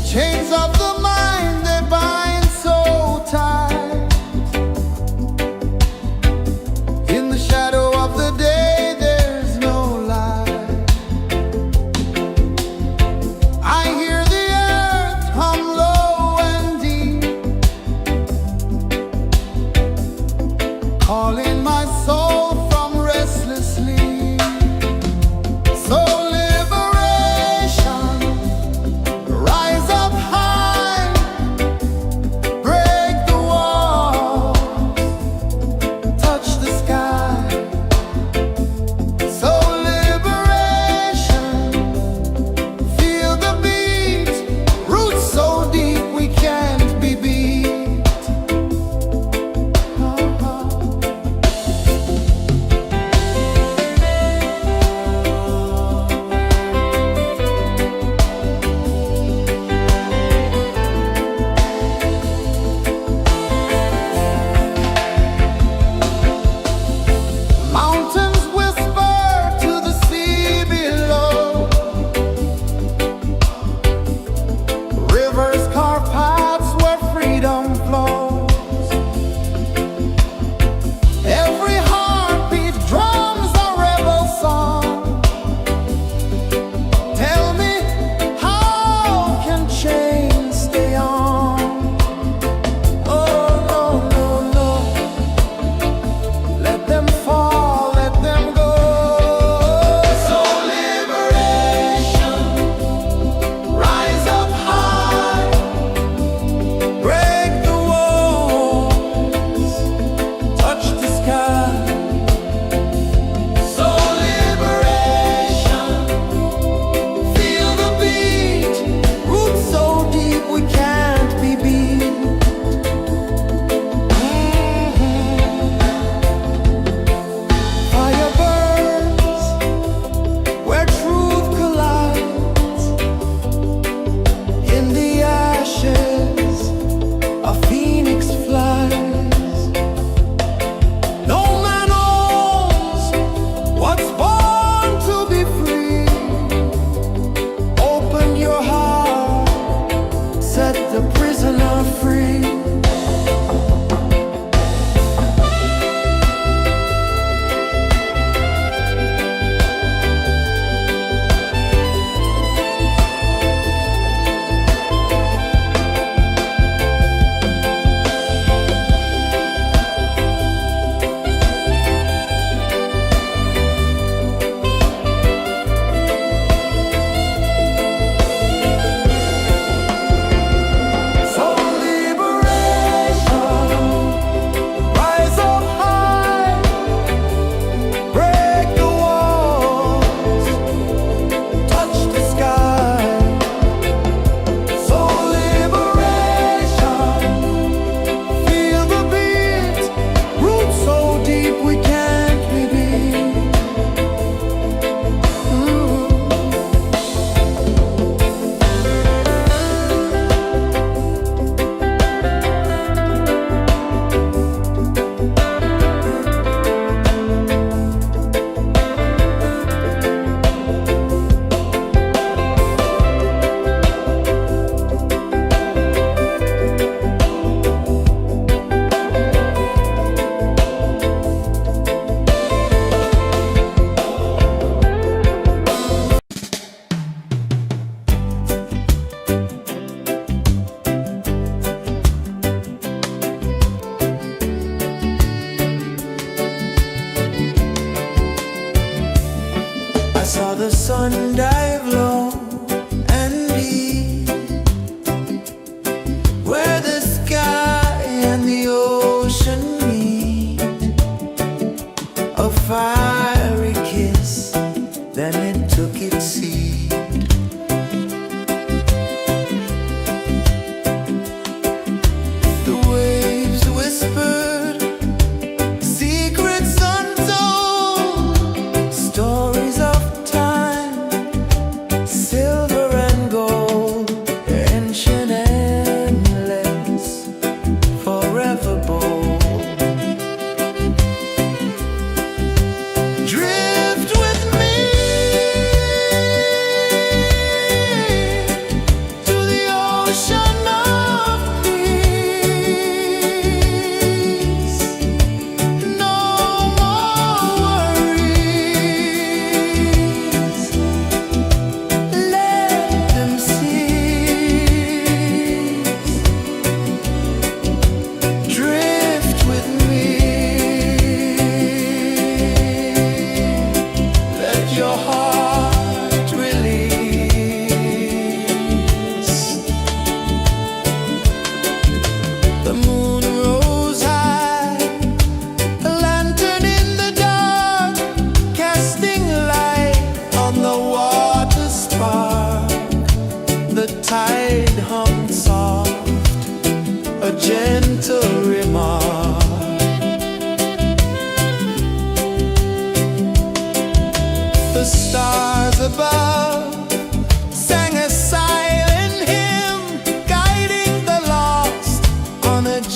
Chains of the mind, they bind so tight. In the shadow of the day, there's no light. I hear the earth hum low and deep, calling my soul from restless sleep. So liberation, rise up high, break the walls, touch the sky. So liberation, feel the beat, roots so deep we can't be beat. Mountains whisper to the sea below, rivers carve paths where freedom flows. Every heartbeat drums a rebel song. Tell me, how can chains stay on? Oh no, no, no, let them fall, let them go. So liberation, rise up high, break the walls, touch the sky. So liberation, feel the beat, roots so deep we can't be beat. Fire burns where truth collides. In the ashes, a phoenix flies. No man owns what's born to be free. Open your heart, set the prisoner free. So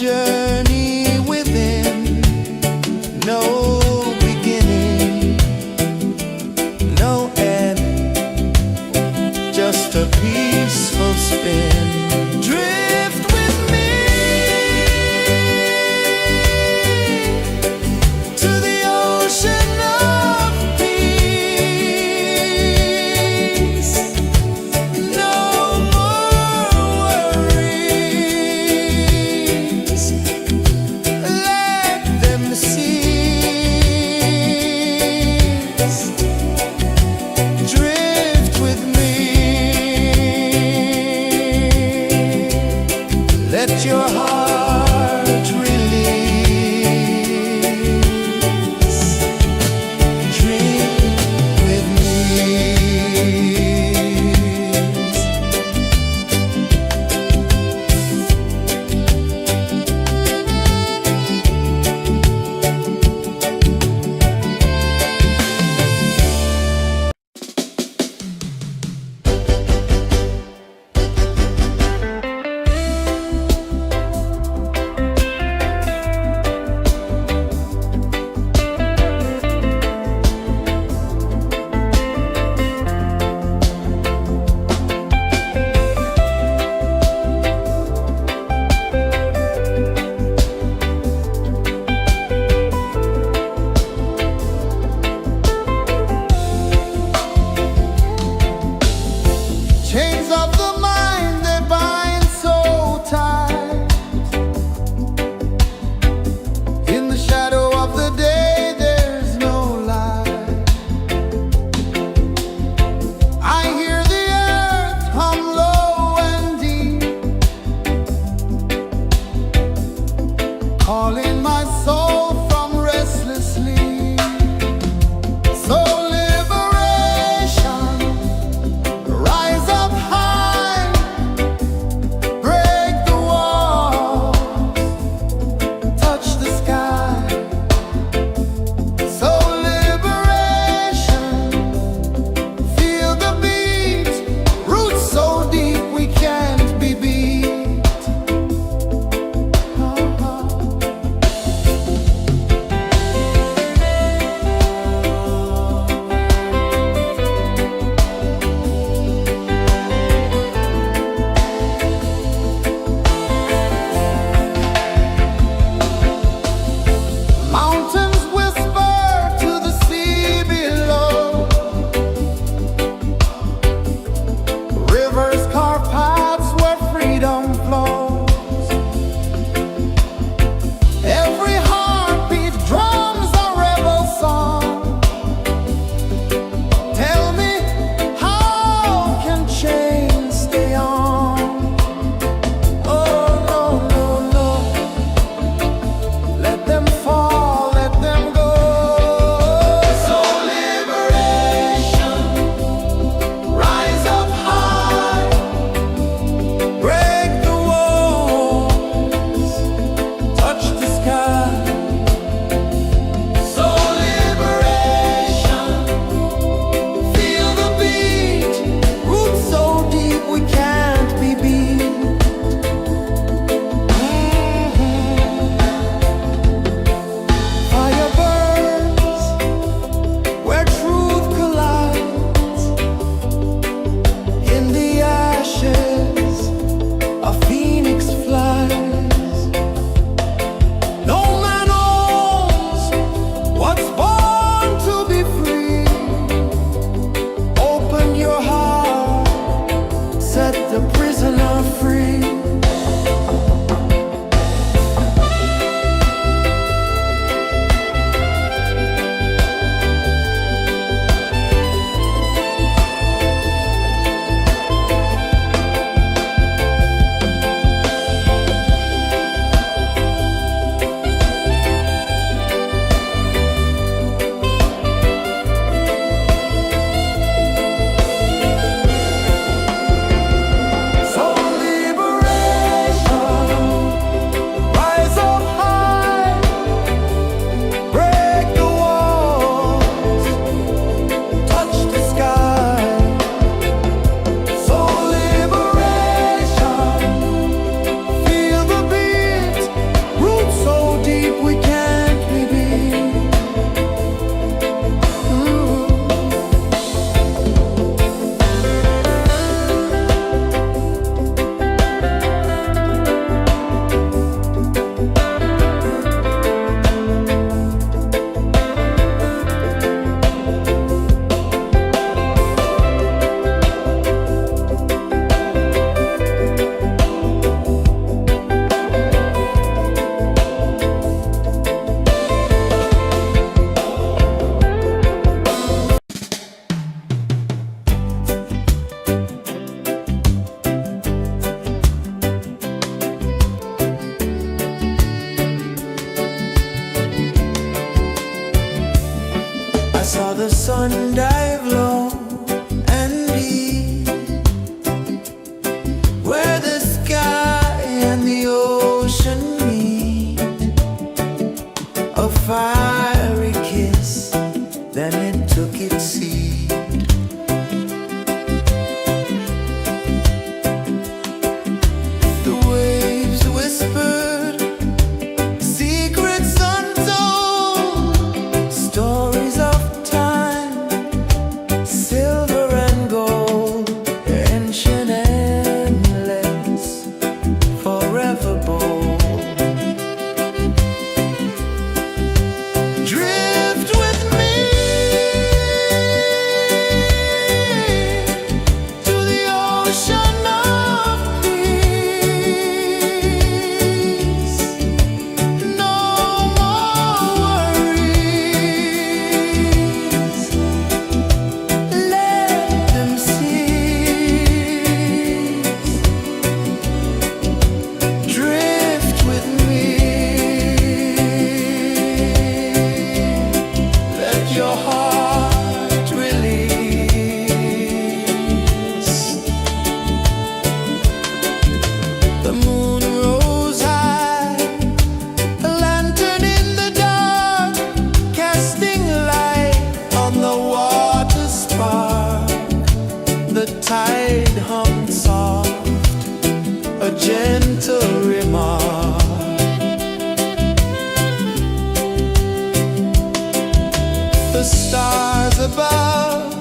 journey within, no beginning, no end, just a peaceful spin. Drift with me to the ocean of peace. No more worries, let them cease. Drift with me, let your heart release. Drift with me. Chains of the mind, they bind so tight. In the shadow of the day, there's no light. I hear the earth hum low and deep, calling my soul from restless sleep. So liberation, rise up high, break the walls, touch the sky. So liberation, feel the beat, roots so deep we can't be beat. one dive low and deep, where the sky and the ocean meet. A fiery kiss, then it took its seed. The waves whispered secrets untold, stories of time, silver and gold, ancient, endless, forever bold. Drift with me to the ocean of peace. No more worries. Let them cease. Drift with me. Let your heart release. The moon rose high, a lantern in the dark, casting light on the water spark. The tide hummed soft, a gentle remark. The stars above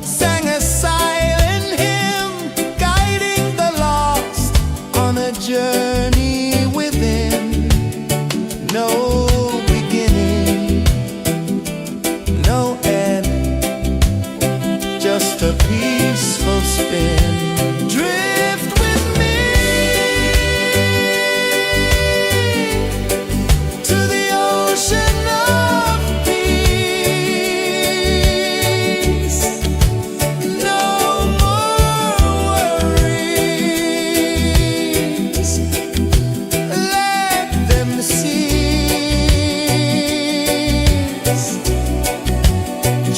sang a silent hymn, guiding the lost on a journey within. No beginning, no end, just a peaceful spin. Drift with me to the ocean of peace. No more worries. Let them cease.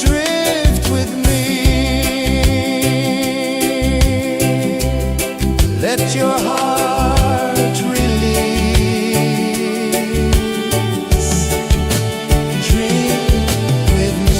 Drift with me. Let your heart release. Dream with me.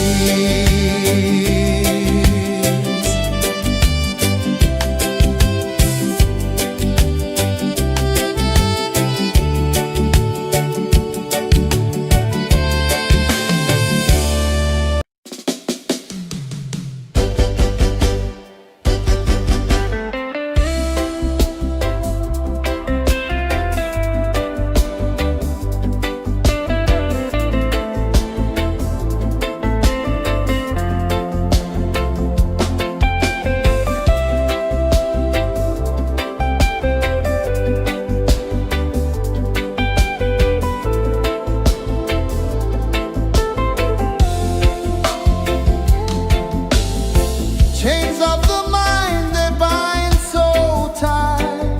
Chains of the mind, they bind so tight.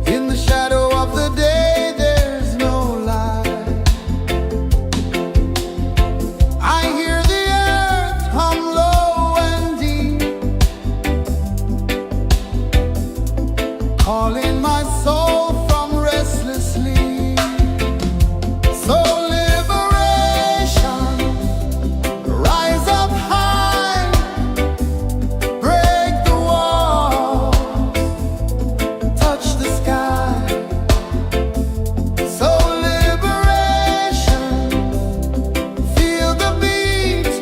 In the shadow of the day, there's no light. I hear the earth hum low and deep, calling my soul from restless sleep. So liberation, rise up high, break the walls, touch the sky. So liberation, feel the beat,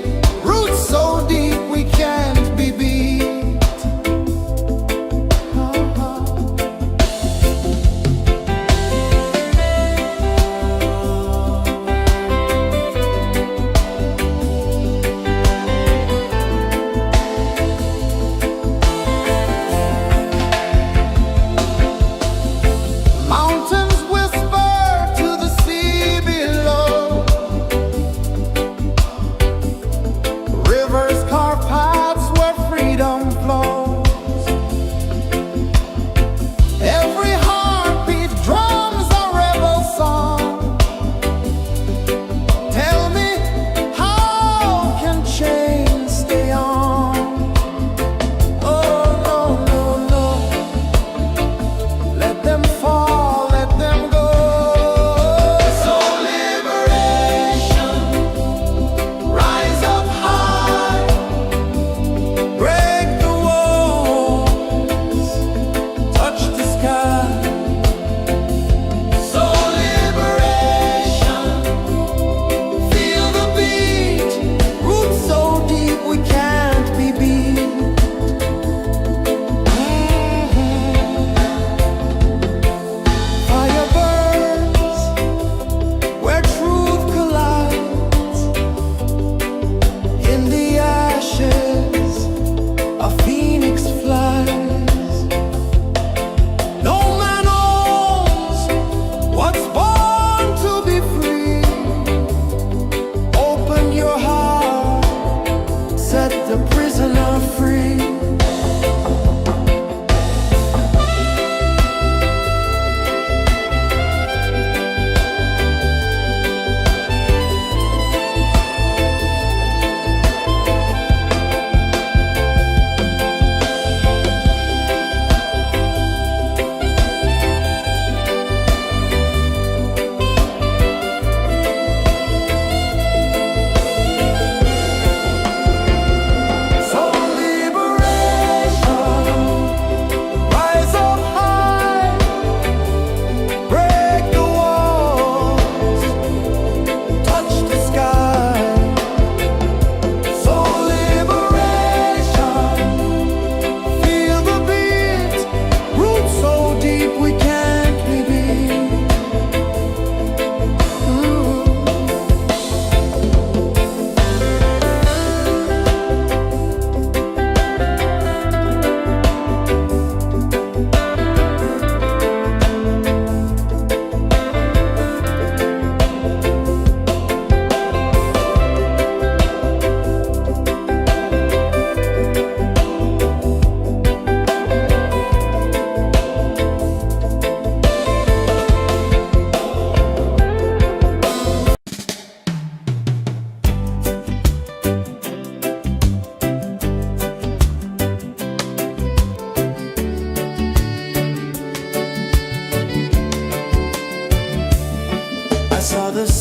roots so deep we can't be beat.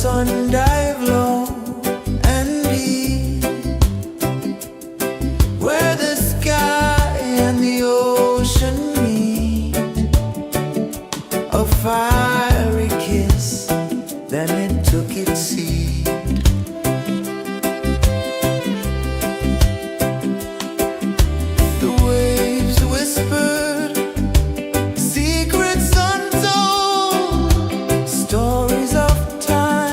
sun dive low and deep, where the sky and the ocean meet, a fiery kiss, then it took its seed. The waves whispered secrets untold, stories of time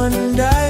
one day